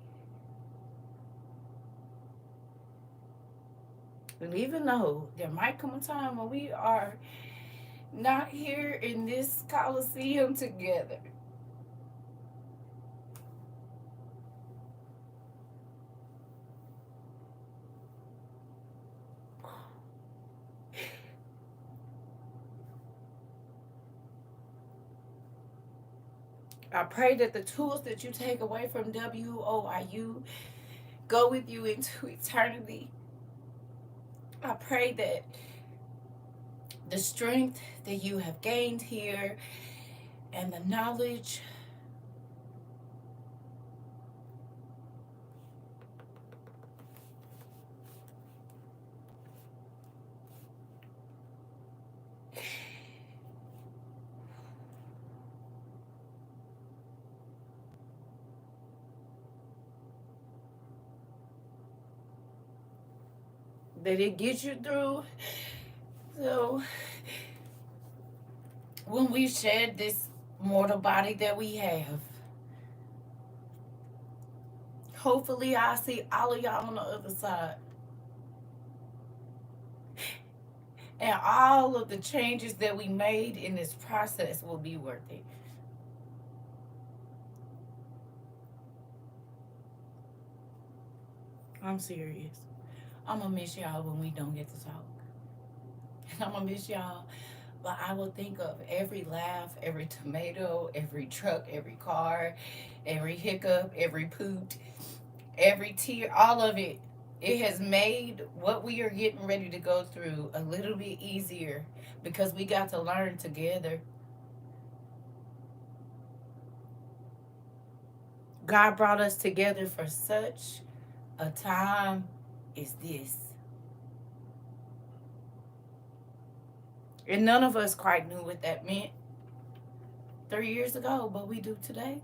And even though there might come a time when we are not here in this Coliseum together, I pray that the tools that you take away from WOIU go with you into eternity. I pray that the strength that you have gained here and the knowledge that it gets you through. So when we shed this mortal body that we have, hopefully I'll see all of y'all on the other side. And all of the changes that we made in this process will be worth it. I'm serious. I'm going to miss y'all when we don't get to talk. And I'm going to miss y'all. But I will think of every laugh, every tomato, every truck, every car, every hiccup, every poot, every tear, all of it. It has made what we are getting ready to go through a little bit easier because we got to learn together. God brought us together for such a time as this. And none of us quite knew what that meant 3 years ago, but we do today.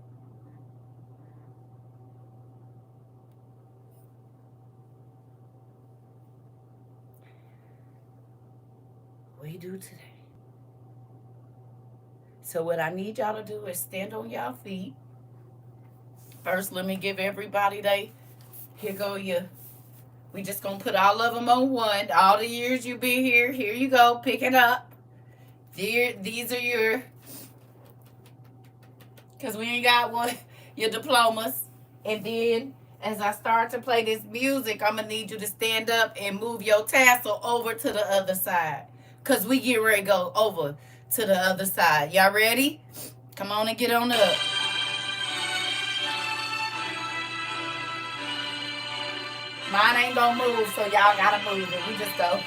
We do today. So what I need y'all to do is stand on y'all feet. First, let me give everybody here go you. We just gonna put all of them on one. All the years you been here, here you go. Pick it up. These are your, because we ain't got one, your diplomas. And then as I start to play this music, I'm gonna need you to stand up and move your tassel over to the other side. Because we get ready to go over to the other side. Y'all ready? Come on and get on up. Mine ain't gonna move, so y'all gotta move it. We just go.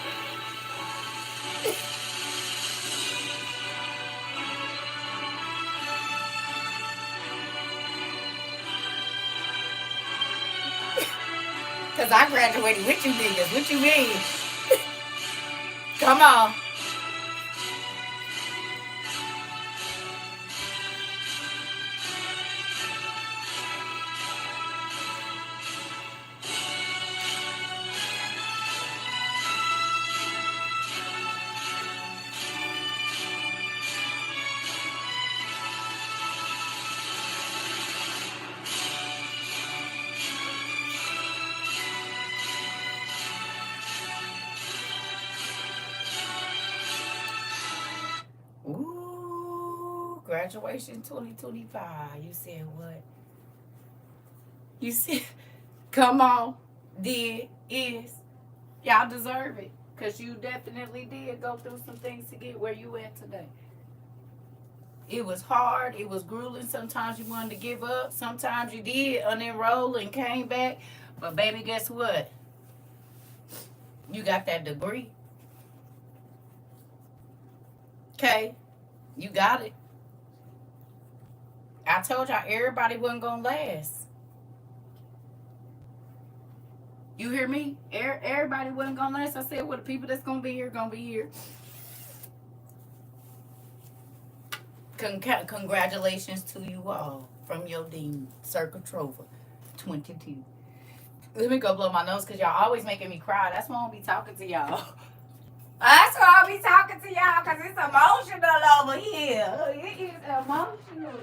Because I graduated with you niggas. What you mean? Come on. Ooh, graduation 2025. You said what? You said, come on, did, is. Y'all deserve it. Because you definitely did go through some things to get where you at today. It was hard. It was grueling. Sometimes you wanted to give up. Sometimes you did unenroll and came back. But baby, guess what? You got that degree. Okay, you got it. I told y'all everybody wasn't gonna last. You hear me? Everybody wasn't gonna last. I said, well, the people that's gonna be here gonna be here. Congratulations to you all from your dean, CERCA TROVA 22. Let me go blow my nose because y'all always making me cry. That's why I don't be talking to y'all. That's why I be talking to y'all because it's emotional over here. It is emotional.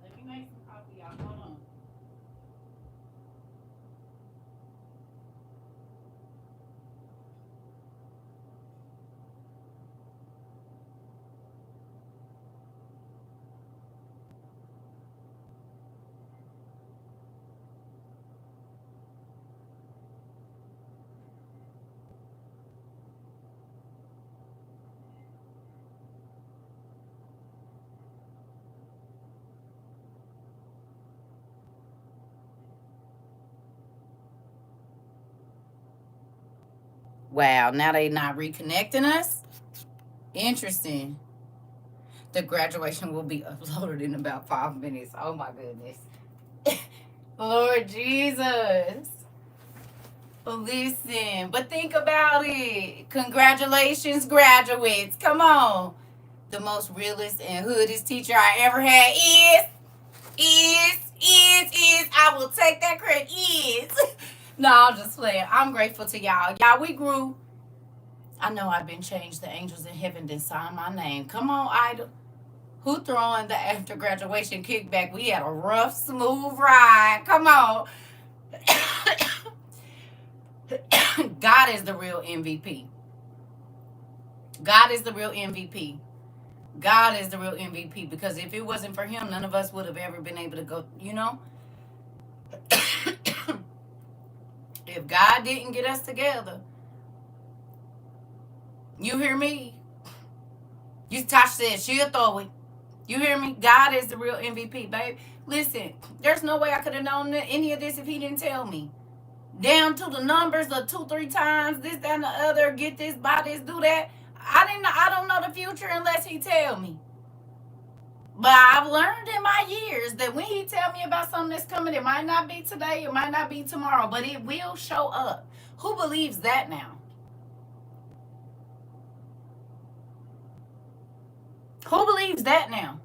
Let me make some coffee, y'all. Hold on. Wow, now they not reconnecting us? Interesting. The graduation will be uploaded in about 5 minutes. Oh my goodness. Lord Jesus. Listen, but think about it. Congratulations, graduates. Come on. The most realest and hoodest teacher I ever had is. I will take that credit. Is. No, I'm just playing. I'm grateful to y'all. Y'all, we grew. I know I've been changed. The angels in heaven didn't sign my name. Come on, Idol. Who throwing the after graduation kickback? We had a rough, smooth ride. Come on. God is the real MVP. God is the real MVP. God is the real MVP because if it wasn't for him, none of us would have ever been able to go, you know? If God didn't get us together, you hear me? You Tosh said she'll throw it. You hear me? God is the real MVP, babe. Listen, there's no way I could have known any of this if he didn't tell me. Down to the numbers of 2-3 times, this, that, and the other, get this, buy this, do that. I don't know the future unless he tell me. But I've learned in my years that when he tell me about something that's coming, it might not be today, it might not be tomorrow, but it will show up. Who believes that now? Who believes that now?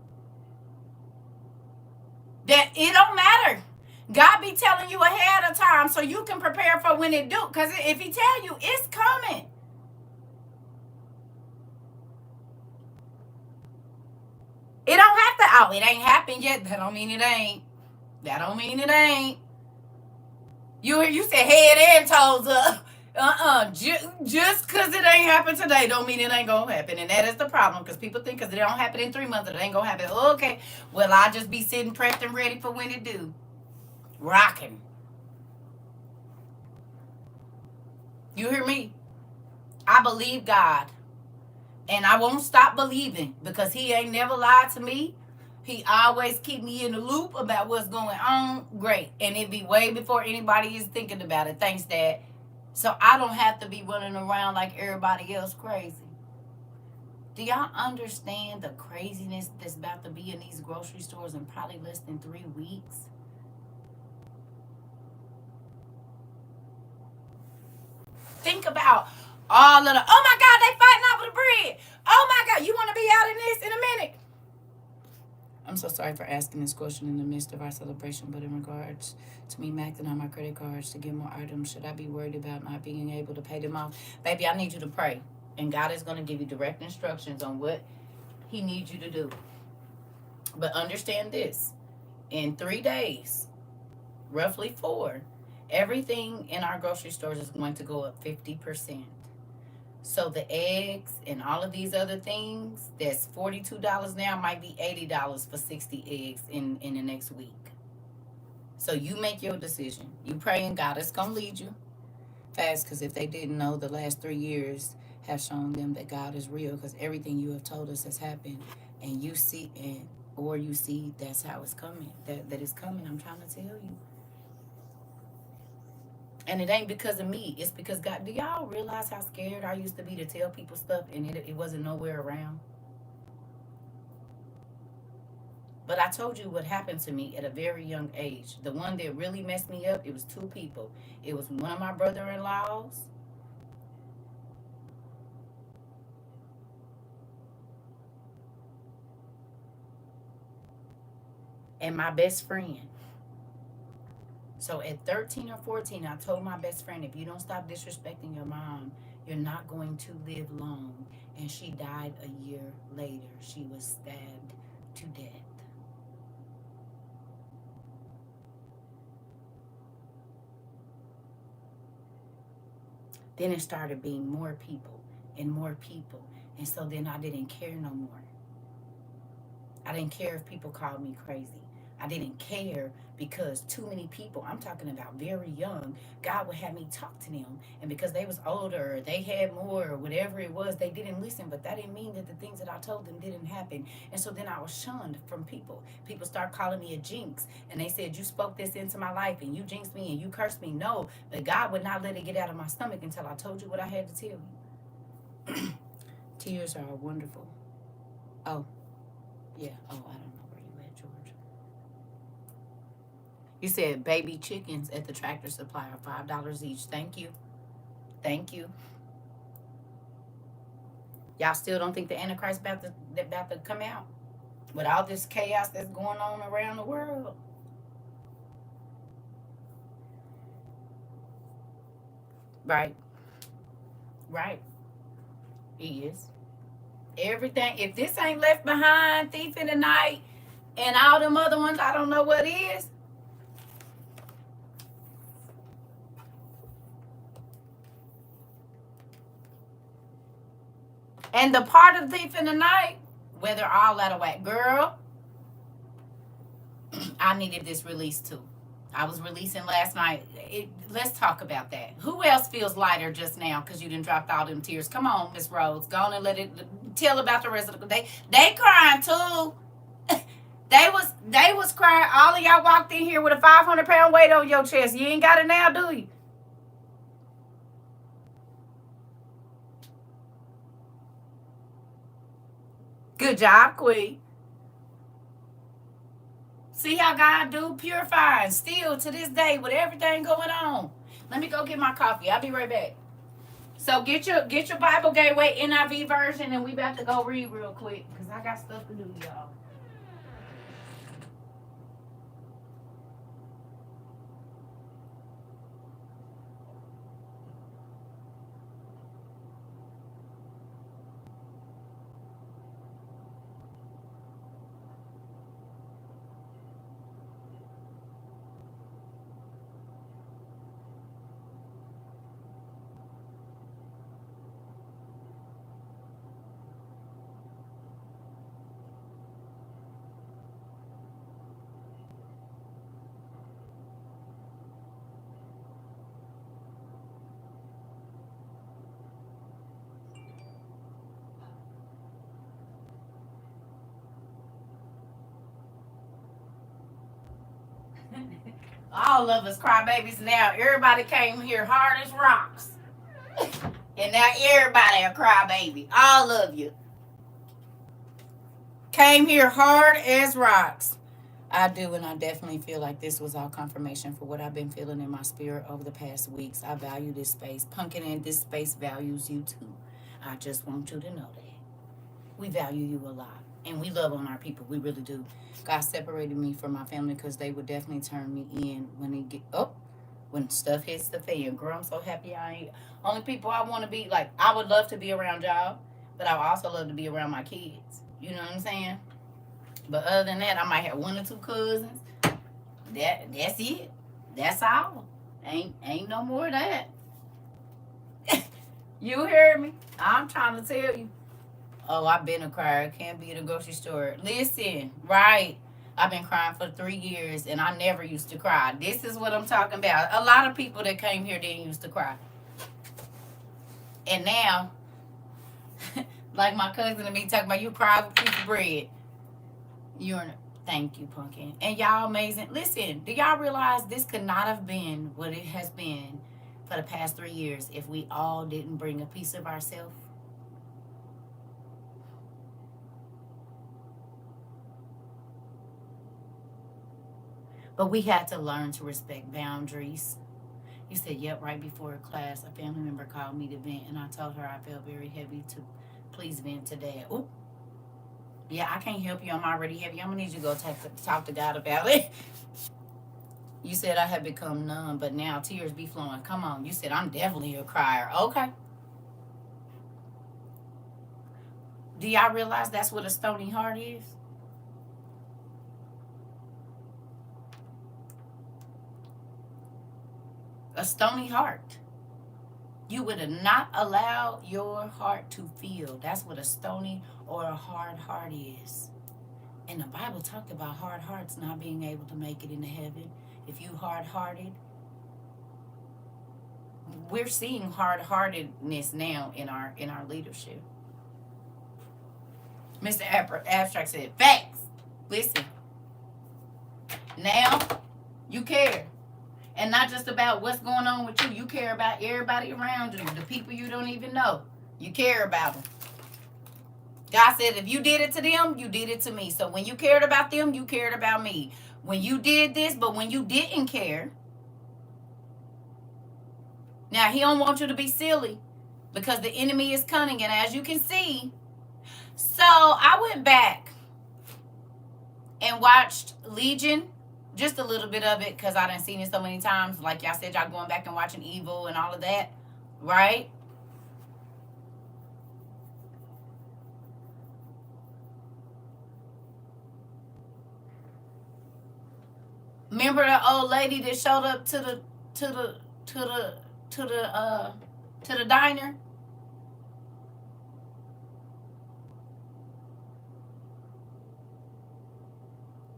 That it don't matter. God be telling you ahead of time so you can prepare for when it do. Because if he tell you, it's coming. It don't have to. Oh, it ain't happened yet. That don't mean it ain't. That don't mean it ain't. You said head and toes up. Just because it ain't happened today don't mean it ain't going to happen. And that is the problem because people think because it don't happen in 3 months, it ain't going to happen. Okay, well, I'll just be sitting prepped and ready for when it do. Rocking. You hear me? I believe God. And I won't stop believing because he ain't never lied to me. He always keep me in the loop about what's going on. Great. And it be way before anybody is thinking about it. Thanks, Dad. So I don't have to be running around like everybody else crazy. Do y'all understand the craziness that's about to be in these grocery stores in probably less than 3 weeks? Think about all of the, oh my God, they fighting over the bread. Oh my God, you want to be out in this in a minute? I'm so sorry for asking this question in the midst of our celebration, but in regards to me maxing on my credit cards to get more items, should I be worried about not being able to pay them off? Baby, I need you to pray. And God is going to give you direct instructions on what He needs you to do. But understand this, in 3 days, roughly 4, everything in our grocery stores is going to go up 50%. So the eggs and all of these other things that's $42 now might be $80 for 60 eggs in the next week. So you make your decision. You pray and God is going to lead you fast, because if they didn't know, the last 3 years have shown them that God is real, because everything you have told us has happened, and you see it, or you see that's how it's coming, that it's coming. I'm trying to tell you. And it ain't because of me. It's because God. Do y'all realize how scared I used to be to tell people stuff and it wasn't nowhere around? But I told you what happened to me at a very young age. The one that really messed me up, it was 2 people. It was one of my brother-in-laws and my best friend. So at 13 or 14, I told my best friend, if you don't stop disrespecting your mom, you're not going to live long. And she died a year later. She was stabbed to death. Then it started being more people and more people. And so then I didn't care no more. I didn't care if people called me crazy. I didn't care because too many people, I'm talking about very young, God would have me talk to them. And because they was older, or they had more, or whatever it was, they didn't listen. But that didn't mean that the things that I told them didn't happen. And so then I was shunned from people. People start calling me a jinx. And they said, you spoke this into my life and you jinxed me and you cursed me. No, but God would not let it get out of my stomach until I told you what I had to tell you. Tears are wonderful. Oh, yeah. Oh, I don't know where you at, George. You said baby chickens at the Tractor Supply are $5 each. Thank you. Thank you. Y'all still don't think the Antichrist about to come out with all this chaos that's going on around the world? Right. Right. He is. Everything. If this ain't Left Behind, Thief in the Night, and all them other ones, I don't know what is. And the part of Thief in the Night, where they're all out of whack. Girl, I needed this release too. I was releasing last night. Let's talk about that. Who else feels lighter just now because you done dropped all them tears? Come on, Miss Rhodes. Go on and let it tell about the rest of the day. They crying too. They was crying. All of y'all walked in here with a 500-pound weight on your chest. You ain't got it now, do you? Good job, Queen. See how God do purifying still to this day with everything going on. Let me go get my coffee. I'll be right back. So get your Bible Gateway NIV version, and we about to go read real quick because I got stuff to do, y'all. All of us crybabies now. Everybody came here hard as rocks. And now everybody a crybaby. All of you. Came here hard as rocks. I do, and I definitely feel like this was all confirmation for what I've been feeling in my spirit over the past weeks. I value this space. Pumpkin, and this space values you too. I just want you to know that. We value you a lot. And we love on our people. We really do. God separated me from my family because they would definitely turn me in when stuff hits the fan. Girl, I'm so happy I ain't. Only people I want to be, like, I would love to be around y'all, but I would also love to be around my kids. You know what I'm saying? But other than that, I might have one or two cousins. That's it. That's all. Ain't no more of that. You hear me? I'm trying to tell you. Oh, I've been a crier. Can't be at a grocery store. Listen, right. I've been crying for 3 years and I never used to cry. This is what I'm talking about. A lot of people that came here didn't used to cry. And now, like my cousin and me talking about, you cry with a piece of bread. Thank you, Pumpkin. And y'all amazing. Listen, do y'all realize this could not have been what it has been for the past 3 years if we all didn't bring a piece of ourselves? But we had to learn to respect boundaries. You said, yep, right before class, a family member called me to vent, and I told her I felt very heavy to please vent to Dad. Oop. Yeah, I can't help you. I'm already heavy. I'm going to need you to go talk to God about it. You said I had become numb, but now tears be flowing. Come on. You said I'm definitely a crier. Okay. Do y'all realize that's what a stony heart is? A stony heart. You would not allow your heart to feel. That's what a stony or a hard heart is. And the Bible talked about hard hearts not being able to make it into heaven. If you hard-hearted, we're seeing hard-heartedness now in our leadership. Mr. Abstract said, facts. Listen. Now, you care. And not just about what's going on with you. You care about everybody around you. The people you don't even know. You care about them. God said, if you did it to them, you did it to me. So when you cared about them, you cared about me. When you did this, but when you didn't care. Now, he don't want you to be silly because the enemy is cunning. And as you can see, so I went back and watched Legion. Just a little bit of it because I done seen it so many times. Like y'all said, y'all going back and watching Evil and all of that. Right? Remember the old lady that showed up to the diner?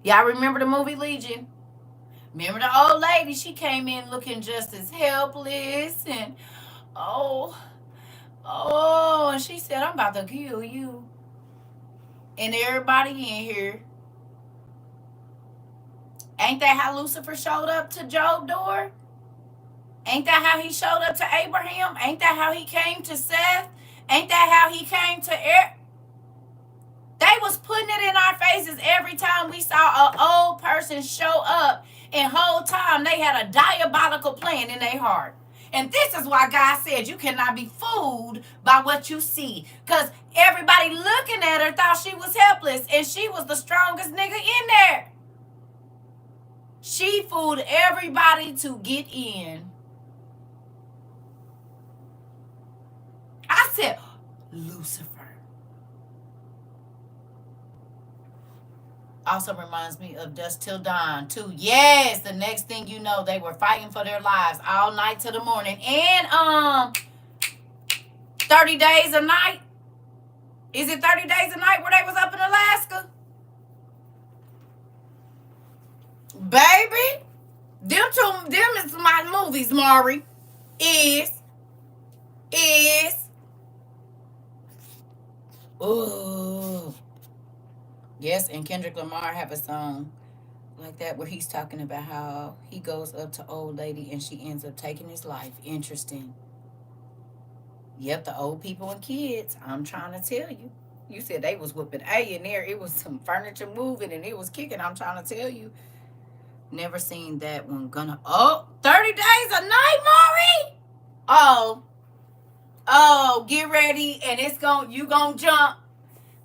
Y'all remember the movie Legion? Remember the old lady? She came in looking just as helpless and and she said, I'm about to kill you. And everybody in here. Ain't that how Lucifer showed up to Job's door? Ain't that how he showed up to Abraham? Ain't that how he came to Seth? Ain't that how he came to They was putting it in our faces every time we saw an old person show up, and whole time they had a diabolical plan in their heart. And this is why God said you cannot be fooled by what you see. Because everybody looking at her thought she was helpless, and she was the strongest nigga in there. She fooled everybody to get in. I said, Lucifer. Also reminds me of Dust Till Dawn, too. Yes, the next thing you know, they were fighting for their lives all night to the morning. And 30 Days a Night. Is it 30 Days a Night where they was up in Alaska? Baby, them is my movies, Maury. Ooh. Yes, and Kendrick Lamar have a song like that, where he's talking about how he goes up to old lady and she ends up taking his life. Interesting. Yep, the old people and kids. I'm trying to tell you. You said they was whooping A in there. It was some furniture moving and it was kicking. I'm trying to tell you. Never seen that one. Gonna 30 days a night, Maury. Oh, get ready and you gonna jump.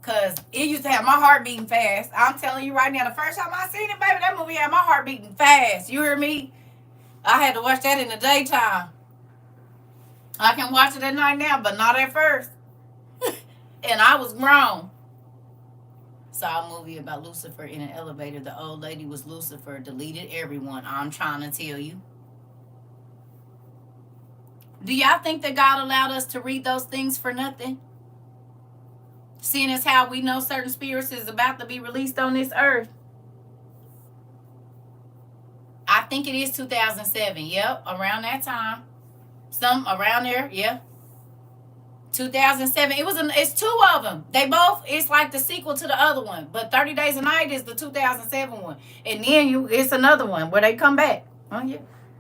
Cause it used to have my heart beating fast. I'm telling you right now, the first time I seen it, baby, that movie had my heart beating fast. You hear me? I had to watch that in the daytime. I can watch it at night now, but not at first. And I was grown. Saw a movie about Lucifer in an elevator. The old lady was Lucifer, deleted everyone. I'm trying to tell you. Do y'all think that God allowed us to read those things for nothing? Seeing as how we know certain spirits is about to be released on this earth. I think it is 2007. Yep, around that time. Some around there, yeah. 2007. It's two of them. They both, it's like the sequel to the other one. But 30 Days a Night is the 2007 one. And then it's another one where they come back. Oh, yeah.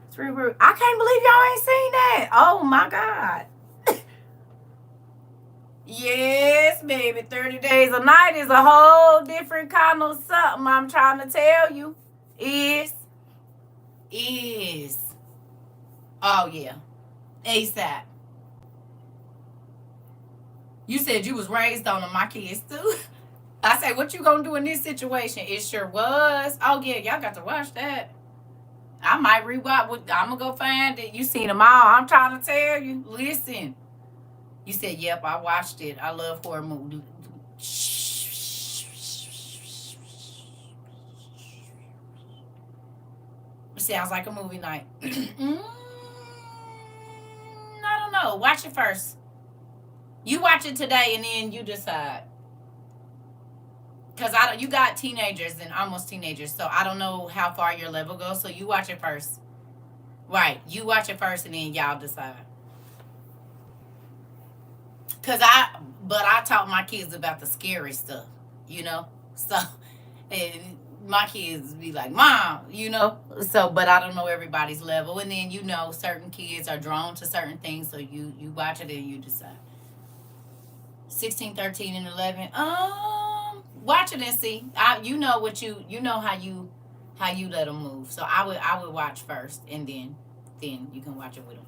It's real, real. I can't believe y'all ain't seen that. Oh, my God. Yes, baby. 30 Days a Night is a whole different kind of something. I'm trying to tell you. Is. Oh, yeah. ASAP. You said you was raised on them, my kids too. I said, what you gonna do in this situation? It sure was. Oh, yeah, y'all got to watch that. I might rewatch. I'm gonna go find it. You seen them all. I'm trying to tell you. Listen. You said, yep, I watched it. I love horror movies. It sounds like a movie night. I don't know. Watch it first. You watch it today and then you decide. Because you got teenagers and almost teenagers, so I don't know how far your level goes. So you watch it first. Right. You watch it first and then y'all decide. But I taught my kids about the scary stuff, you know? So, and my kids be like, Mom, you know? So, but I don't know everybody's level. And then, certain kids are drawn to certain things. So you watch it and you decide. 16, 13, and 11. Watch it and see. You know how you let them move. So I would watch first and then you can watch it with them.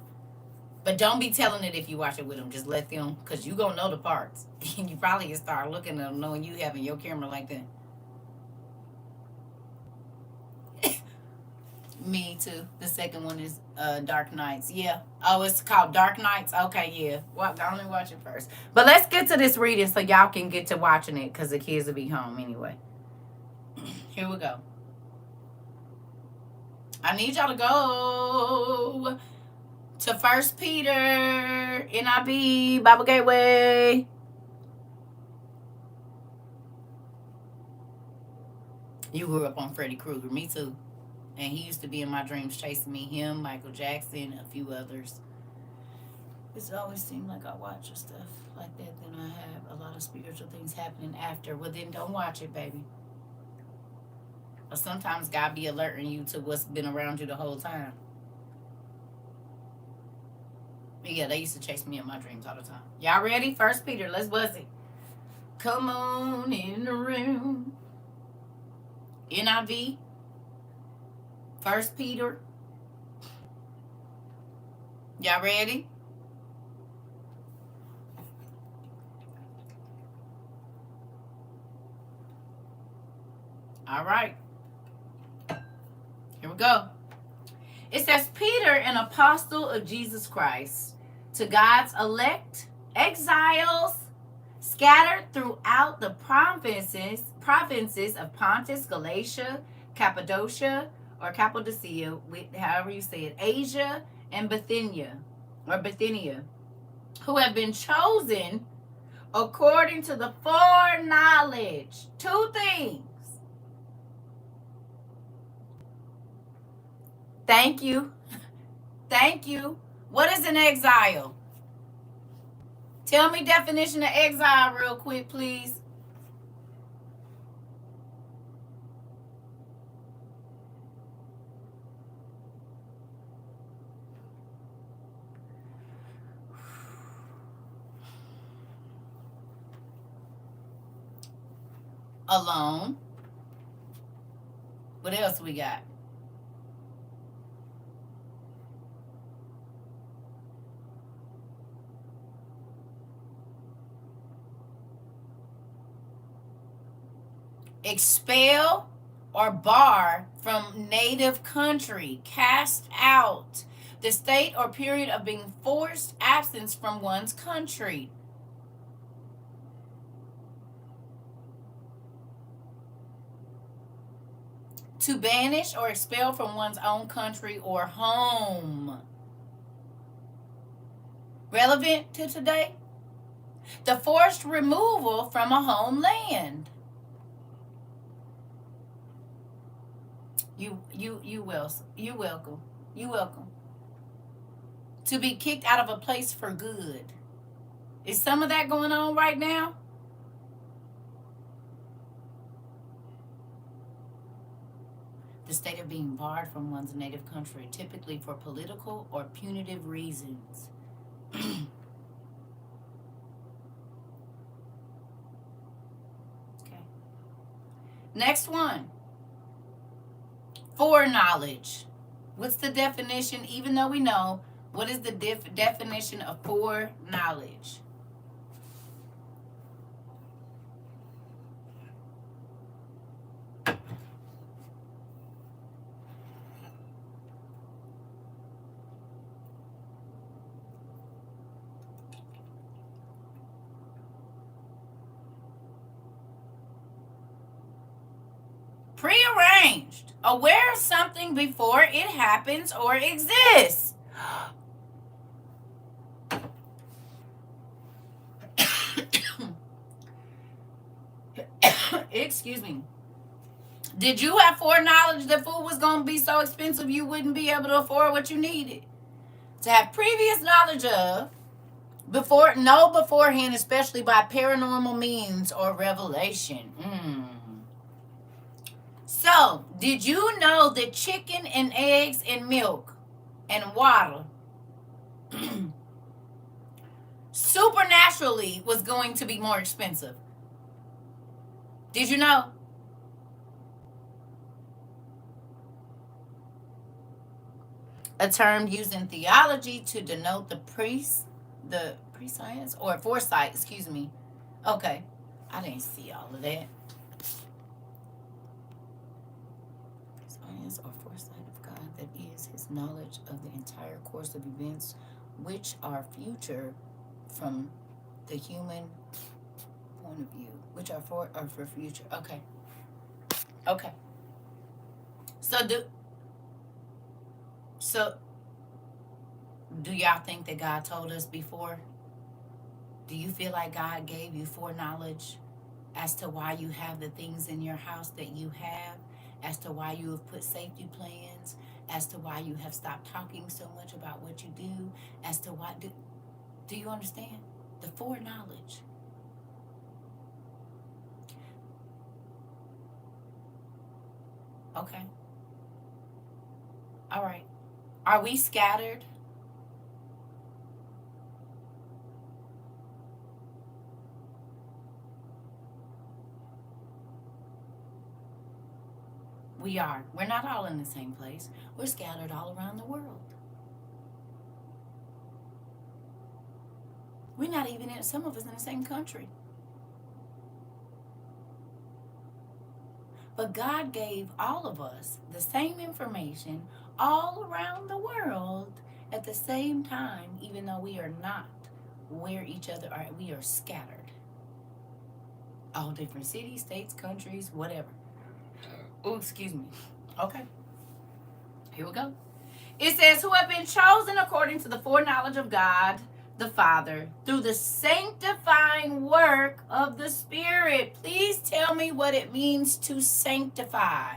But don't be telling it if you watch it with them. Just let them, because you going to know the parts. And you probably can start looking at them knowing you having your camera like that. Me too. The second one is Dark Nights. Yeah. Oh, it's called Dark Nights? Okay, yeah. Well, I only watch it first. But let's get to this reading so y'all can get to watching it because the kids will be home anyway. Here we go. I need y'all to go to 1 Peter, NIV, Bible Gateway. You grew up on Freddy Krueger. Me too. And he used to be in my dreams chasing me. Him, Michael Jackson, a few others. It's always seemed like I watch stuff like that. Then I have a lot of spiritual things happening after. Well, then don't watch it, baby. Or sometimes God be alerting you to what's been around you the whole time. But yeah, they used to chase me in my dreams all the time. Y'all ready? 1 Peter, let's buzz it. Come on in the room. NIV. 1 Peter. Y'all ready? All right. Here we go. It says, Peter, an apostle of Jesus Christ, to God's elect, exiles, scattered throughout the provinces of Pontus, Galatia, Cappadocia, or Cappadocia, however you say it, Asia, and Bithynia, who have been chosen according to the foreknowledge. Two things. Thank you. Thank you. What is an exile? Tell me definition of exile real quick, please. alone. What else we got? Expel or bar from native country, cast out, the state or period of being forced absence from one's country. To banish or expel from one's own country or home. Relevant to today? The forced removal from a homeland. You welcome. You welcome. To be kicked out of a place for good. Is some of that going on right now? The state of being barred from one's native country, typically for political or punitive reasons. Okay. Next one. Foreknowledge. What's the definition, even though we know, what is the definition of foreknowledge? Prearranged. Aware of something before it happens or exists. Excuse me. Did you have foreknowledge that food was going to be so expensive you wouldn't be able to afford what you needed? To have previous knowledge of, beforehand, especially by paranormal means or revelation. So, did you know that chicken and eggs and milk and water supernaturally was going to be more expensive? Did you know? A term used in theology to denote the prescience or foresight, excuse me. Okay, I didn't see all of that. Prescience or foresight of God, that is his knowledge of the entire course of events which are future from the human point of view, which are for future. Okay. So do y'all think that God told us before? Do you feel like God gave you foreknowledge as to why you have the things in your house that you have, as to why you have put safety plans, as to why you have stopped talking so much about what you do, as to why do you understand? The foreknowledge. Okay. All right. Are we scattered? We are. We're not all in the same place. We're scattered all around the world. We're not even in, some of us, in the same country. But God gave all of us the same information all around the world at the same time, even though we are not where each other are. We are scattered. All different cities, states, countries, whatever. Oh, excuse me. Okay. Here we go. It says, who have been chosen according to the foreknowledge of God the Father through the sanctifying work of the Spirit. Please tell me what it means to sanctify.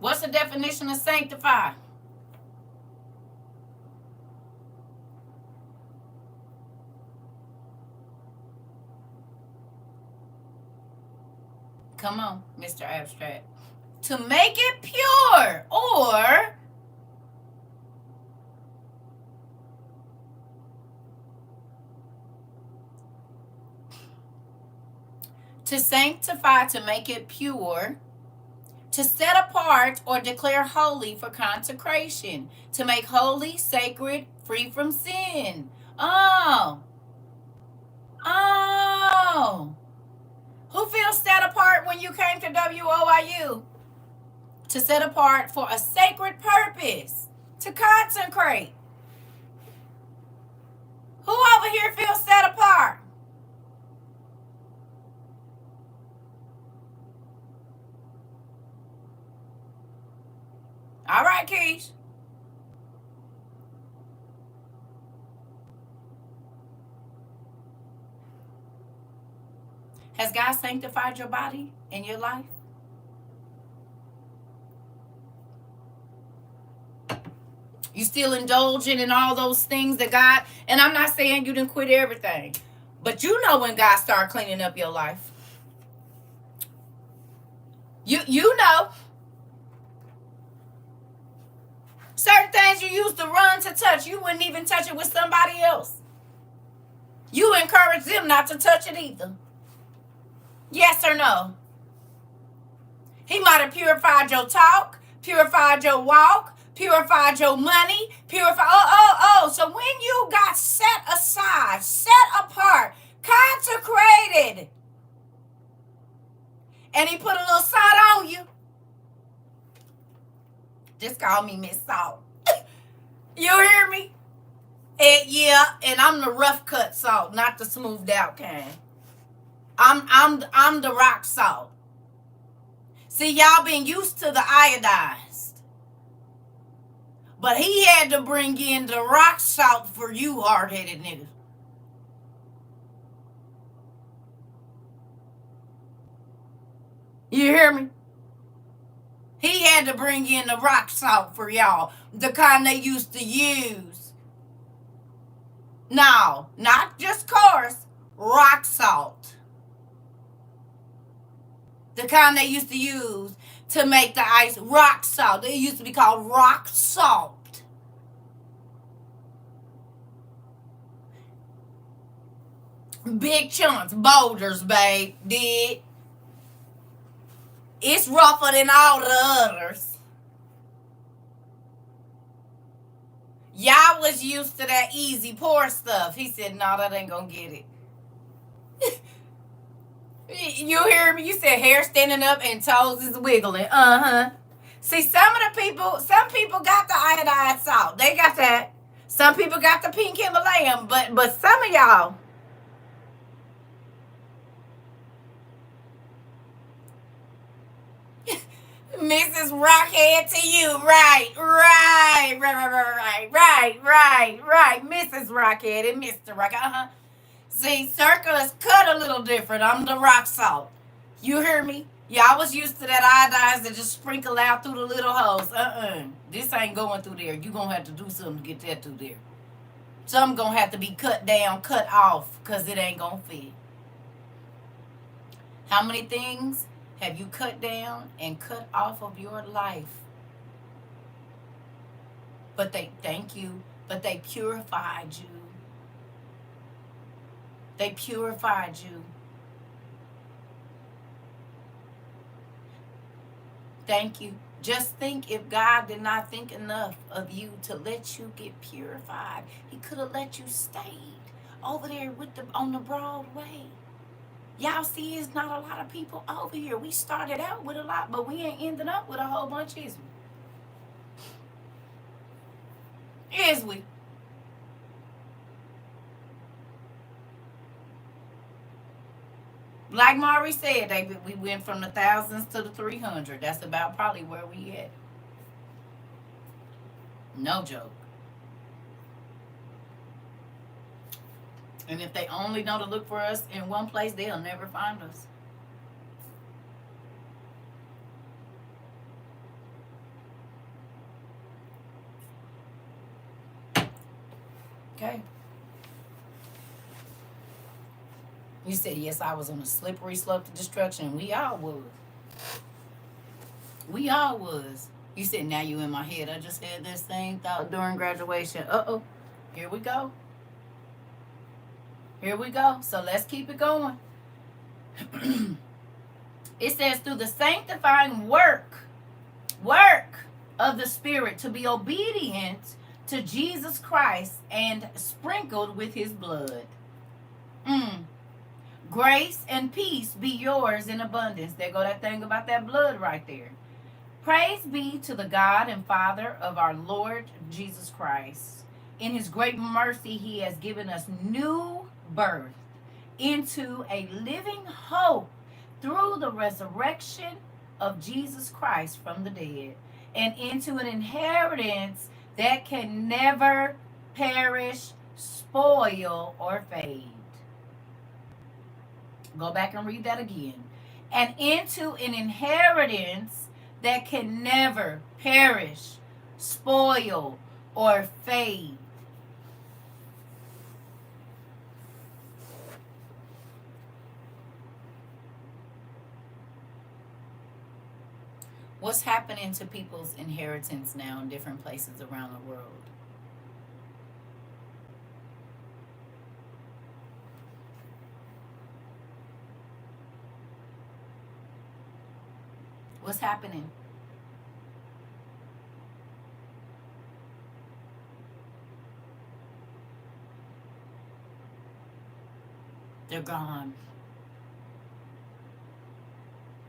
What's the definition of sanctify? Come on, Mr. Abstract. To make it pure or to sanctify, to make it pure, to set apart or declare holy for consecration, to make holy, sacred, free from sin. Oh, who feels set apart when you came to WOIU? To set apart for a sacred purpose, to consecrate. Who over here feels set apart? All right, Keish. Has God sanctified your body and your life? You still indulging in all those things that God, and I'm not saying you didn't quit everything, but you know when God started cleaning up your life. You know. Certain things you used to run to touch, you wouldn't even touch it with somebody else. You encourage them not to touch it either. Yes or no? He might have purified your talk, purified your walk, purified your money, purified. So when you got set aside, set apart, consecrated, and he put a little salt on you, just call me Miss Salt. You hear me? Yeah, and I'm the rough cut salt, not the smoothed out kind. I'm the rock salt. See, y'all been used to the iodized. But he had to bring in the rock salt for you hard-headed niggas. You hear me? He had to bring in the rock salt for y'all. The kind they used to use. No, not just coarse. Rock salt. The kind they used to use to make the ice. Rock salt. It used to be called rock salt. Big chunks. Boulders, babe. Did. It's rougher than all the others. Y'all was used to that easy pour stuff. He said, no, that ain't gonna get it. You hear me? You said hair standing up and toes is wiggling. See, some people got the iodized salt. They got that. Some people got the pink Himalayan, but some of y'all. Mrs. Rockhead to you. Right. Mrs. Rockhead and Mr. Rockhead. See, CERCA is cut a little different. I'm the rock salt. You hear me? Y'all was used to that iodized that just sprinkle out through the little holes. This ain't going through there. You gonna have to do something to get that through there. Some gonna have to be cut down, cut off, because it ain't gonna fit. How many things have you cut down and cut off of your life? But they purified you. They purified you. Thank you. Just think, if God did not think enough of you to let you get purified, he could have let you stay over there on the Broadway. Y'all see, it's not a lot of people over here. We started out with a lot, but we ain't ending up with a whole bunch, is we? Is we? Like Maury said, David, we went from the thousands to the 300. That's about probably where we at. No joke. And if they only know to look for us in one place, they'll never find us. Okay. You said, yes, I was on a slippery slope to destruction. We all was. We all was. You said, now you in my head. I just had this same thought during graduation. Here we go. Here we go. So let's keep it going. It says through the sanctifying work of the Spirit to be obedient to Jesus Christ and sprinkled with his blood. Grace and peace be yours in abundance. There go that thing about that blood right there. Praise be to the God and Father of our Lord Jesus Christ. In his great mercy, he has given us new birth into a living hope through the resurrection of Jesus Christ from the dead, and into an inheritance that can never perish, spoil, or fade. Go back and read that again. And into an inheritance that can never perish, spoil, or fade. What's happening to people's inheritance now in different places around the world? What's happening? They're gone.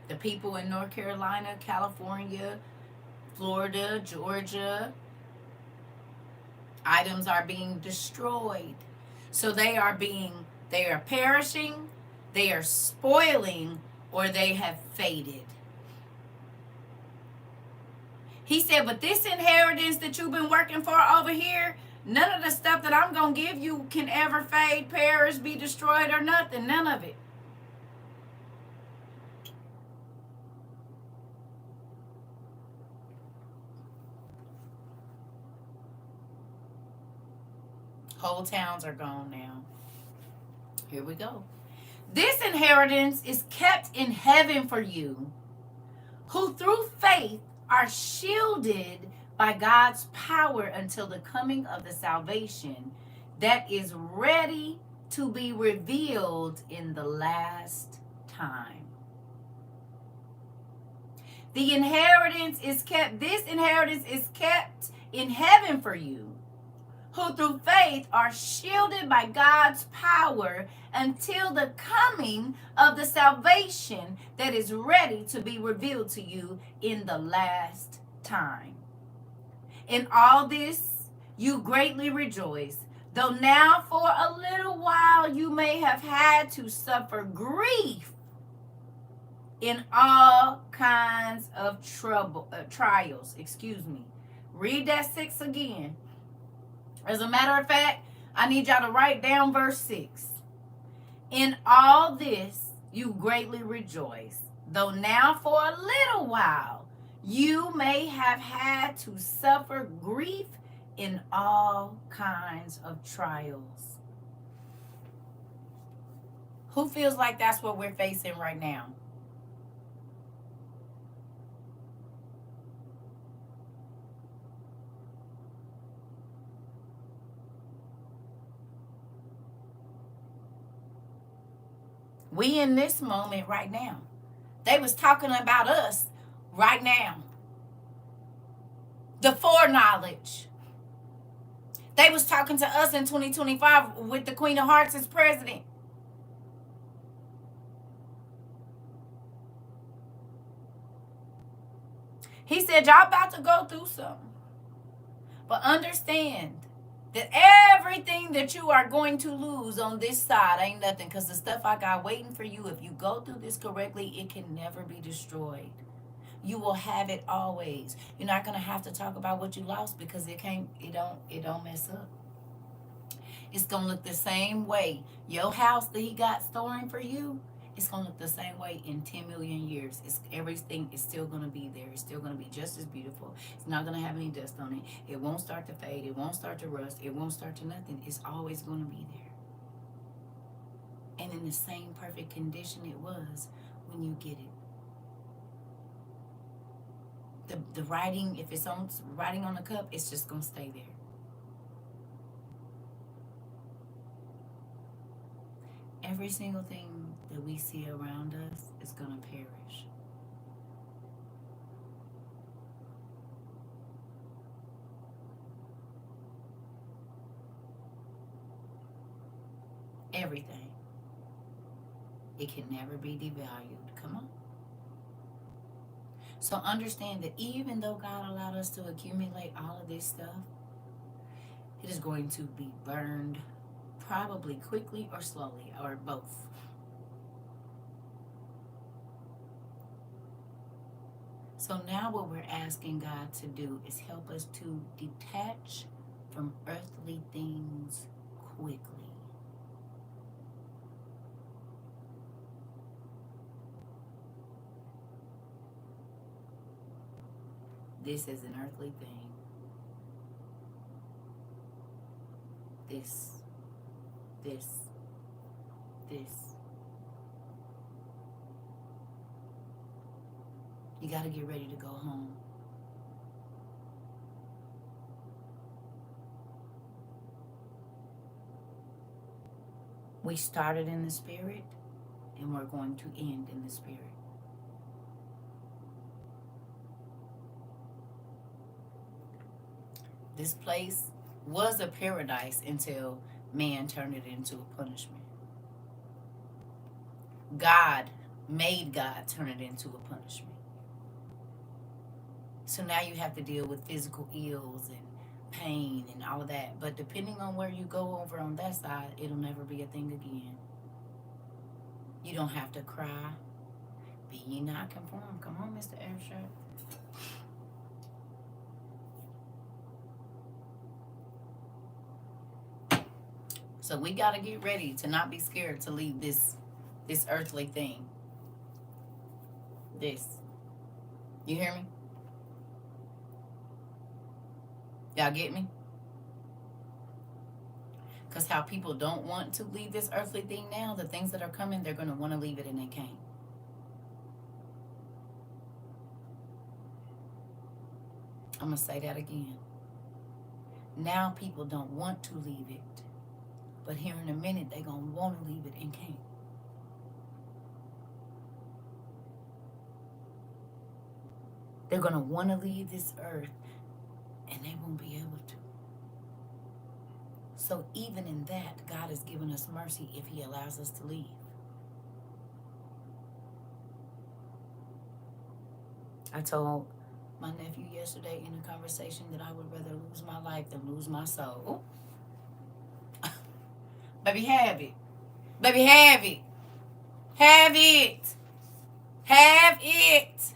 The people in North Carolina, California, Florida, Georgia, items are being destroyed. So they are perishing, they are spoiling, or they have faded. He said, but this inheritance that you've been working for over here, none of the stuff that I'm going to give you can ever fade, perish, be destroyed, or nothing. None of it. Whole towns are gone now. Here we go. This inheritance is kept in heaven for you, who through faith are shielded by God's power until the coming of the salvation that is ready to be revealed in the last time. This inheritance is kept in heaven for you, who through faith are shielded by God's power until the coming of the salvation that is ready to be revealed to you in the last time. In all this, you greatly rejoice, though now for a little while you may have had to suffer grief in all kinds of trials. Read that 6 again. As a matter of fact, I need y'all to write down verse 6. In all this, you greatly rejoice, though now for a little while you may have had to suffer grief in all kinds of trials. Who feels like that's what we're facing right now? We in this moment right now. They was talking about us right now. The foreknowledge. They was talking to us in 2025 with the Queen of Hearts as president. He said, y'all about to go through something. But understand that everything that you are going to lose on this side ain't nothing, because the stuff I got waiting for you, if you go through this correctly, it can never be destroyed. You will have it always. You're not going to have to talk about what you lost, because it don't mess up. It's going to look the same way. Your house that he got storing for you, it's going to look the same way in 10 million years. Everything is still going to be there. It's still going to be just as beautiful. It's not going to have any dust on it. It won't start to fade. It won't start to rust. It won't start to nothing. It's always going to be there. And in the same perfect condition it was when you get it. The writing, if it's on writing on the cup, it's just going to stay there. Every single thing that we see around us is going to perish. Everything. It can never be devalued. Come on. So understand that even though God allowed us to accumulate all of this stuff, it is going to be burned probably quickly or slowly or both. So now what we're asking God to do is help us to detach from earthly things quickly. This is an earthly thing. This. You got to get ready to go home. We started in the spirit, and we're going to end in the spirit. This place was a paradise until man turned it into a punishment. God made God turn it into a punishment. So now you have to deal with physical ills and pain and all of that. But depending on where you go over on that side, it'll never be a thing again. You don't have to cry. Be ye not conformed. Come on, Mr. Abstract. So we got to get ready to not be scared to leave this earthly thing. This. You hear me? Y'all get me? Because how people don't want to leave this earthly thing now, the things that are coming, they're going to want to leave it and they can't. I'm going to say that again. Now people don't want to leave it. But here in a minute, they're going to want to leave it and can't. They're going to want to leave this earth and they won't be able to. So even in that, God has given us mercy if he allows us to leave. I told my nephew yesterday in a conversation that I would rather lose my life than lose my soul. Baby, have it. Baby, have it. Have it. Have it.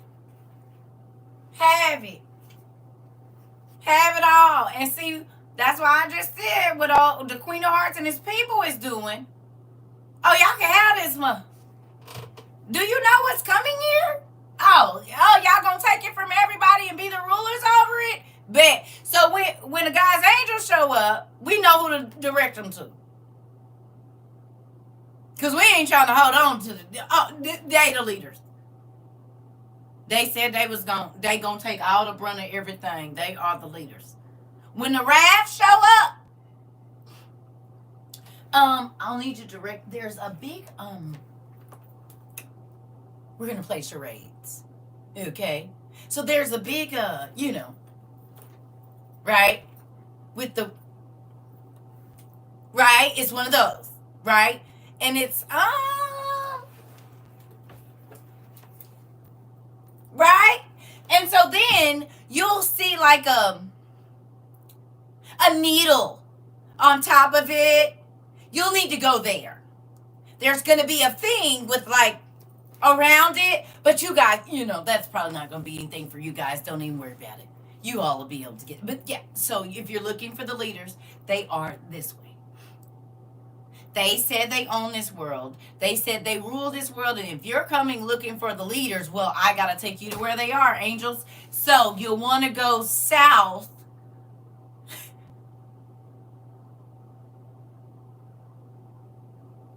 Have it. Have it all. And see, that's why I just said what all the Queen of Hearts and his people is doing. Oh, y'all can have this one. Do you know what's coming here? Oh, y'all gonna take it from everybody and be the rulers over it? Bet. So when the God's angels show up, we know who to direct them to. Because we ain't trying to hold on to they the leaders. They said they gonna take all the brunt of everything. They are the leaders. When the wrath show up, I'll need you to direct. There's a big we're gonna play charades. Okay? So there's a big right? With the right, it's one of those, right? And it's right? And so then you'll see like a needle on top of it. You'll need to go there. There's going to be a thing with like around it, but you guys, that's probably not going to be anything for you guys. Don't even worry about it. You all will be able to get it. But yeah, so if you're looking for the leaders, they are this way. They said they own this world. They said they rule this world. And if you're coming looking for the leaders, well, I got to take you to where they are, angels. So you'll want to go south.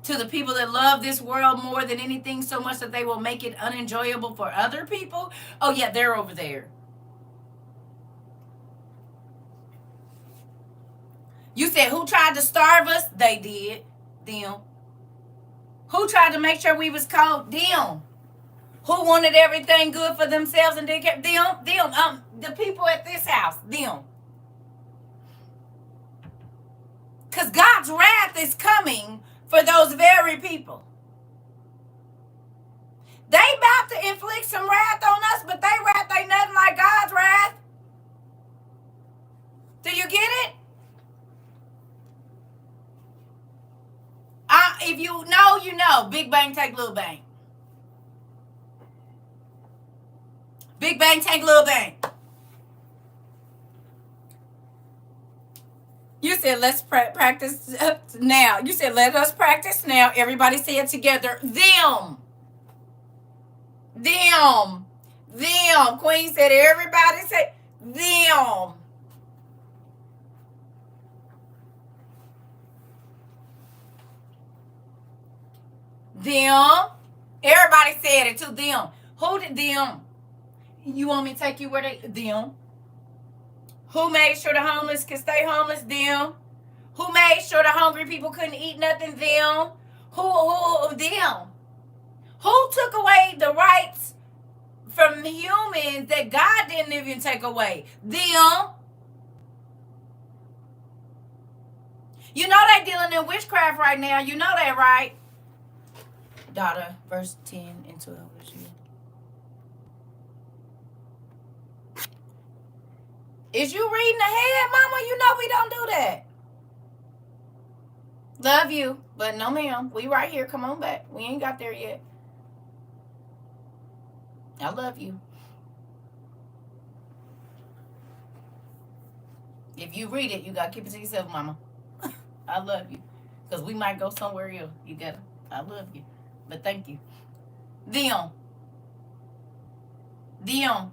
To the people that love this world more than anything so much that they will make it unenjoyable for other people. Oh, yeah, they're over there. You said, who tried to starve us? They did. Them. Who tried to make sure we was cold? Them. Who wanted everything good for themselves and didn't care? Them. The people at this house. Them. Because God's wrath is coming for those very people. They about to inflict some wrath on us, but they wrath ain't nothing like God's wrath. Do you get it? If you know, you know. Big bang take little bang. Big bang take little bang. You said let's practice now. You said let us practice now. Everybody say it together. Them. Them. Them. Queen said everybody say them. Them. Everybody said it too. Them. Who did them? You want me to take you where they them? Who made sure the homeless could stay homeless? Them. Who made sure the hungry people couldn't eat nothing? Them. Who them? Who took away the rights from humans that God didn't even take away? Them. You know they dealing in witchcraft right now. You know that, right? Daughter, verse 10 and 12. Is you reading ahead, Mama? You know we don't do that. Love you, but no, ma'am. We right here. Come on back. We ain't got there yet. I love you. If you read it, you got to keep it to yourself, Mama. I love you. Because we might go somewhere else. You got to. I love you. But thank you. Them. Them.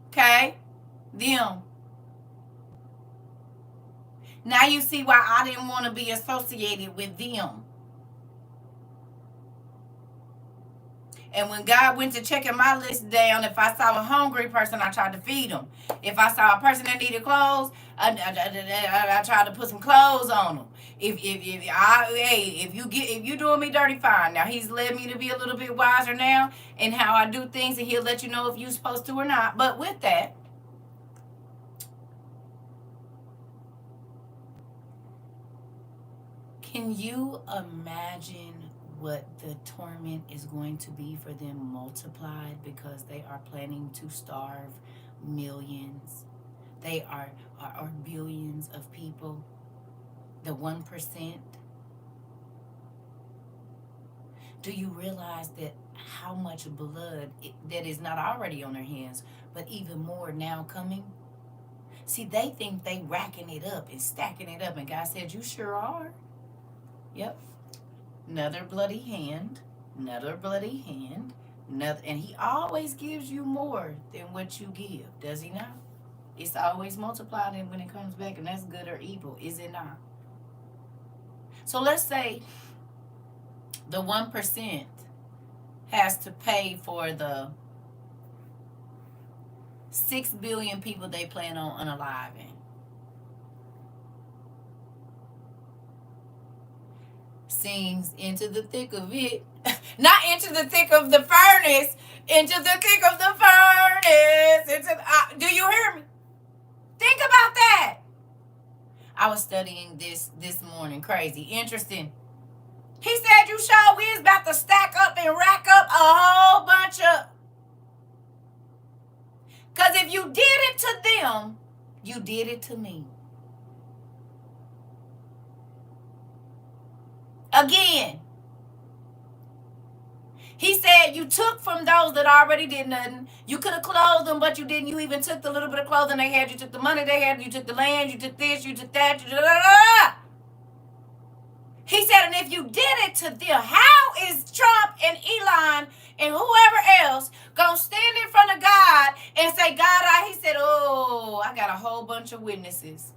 Okay? Them. Now you see why I didn't want to be associated with them. And when God went to checking my list down, if I saw a hungry person, I tried to feed them. If I saw a person that needed clothes, I tried to put some clothes on them. If you doing me dirty, fine. Now He's led me to be a little bit wiser now in how I do things, and He'll let you know if you're supposed to or not. But with that, can you imagine what the torment is going to be for them multiplied, because they are planning to starve millions? They are billions of people. The 1%. Do you realize that how much blood that is not already on their hands, but even more now coming? See, they think they racking it up and stacking it up, and God said, you sure are. Yep. Another bloody hand, another bloody hand, another, and He always gives you more than what you give, does He not? It's always multiplied when it comes back, and that's good or evil, is it not? So let's say the 1% has to pay for the 6 billion people they plan on unaliving. Sings into the thick of it, not into the thick of the furnace, into the thick of the furnace. Do you hear me? Think about that. I was studying this morning. Crazy, interesting. He said, you sure we is about to stack up and rack up a whole bunch of. Because if you did it to them, you did it to me. Again, He said you took from those that already did nothing. You could have clothed them, but you didn't. You even took the little bit of clothing they had. You took the money they had. You took the land. You took this. You took that. He said, and if you did it to them, how is Trump and Elon and whoever else going to stand in front of God and say, God, He said, oh, I got a whole bunch of witnesses.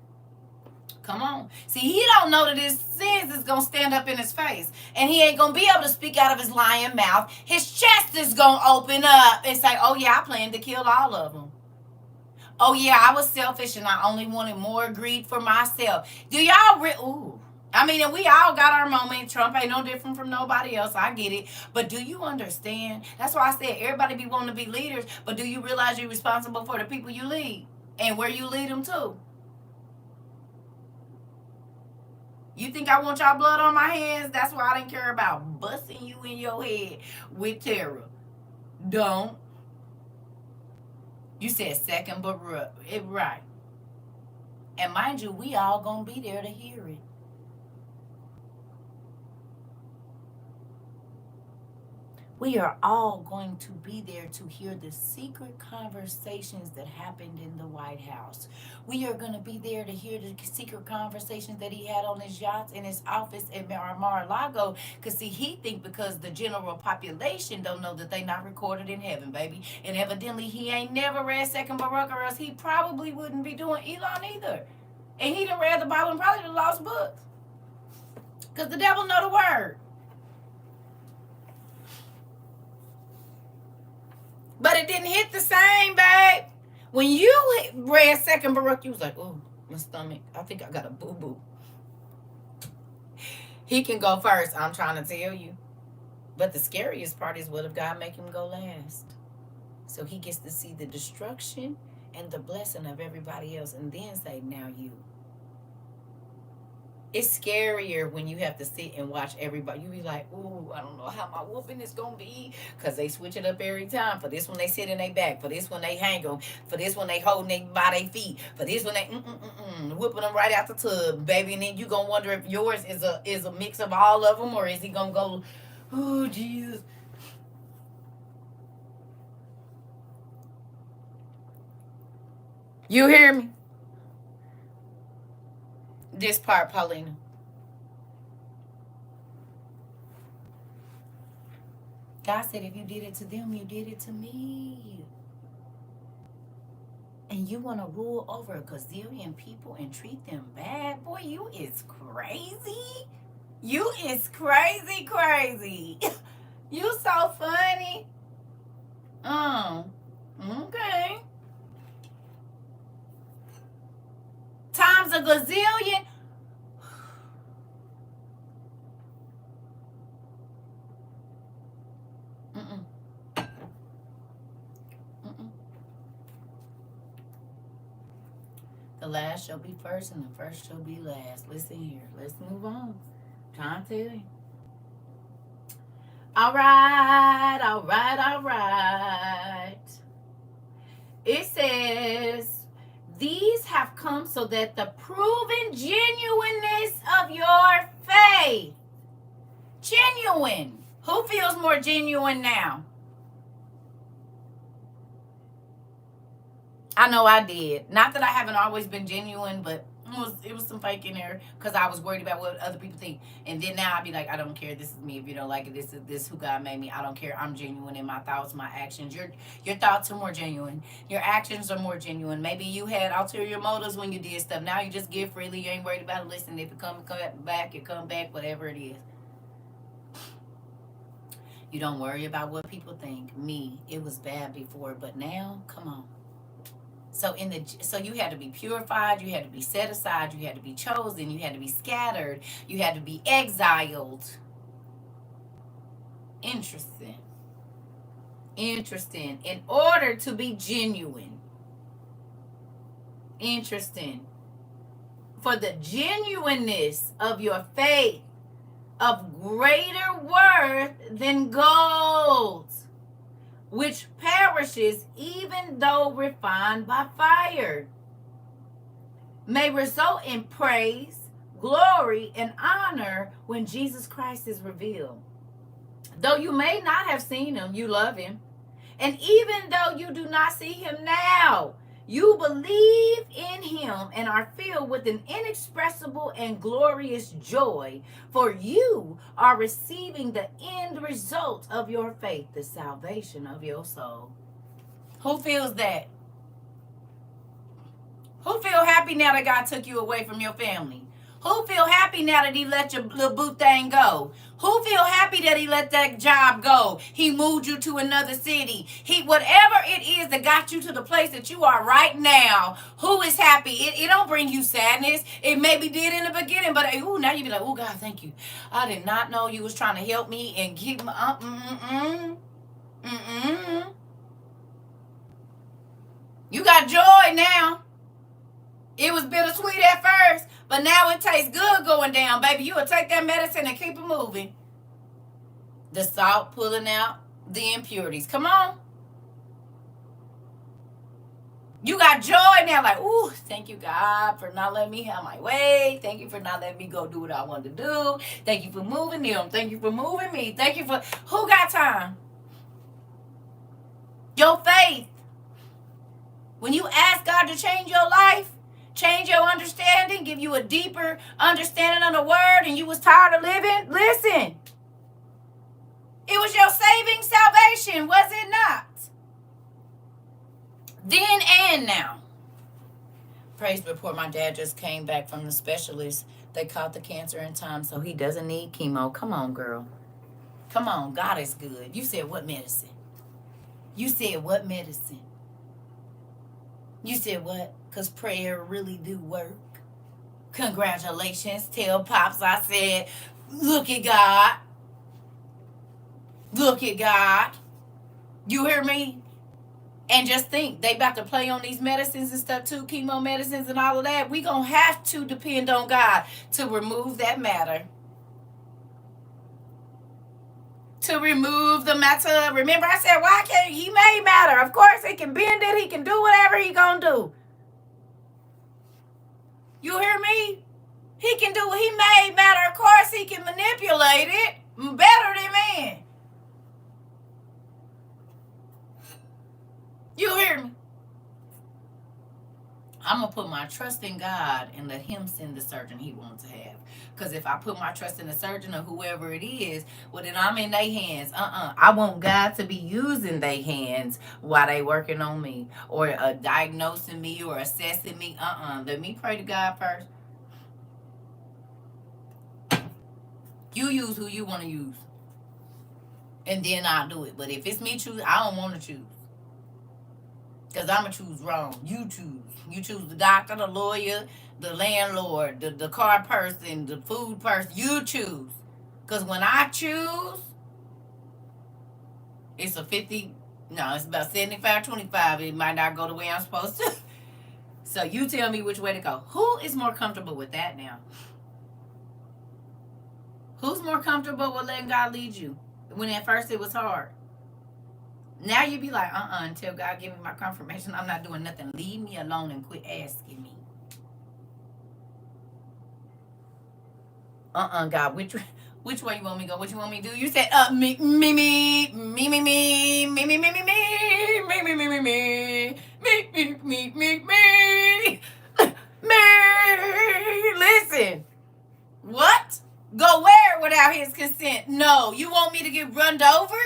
Come on. See, he don't know that his sins is going to stand up in his face. And he ain't going to be able to speak out of his lying mouth. His chest is going to open up and say, oh, yeah, I planned to kill all of them. Oh, yeah, I was selfish and I only wanted more greed for myself. Do y'all ooh, I mean, and we all got our moment. Trump ain't no different from nobody else. I get it. But do you understand? That's why I said everybody be wanting to be leaders. But do you realize you're responsible for the people you lead and where you lead them to? You think I want y'all blood on my hands? That's why I didn't care about busting you in your head with terror. Don't. You said second, but right. And mind you, we all gonna be there to hear it. We are all going to be there to hear the secret conversations that happened in the White House. We are going to be there to hear the secret conversations that he had on his yachts in his office at Mar-a-Lago. Because, see, he think because the general population don't know that they not recorded in heaven, baby. And evidently he ain't never read Second Baruch, or else he probably wouldn't be doing Elon either. And he done read the Bible and probably the lost books. Because the devil know the word. But it didn't hit the same, babe. When you read Second Baruch, you was like, oh, my stomach. I think I got a boo-boo. He can go first, I'm trying to tell you. But the scariest part is, what if God make him go last? So he gets to see the destruction and the blessing of everybody else and then say, now you. It's scarier when you have to sit and watch everybody. You be like, ooh, I don't know how my whooping is going to be. Because they switch it up every time. For this one, they sit in their back. For this one, they hang them. For this one, they holding them by their feet. For this one, they whooping them right out the tub, baby. And then you going to wonder if yours is a mix of all of them. Or is he going to go, oh, Jesus. You hear me? This part, Paulina. God said, if you did it to them, you did it to me. And you want to rule over a gazillion people and treat them bad? Boy, you is crazy. You is crazy, crazy. You so funny. Okay. Times a gazillion. The last shall be first and the first shall be last. Listen here. Let's move on. Trying to tell you. All right. It says, these have come so that the proven genuineness of your faith. Genuine. Who feels more genuine now? I know I did. Not that I haven't always been genuine, but it was some fake in there because I was worried about what other people think. And then now I'd be like, I don't care. This is me. If you don't like it, this is who God made me. I don't care. I'm genuine in my thoughts, my actions. Your thoughts are more genuine. Your actions are more genuine. Maybe you had ulterior motives when you did stuff. Now you just give freely. You ain't worried about it. Listen, if it come back, it come back, whatever it is. You don't worry about what people think. Me, it was bad before, but now, come on. So you had to be purified, you had to be set aside, you had to be chosen, you had to be scattered, you had to be exiled. Interesting. In order to be genuine. Interesting. For the genuineness of your faith of greater worth than gold, which perishes even though refined by fire, may result in praise, glory, and honor when Jesus Christ is revealed. Though you may not have seen him, you love him. And even though you do not see him now, you believe in him and are filled with an inexpressible and glorious joy, for you are receiving the end result of your faith, the salvation of your soul. Who feels that? Who feel happy now that God took you away from your family? Who feel happy now that he let your little boo thing go? Who feel happy that he let that job go? He moved you to another city. He, whatever it is that got you to the place that you are right now, who is happy? It don't bring you sadness. It maybe did in the beginning, but ooh, now you be like, oh God, thank you. I did not know you was trying to help me and keep my You got joy now. It was bittersweet at first, but now it tastes good going down, baby. You will take that medicine and keep it moving. The salt pulling out the impurities. Come on. You got joy now, like, ooh, thank you, God, for not letting me have my way. Thank you for not letting me go do what I want to do. Thank you for moving them. Thank you for moving me. Thank you for, who got time? Your faith. When you ask God to change your life, change your understanding, give you a deeper understanding of the word, and you was tired of living, listen. It was your saving salvation, was it not? Then and now. Praise report, my dad just came back from the specialist. They caught the cancer in time, so he doesn't need chemo. Come on, girl. Come on, God is good. You said what medicine? You said what medicine? You said what? Because prayer really do work. Congratulations. Tell Pops I said, look at God. Look at God. You hear me? And just think, they about to play on these medicines and stuff too, chemo medicines and all of that. We going to have to depend on God to remove that matter. To remove the matter. Remember I said, why can't he made matter? Of course he can bend it. He can do whatever he gonna do. You hear me? He can do what he made matter. Of course he can manipulate it better than man. You hear me? I'm going to put my trust in God and let him send the surgeon he wants to have. Because if I put my trust in the surgeon or whoever it is, well, then I'm in their hands. I want God to be using their hands while they working on me or diagnosing me or assessing me. Let me pray to God first. You use who you want to use. And then I'll do it. But if it's me choose, I don't want to choose. Because I'm going to choose wrong. You choose. You choose the doctor, the lawyer, the landlord, the car person, the food person. You choose. Because when I choose, it's a 50, no, it's about 75-25. It might not go the way I'm supposed to. So you tell me which way to go. Who is more comfortable with that now? Who's more comfortable with letting God lead you? When at first it was hard. Now you be like, until God give me my confirmation, I'm not doing nothing. Leave me alone and quit asking me. God, which way you want me to go? What you want me to do? You said, me, listen. What? Go where without his consent? No. You want me to get run over?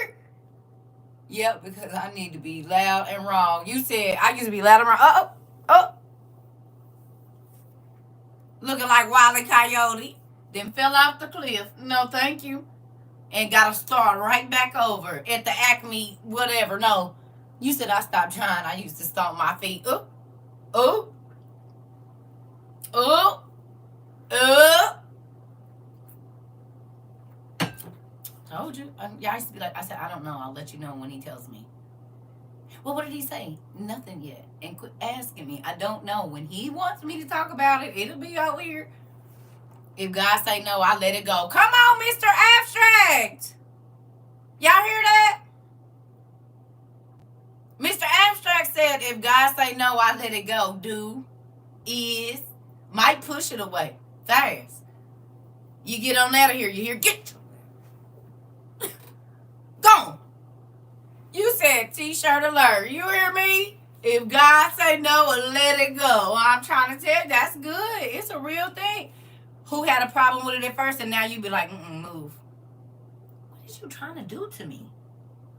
Yep, because I need to be loud and wrong. You said I used to be loud and wrong. Oh. Looking like Wile E. Coyote. Then fell off the cliff. No, thank you. And got to start right back over at the Acme, whatever. No. You said I stopped trying. I used to stomp my feet. Told you. I used to be like, I said, I don't know. I'll let you know when he tells me. Well, what did he say? Nothing yet. And quit asking me. I don't know. When he wants me to talk about it, it'll be out here. If God say no, I let it go. Come on, Mr. Abstract. Y'all hear that? Mr. Abstract said, if God say no, I let it go. Do, is, might push it away. Fast. You get on out of here. You hear, get gone. You said t-shirt alert. You hear me? If God say no, let it go. I'm trying to tell you, that's good. It's a real thing. Who had a problem with it at first, and now you be like, move. What is you trying to do to me?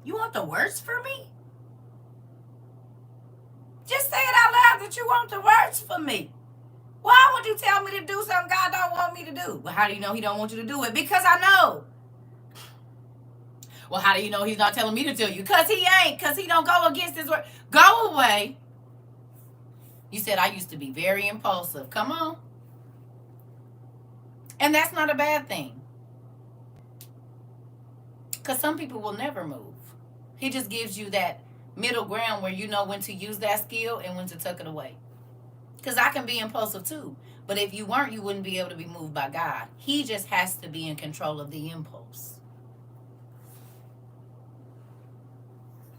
You want the worst for me? Just say it out loud that you want the worst for me. Why would you tell me to do something God don't want me to do? Well, how do you know he don't want you to do it? Because I know. Well, how do you know he's not telling me to tell you? Because he ain't. Because he don't go against his word. Go away. You said I used to be very impulsive. Come on. And that's not a bad thing. Because some people will never move. He just gives you that middle ground where you know when to use that skill and when to tuck it away. Because I can be impulsive too. But if you weren't, you wouldn't be able to be moved by God. He just has to be in control of the impulse.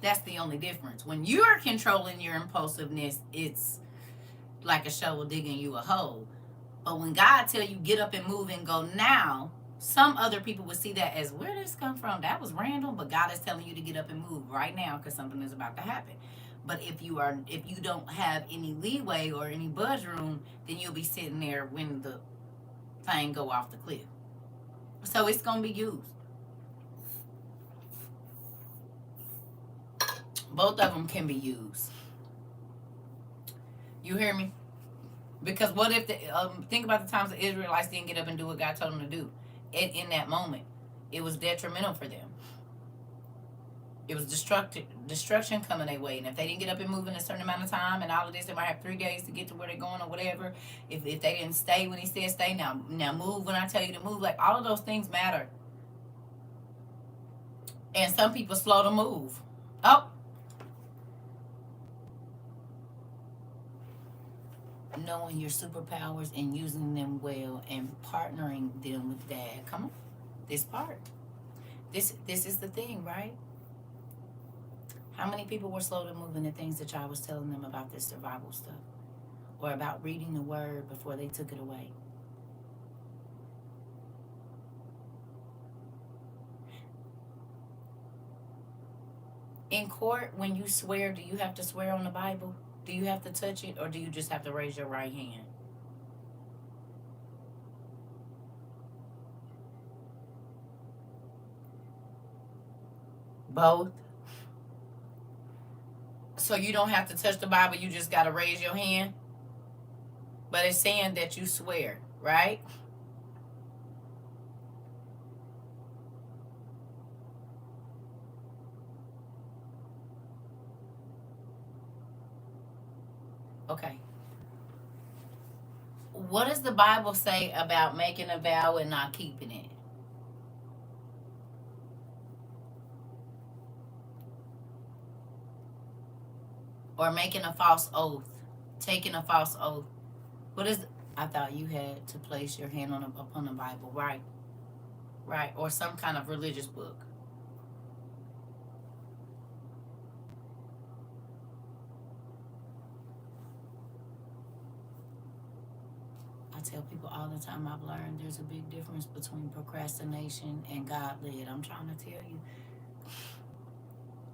That's the only difference. When you're controlling your impulsiveness, it's like a shovel digging you a hole. But when God tell you get up and move and go now, some other people would see that as, where did this come from? That was random, but God is telling you to get up and move right now because something is about to happen. But if you don't have any leeway or any budge room, then you'll be sitting there when the thing go off the cliff. So it's gonna be used. Both of them can be used. You hear me? Because what if think about the times the Israelites didn't get up and do what God told them to do. In that moment, it was detrimental for them. It was destruction coming their way. And if they didn't get up and move in a certain amount of time and all of this, they might have 3 days to get to where they're going or whatever. If they didn't stay when he said stay, now move when I tell you to move. Like, all of those things matter. And some people slow to move. Oh. Knowing your superpowers and using them well and partnering them with dad. Come on. This part. This is the thing, right? How many people were slow to move in the things that y'all was telling them about this survival stuff? Or about reading the word before they took it away? In court, when you swear, do you have to swear on the Bible? Do you have to touch it, or do you just have to raise your right hand? Both. So you don't have to touch the Bible, you just got to raise your hand? But it's saying that you swear, right? Okay. What does the Bible say about making a vow and not keeping it? Or making a false oath, taking a false oath. What is? I thought you had to place your hand upon the Bible, right? Right, or some kind of religious book. I tell people all the time, I've learned there's a big difference between procrastination and God-led. I'm trying to tell you.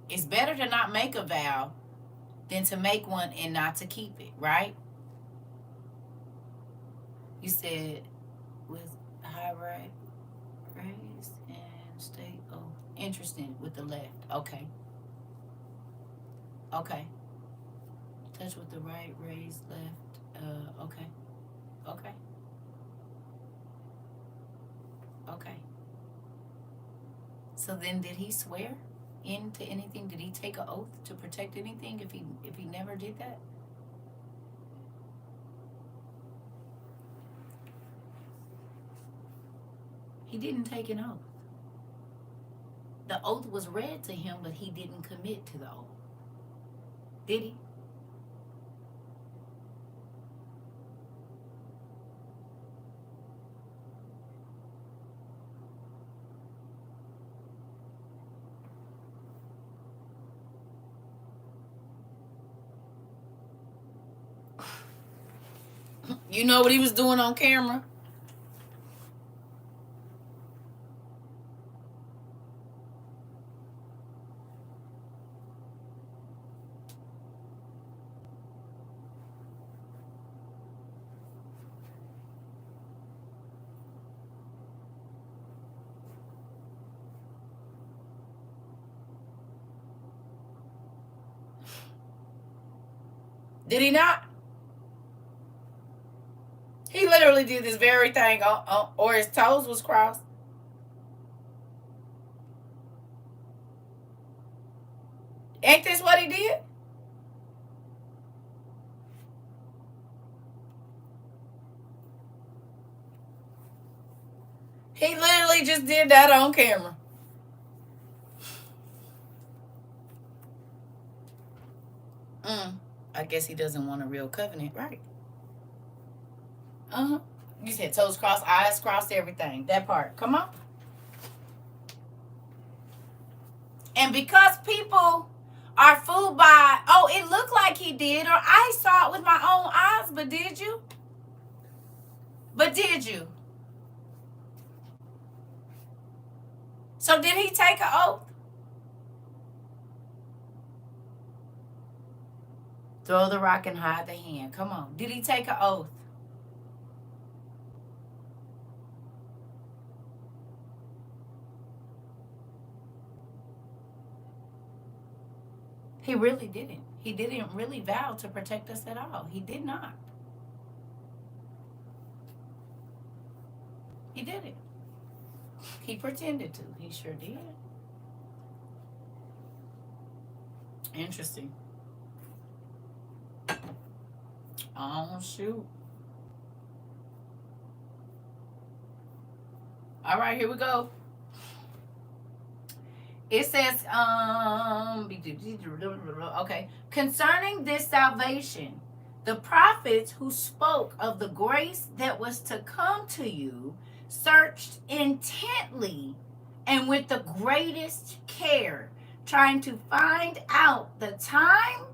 It's better to not make a vow than to make one and not to keep it, right? You said with high right, raise and stay. Oh, interesting with the left. Okay. Okay. Touch with the right, raise left. Okay. Okay. Okay. So then, did he swear into anything? Did he take an oath to protect anything if he never did that? He didn't take an oath. The oath was read to him, but he didn't commit to the oath. Did he? You know what he was doing on camera? Did he not? He literally did this very thing, or his toes was crossed. Ain't this what he did? He literally just did that on camera. I guess he doesn't want a real covenant, right? Uh huh. You said toes crossed, eyes crossed, everything. That part. Come on. And because people are fooled by, oh, it looked like he did, or I saw it with my own eyes, but did you? But did you? So did he take an oath? Throw the rock and hide the hand. Come on. Did he take an oath? He really didn't. He didn't really vow to protect us at all. He did not. He didn't. He pretended to. He sure did. Interesting. Oh, shoot. All right, here we go. It says, okay, concerning this salvation, the prophets who spoke of the grace that was to come to you searched intently and with the greatest care, trying to find out the time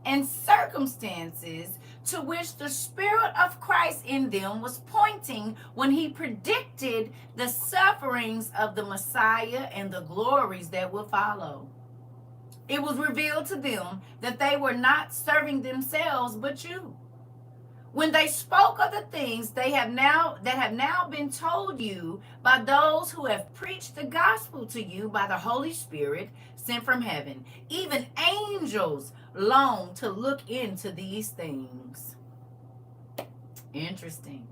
and circumstances to which the Spirit of Christ in them was pointing when he predicted the sufferings of the Messiah and the glories that would follow. It was revealed to them that they were not serving themselves but you. When they spoke of the things that have now been told you by those who have preached the gospel to you by the Holy Spirit sent from heaven, even angels long to look into these things. Interesting.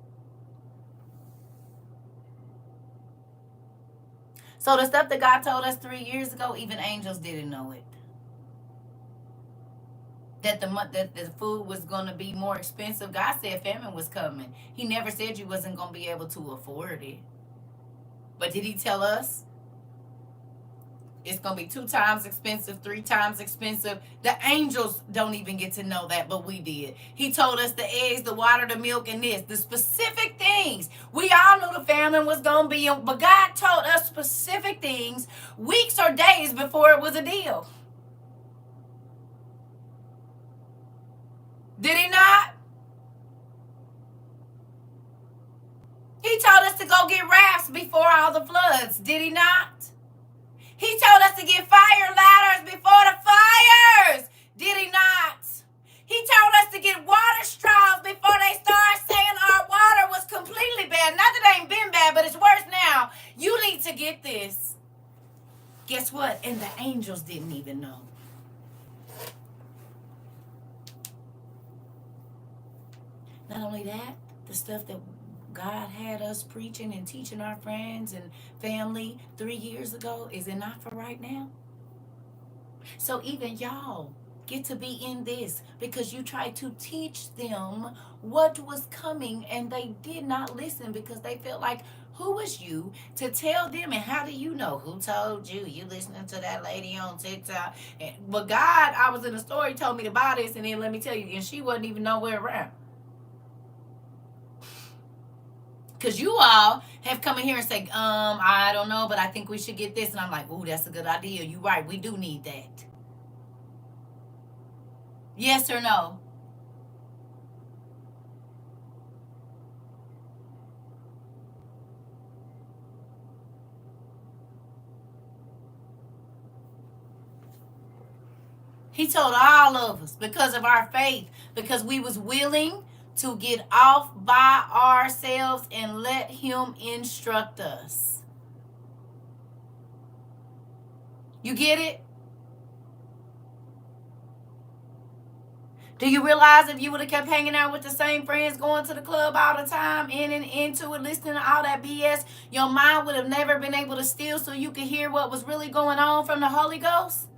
So the stuff that God told us 3 years ago, even angels didn't know it. That the food was going to be more expensive. God said famine was coming. He never said you wasn't going to be able to afford it. But did he tell us it's going to be 2 times expensive, 3 times expensive? The angels don't even get to know that, but we did. He told us the eggs, the water, the milk, and this. The specific things. We all knew the famine was going to be, but God told us specific things weeks or days before it was a deal. Did he not? He told us to go get rafts before all the floods. Did he not? He told us to get fire ladders before the fires. Did he not? He told us to get water straws before they started saying our water was completely bad. Not that it ain't been bad, but it's worse now. You need to get this. Guess what? And the angels didn't even know. Not only that, the stuff that God had us preaching and teaching our friends and family 3 years ago, is it not for right now? So even y'all get to be in this because you tried to teach them what was coming and they did not listen because they felt like, who was you to tell them? And how do you know? Who told you? You listening to that lady on TikTok? But God, I was in a store, he told me to buy this, and then let me tell you, and she wasn't even nowhere around. Because you all have come in here and say, I don't know, but I think we should get this. And I'm like, ooh, that's a good idea. You're right. We do need that. Yes or no? He told all of us because of our faith, because we was willing to get off by ourselves and let him instruct us. You get it? Do you realize if you would have kept hanging out with the same friends, going to the club all the time, in and into it, listening to all that BS, your mind would have never been able to still so you could hear what was really going on from the Holy Ghost?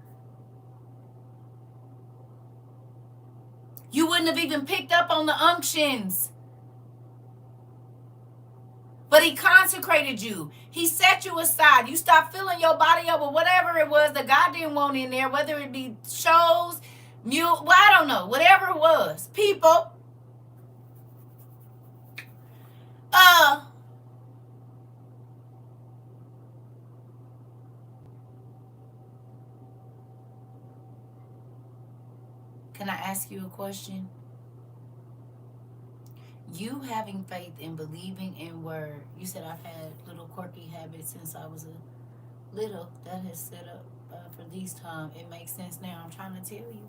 You wouldn't have even picked up on the unctions. But he consecrated you. He set you aside. You stopped filling your body up with whatever it was that God didn't want in there, whether it be shows, well, I don't know, whatever it was. People. Can I ask you a question? You having faith and believing in word. You said I've had little quirky habits since I was a little. That has set up for these times. It makes sense now. I'm trying to tell you.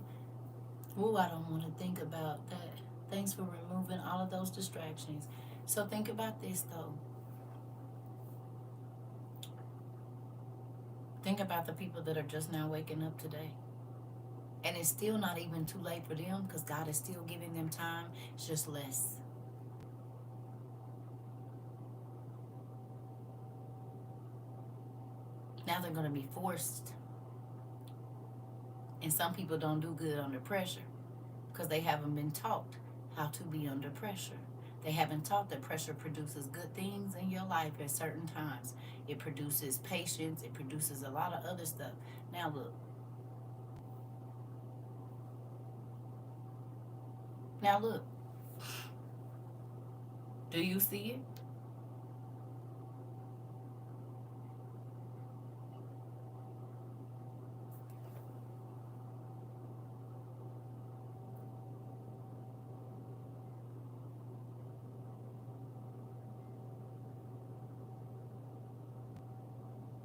Ooh, I don't want to think about that. Thanks for removing all of those distractions. So think about this, though. Think about the people that are just now waking up today. And it's still not even too late for them because God is still giving them time. It's just less. Now they're going to be forced. And some people don't do good under pressure because they haven't been taught how to be under pressure. They haven't taught that pressure produces good things in your life at certain times. It produces patience. It produces a lot of other stuff. Now look. Now look. Do you see it?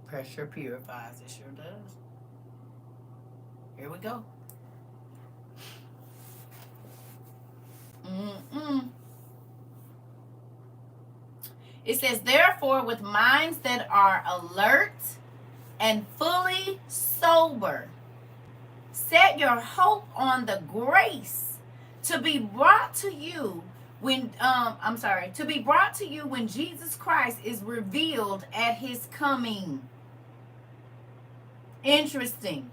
Pressure purifies. It sure does. Here we go. It says, therefore, with minds that are alert and fully sober, set your hope on the grace to be brought to you when to be brought to you when Jesus Christ is revealed at his coming. Interesting.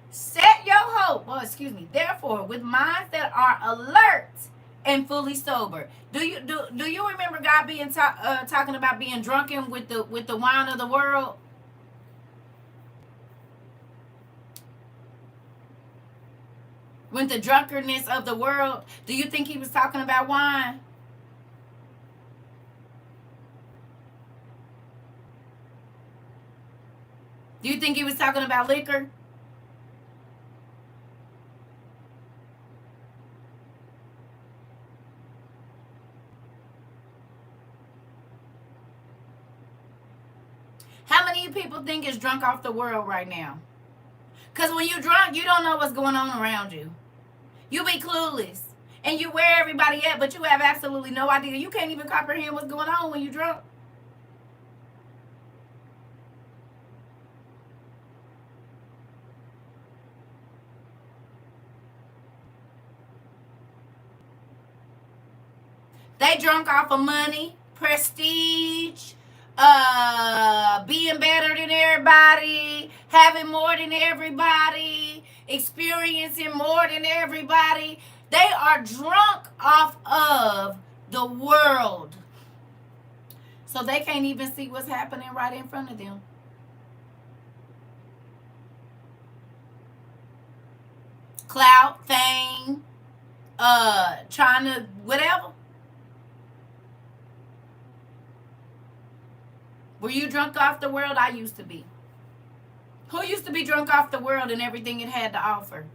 Set your hope, therefore, with minds that are alert and fully sober. Do you remember God being talking about being drunken with the wine of the world? With the drunkenness of the world, do you think he was talking about wine? Do you think he was talking about liquor? How many of you people think is drunk off the world right now? Because when you're drunk, you don't know what's going on around you. You be clueless. And you where everybody at, but you have absolutely no idea. You can't even comprehend what's going on when you're drunk. They drunk off of money, prestige, being better than everybody, having more than everybody, experiencing more than everybody. They are drunk off of the world. So they can't even see what's happening right in front of them. Clout, fame, trying to whatever. Were you drunk off the world? I used to be. Who used to be drunk off the world and everything it had to offer?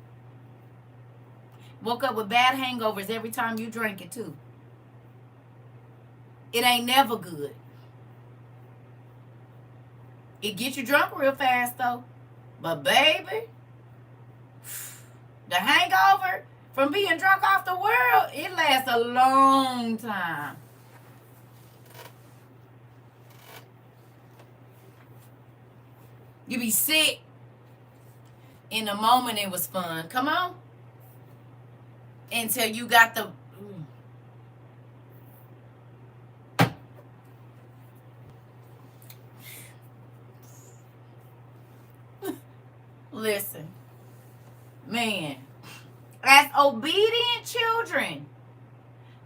Woke up with bad hangovers every time you drank it too. It ain't never good. It gets you drunk real fast though. But baby, the hangover from being drunk off the world, it lasts a long time. You be sick. In the moment, it was fun. Come on. Until you got the. Listen, man. As obedient children,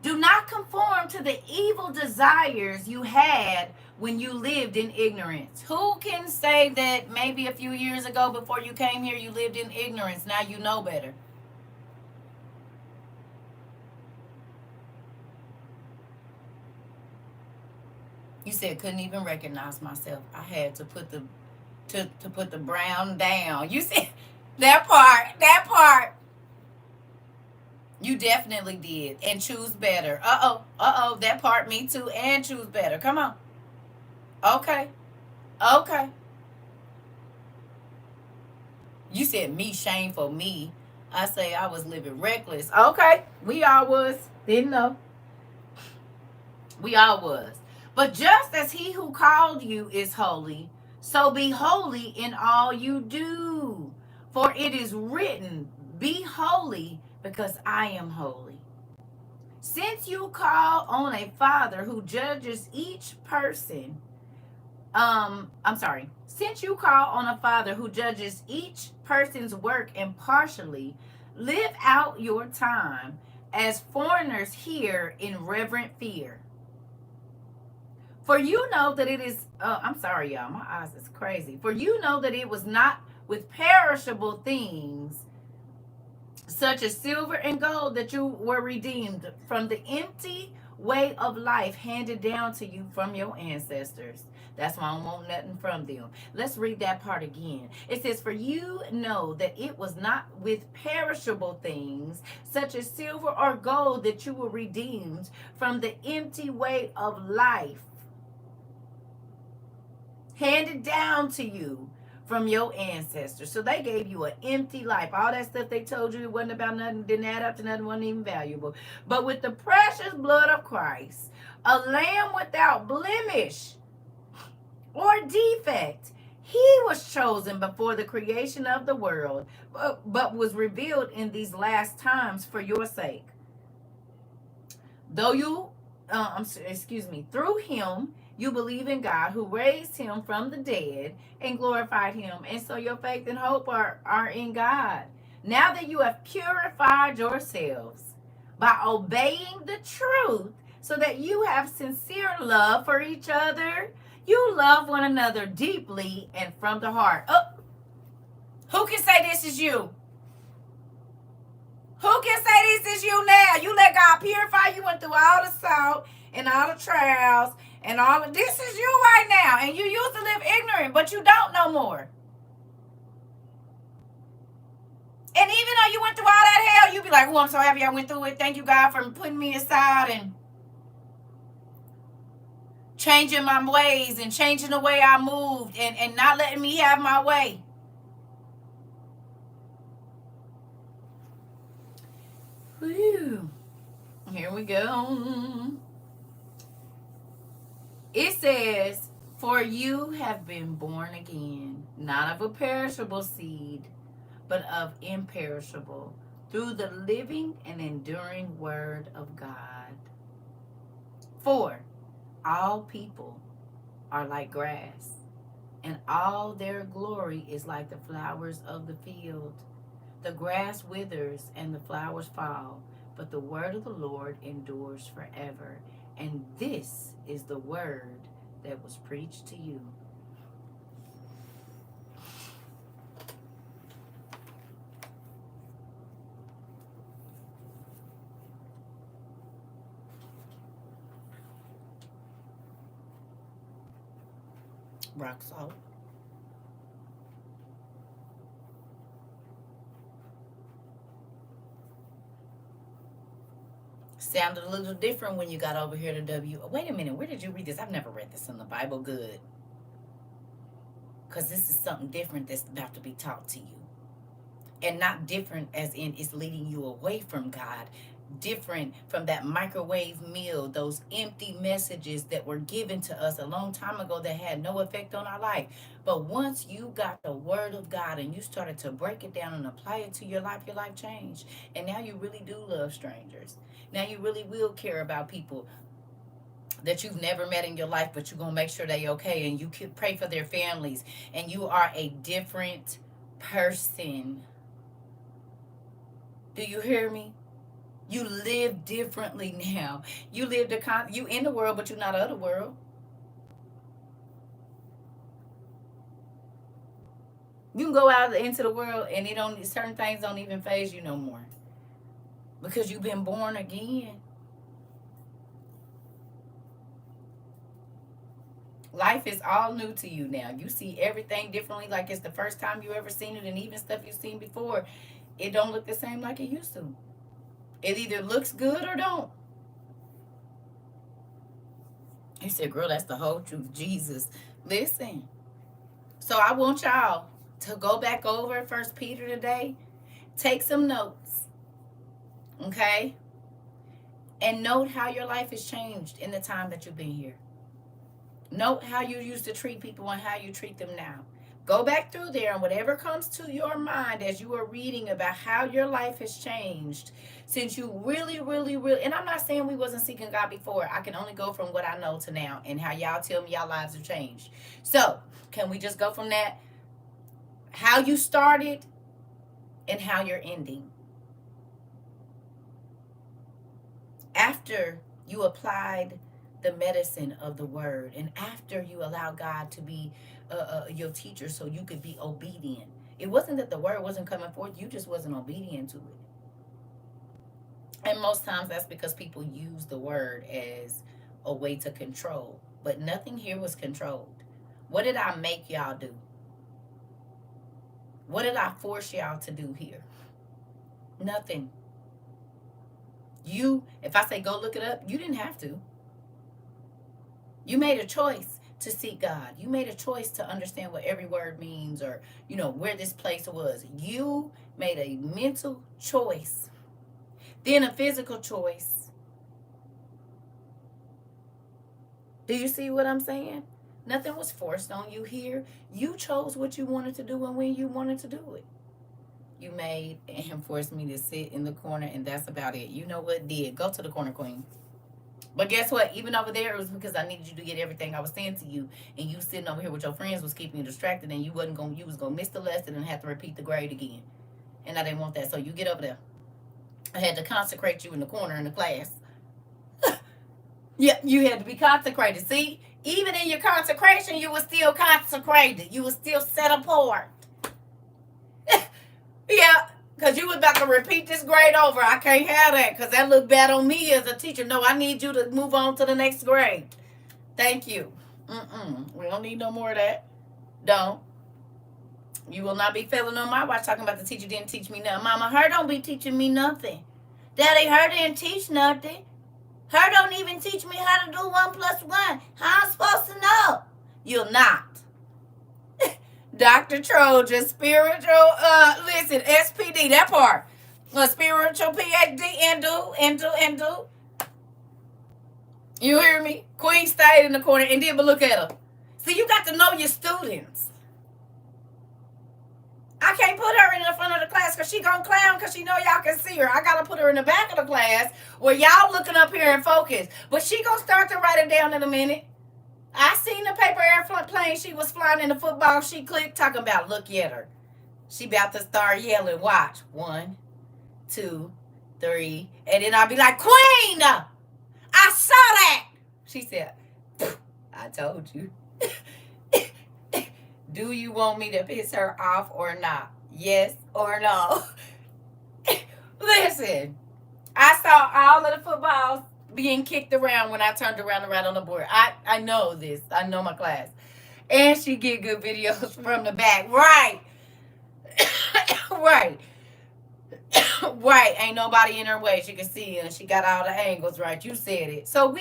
do not conform to the evil desires you had when you lived in ignorance. Who can say that maybe a few years ago before you came here, you lived in ignorance? Now you know better. You said couldn't even recognize myself. I had to put the to put the brown down. You said that part. That part. You definitely did. And choose better. Uh oh. That part, me too. And choose better. Come on. Okay. Okay. You said me, shameful me. I say I was living reckless. Okay. We all was. Didn't know. We all was. But just as he who called you is holy, so be holy in all you do. For it is written, be holy because I am holy. Since you call on a father who judges each person, since you call on a father who judges each person's work impartially, live out your time as foreigners here in reverent fear. For you know that it is, I'm sorry, y'all, my eyes is crazy. For you know that it was not with perishable things, such as silver and gold, that you were redeemed from the empty way of life handed down to you from your ancestors. That's why I don't want nothing from them. Let's read that part again. It says, for you know that it was not with perishable things, such as silver or gold, that you were redeemed from the empty way of life handed down to you from your ancestors. So they gave you an empty life. All that stuff they told you, it wasn't about nothing, didn't add up to nothing, wasn't even valuable. But with the precious blood of Christ, a lamb without blemish or defect, he was chosen before the creation of the world, but was revealed in these last times for your sake. Though you, through him, you believe in God who raised him from the dead and glorified him. And so your faith and hope are in God. Now that you have purified yourselves by obeying the truth, so that you have sincere love for each other, you love one another deeply and from the heart. Oh, who can say this is you? Who can say this is you now? You let God purify. You went through all the salt and all the trials and all of this is you right now. And you used to live ignorant, but you don't no more. And even though you went through all that hell, you be like, oh, I'm so happy I went through it. Thank you, God, for putting me aside and changing my ways and changing the way I moved and not letting me have my way. Whew. Here we go. It says, for you have been born again, not of a perishable seed, but of imperishable, through the living and enduring word of God. 4, all people are like grass, and all their glory is like the flowers of the field. The grass withers and the flowers fall, but the word of the Lord endures forever. And this is the word that was preached to you. Rock salt. Sounded a little different when you got over here to W. Wait a minute, where did you read this? I've never read this in the Bible. Good. Because this is something different that's about to be taught to you. And not different as in it's leading you away from God. different from that microwave meal, those empty messages that were given to us a long time ago that had no effect on our life. But once you got the word of God and you started to break it down and apply it to your life changed. And now you really do love strangers. Now you really will care about people that you've never met in your life, but you're going to make sure they okay, and you can pray for their families, and you are a different person. Do you hear me? You live differently now. You live you in the world, but you're not of the world. You can go out into the world and certain things don't even faze you no more. Because you've been born again. Life is all new to you now. You see everything differently, like it's the first time you ever seen it, and even stuff you've seen before, it don't look the same like it used to. It either looks good or don't. He said, girl, that's the whole truth. Jesus. Listen. So I want y'all to go back over 1 Peter today. Take some notes. Okay? And note how your life has changed in the time that you've been here. Note how you used to treat people and how you treat them now. Go back through there, and whatever comes to your mind as you are reading about how your life has changed since you really, and I'm not saying we wasn't seeking God before. I can only go from what I know to now and how y'all tell me y'all lives have changed. So, can we just go from that? How you started and how you're ending. After you applied the medicine of the word, and after you allow God to be your teacher so you could be obedient. It wasn't that the word wasn't coming forth, you just wasn't obedient to it. And most times that's because people use the word as a way to control. But nothing here was controlled. What did I make y'all do? What did I force y'all to do here? Nothing. If I say go look it up, you didn't have to. You made a choice to seek God. You made a choice to understand what every word means, or, where this place was. You made a mental choice, then a physical choice. Do you see what I'm saying? Nothing was forced on you here. You chose what you wanted to do and when you wanted to do it. You made and forced me to sit in the corner, and that's about it. You know what did? Go to the corner, queen. But guess what? Even over there, it was because I needed you to get everything I was saying to you, and you sitting over here with your friends was keeping you distracted, and you was gonna miss the lesson and have to repeat the grade again. And I didn't want that, so you get over there. I had to consecrate you in the corner in the class. Yeah, you had to be consecrated. See, even in your consecration, you were still consecrated. You were still set apart. Yeah. Because you was about to repeat this grade over. I can't have that because that looked bad on me as a teacher. No, I need you to move on to the next grade. Thank you. We don't need no more of that. Don't. You will not be failing on my watch talking about the teacher didn't teach me nothing. Mama, her don't be teaching me nothing. Daddy, her didn't teach nothing. Her don't even teach me how to do 1 + 1. How I'm supposed to know? You'll not. Dr. Trojan, spiritual, listen, SPD, that part. A spiritual PhD, and do. You hear me? Queen stayed in the corner and did, but look at her. See, you got to know your students. I can't put her in the front of the class because she gonna clown because she know y'all can see her. I gotta put her in the back of the class where y'all looking up here and focus. But she gonna start to write it down in a minute. I seen the paper airplane she was flying in the football. She clicked, talking about, look at her. She about to start yelling. Watch. 1, 2, 3. And then I'll be like, Queen, I saw that. She said, I told you. Do you want me to piss her off or not? Yes or no? Listen, I saw all of the footballs being kicked around when I turned around and right on the board. I know this. I know my class. And she get good videos from the back. Right. Right. Right. Ain't nobody in her way. She can see it, and she got all the angles right. You said it. So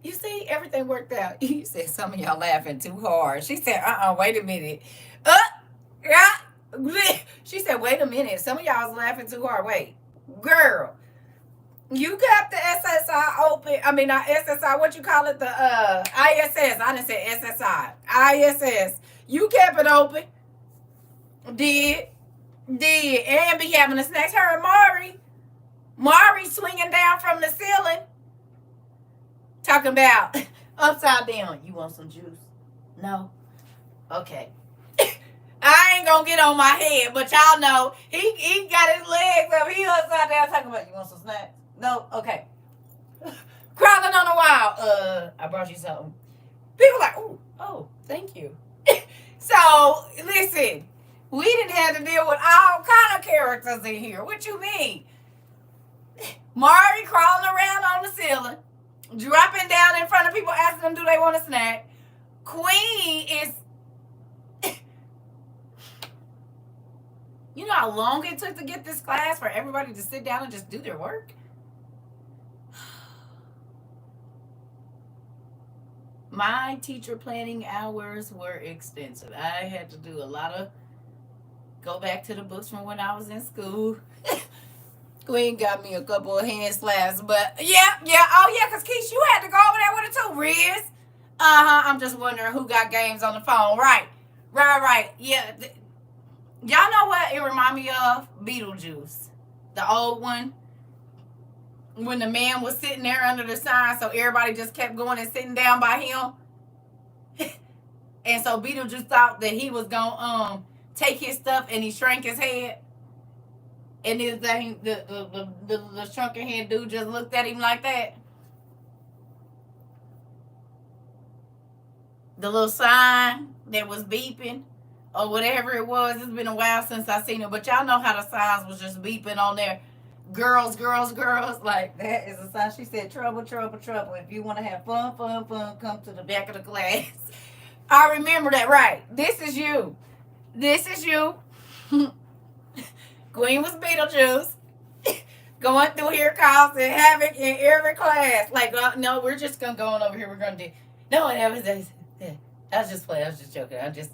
you see, everything worked out. You said some of y'all laughing too hard. She said, wait a minute. Yeah. She said, wait a minute. Some of y'all was laughing too hard. Wait. Girl, you kept the SSI open. I mean, not SSI, what you call it? The ISS. I didn't say SSI. ISS. You kept it open. Did. Did. And be having the snacks. Her and Mari swinging down from the ceiling. Talking about upside down. You want some juice? No? Okay. I ain't gonna get on my head, but y'all know he got his legs up. He upside down talking about, you want some snacks? No? Okay. Crawling on the wall. I brought you something. People like, ooh, oh, thank you. So, listen, we didn't have to deal with all kind of characters in here. What you mean? Mari crawling around on the ceiling, dropping down in front of people, asking them, do they want a snack? Queen is... You know how long it took to get this class for everybody to sit down and just do their work? My teacher planning hours were extensive. I had to do a lot of... Go back to the books from when I was in school. Queen got me a couple of hand slaps, but yeah. Oh, yeah, because Keisha, you had to go over there with it too, Riz. I'm just wondering who got games on the phone. Right. Yeah. Y'all know what it remind me of? Beetlejuice. The old one. When the man was sitting there under the sign, so everybody just kept going and sitting down by him. And so Beetlejuice thought that he was going to take his stuff, and he shrank his head. And the shrunken head dude just looked at him like that. The little sign that was beeping or whatever it was. It's been a while since I seen it, but y'all know how the signs was just beeping on there. Girls. Like, that is a sign. She said, trouble. If you want to have fun, come to the back of the class. I remember that, right. This is you. Queen was Beetlejuice. Going through here causing havoc in every class. Like, no, we're just going to go on over here. We're going to do... No, I was just playing. I was just joking. I just,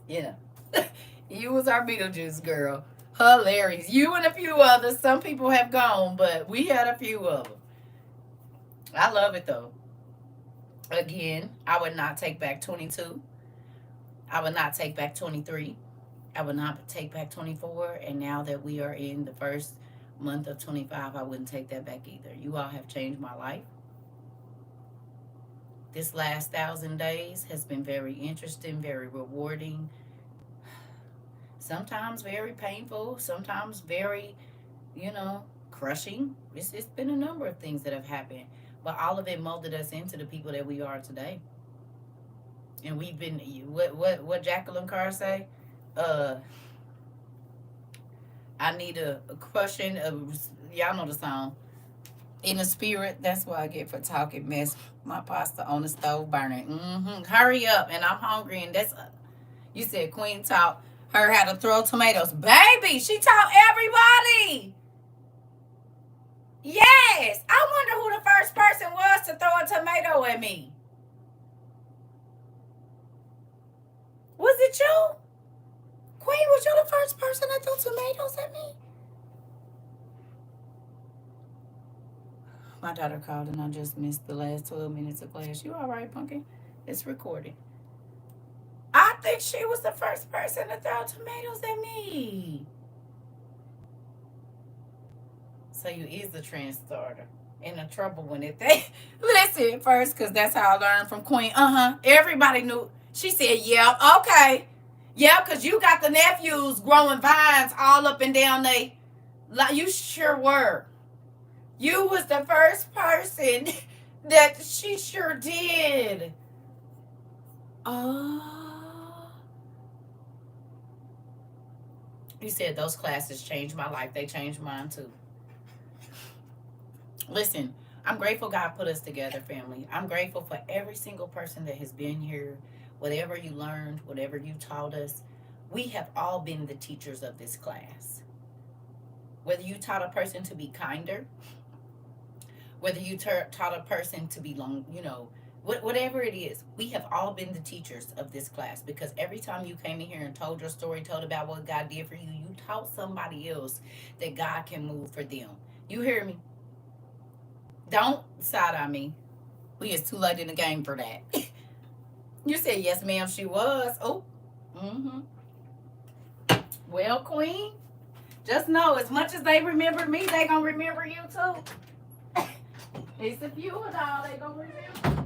You was our Beetlejuice girl. Hilarious. You and a few others. Some people have gone, but we had a few of them. I love it, though. Again, I would not take back 22. I would not take back 23. I would not take back 24. And now that we are in the first month of 25, I wouldn't take that back either. You all have changed my life. This last 1,000 days has been very interesting, very rewarding. Sometimes very painful, sometimes very, crushing. It's been a number of things that have happened, but all of it molded us into the people that we are today. And we've been, what Jacqueline Carr say? I need a crushing of, y'all know the song, in the spirit. That's what I get for talking mess. My pasta on the stove burning. Hurry up, and I'm hungry, and that's, you said Queen taught her how to throw tomatoes. Baby, she taught everybody. Yes. I wonder who the first person was to throw a tomato at me. Was it you? Queen, was you the first person that threw tomatoes at me? My daughter called and I just missed the last 12 minutes of class. You all right, Pumpkin? It's recorded. I think she was the first person to throw tomatoes at me. So you is the trend starter. In the trouble when it... Listen first, because that's how I learned from Queen. Everybody knew. She said, yeah, okay. Yeah, because you got the nephews growing vines all up and down they... You sure were. You was the first person that she sure did. You said those classes changed my life. They changed mine too. Listen, I'm grateful God put us together, family. I'm grateful for every single person that has been here. Whatever you learned, whatever you taught us, we have all been the teachers of this class. Whether you taught a person to be kinder, whether you taught a person to be whatever it is, we have all been the teachers of this class, because every time you came in here and told your story, told about what God did for you, you taught somebody else that God can move for them. You hear me? Don't side eye me. We is too late in the game for that. You said yes, ma'am. She was. Oh. Mm-hmm. Well, Queen, just know as much as they remember me, they gonna remember you too. It's a few and all they gonna remember.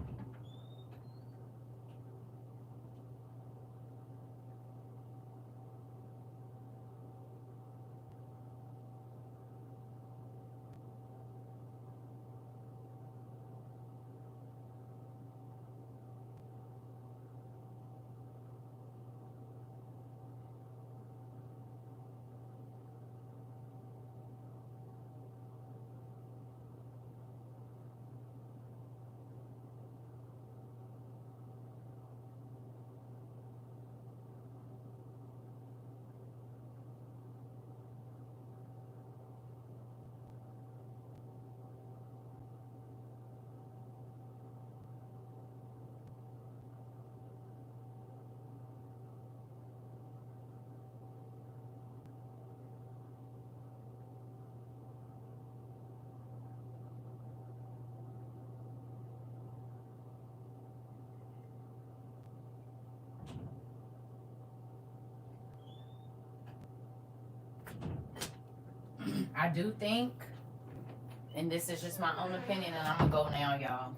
I do think, and this is just my own opinion, and I'm gonna go now, y'all,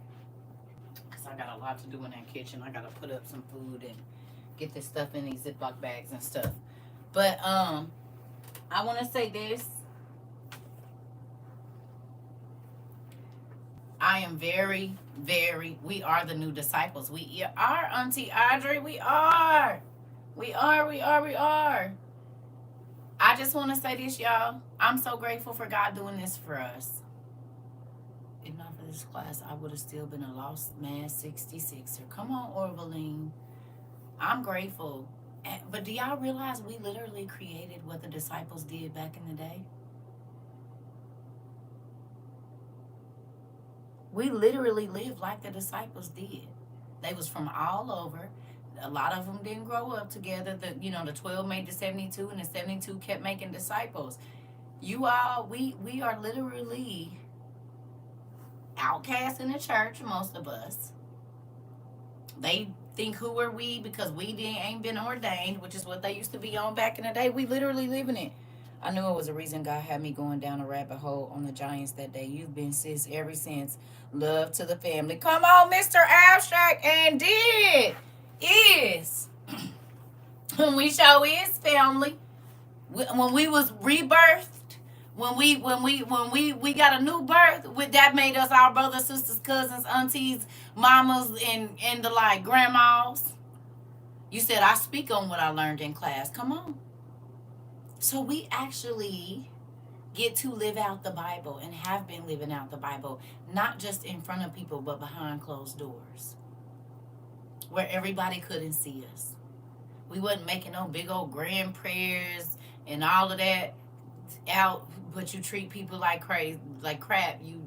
because I got a lot to do in that kitchen. I gotta put up some food and get this stuff in these Ziploc bags and stuff. But I want to say this. I am very, very. We are the new disciples. We are, Auntie Audrey. We are. We are. We are. We are. I just want to say this, y'all. I'm so grateful for God doing this for us. If not for this class, I would have still been a lost man 66er. Come on, Orvaline. I'm grateful. But do y'all realize we literally created what the disciples did back in the day? We literally lived like the disciples did. They was from all over. A lot of them didn't grow up together. The 12 made the 72, and the 72 kept making disciples. You all, we are literally outcasts in the church, most of us. They think who are we because we ain't been ordained, which is what they used to be on back in the day. We literally live in it. I knew it was a reason God had me going down a rabbit hole on the Giants that day. You've been sis ever since. Love to the family. Come on, Mr. Abstract, and did is we show is family. When we was rebirthed, when we got a new birth, with that made us our brothers, sisters, cousins, aunties, mamas, and the like grandmas. You said I speak on what I learned in class. Come on. So we actually get to live out the Bible and have been living out the Bible, not just in front of people, but behind closed doors, where everybody couldn't see us. We wasn't making no big old grand prayers and all of that out, but you treat people like crazy, like crap. You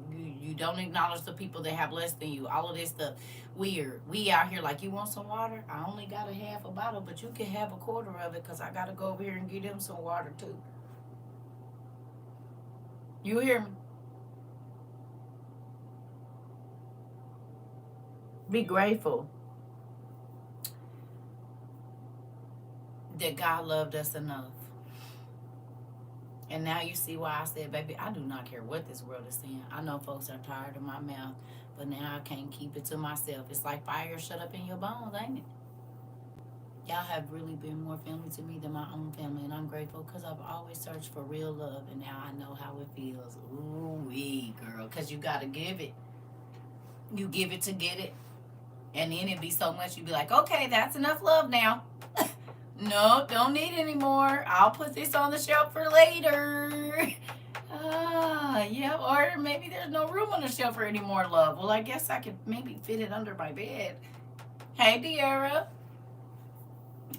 don't acknowledge the people that have less than you. All of this stuff, weird. We out here like, you want some water? I only got a half a bottle, but you can have a quarter of it because I gotta go over here and get them some water too. You hear me? Be grateful that God loved us enough. And now you see why I said, baby, I do not care what this world is saying. I know folks are tired of my mouth, but now I can't keep it to myself. It's like fire shut up in your bones, ain't it? Y'all have really been more family to me than my own family, and I'm grateful because I've always searched for real love, and now I know how it feels. Ooh-wee, girl, because you got to give it. You give it to get it, and then it be so much, you be like, okay, that's enough love now. No, don't need any more. I'll put this on the shelf for later. Yeah, or maybe there's no room on the shelf for any more love. Well, I guess I could maybe fit it under my bed. Hey, Deara.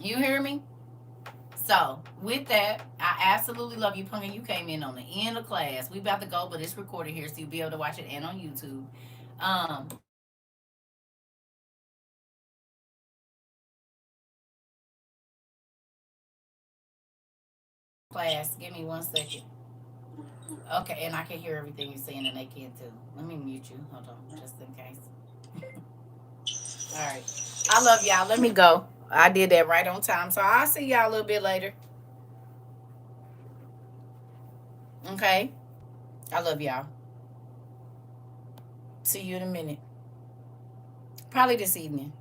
You hear me? So, with that, I absolutely love you, Punkin. You came in on the end of class. We about to go, but it's recorded here, so you'll be able to watch it and on YouTube. Class, give me 1 second. Okay, and I can hear everything you're saying, and they can too. Let me mute you. Hold on, just in case. All right. I love y'all. Let me go. I did that right on time. So I'll see y'all a little bit later. Okay. I love y'all. See you in a minute. Probably this evening.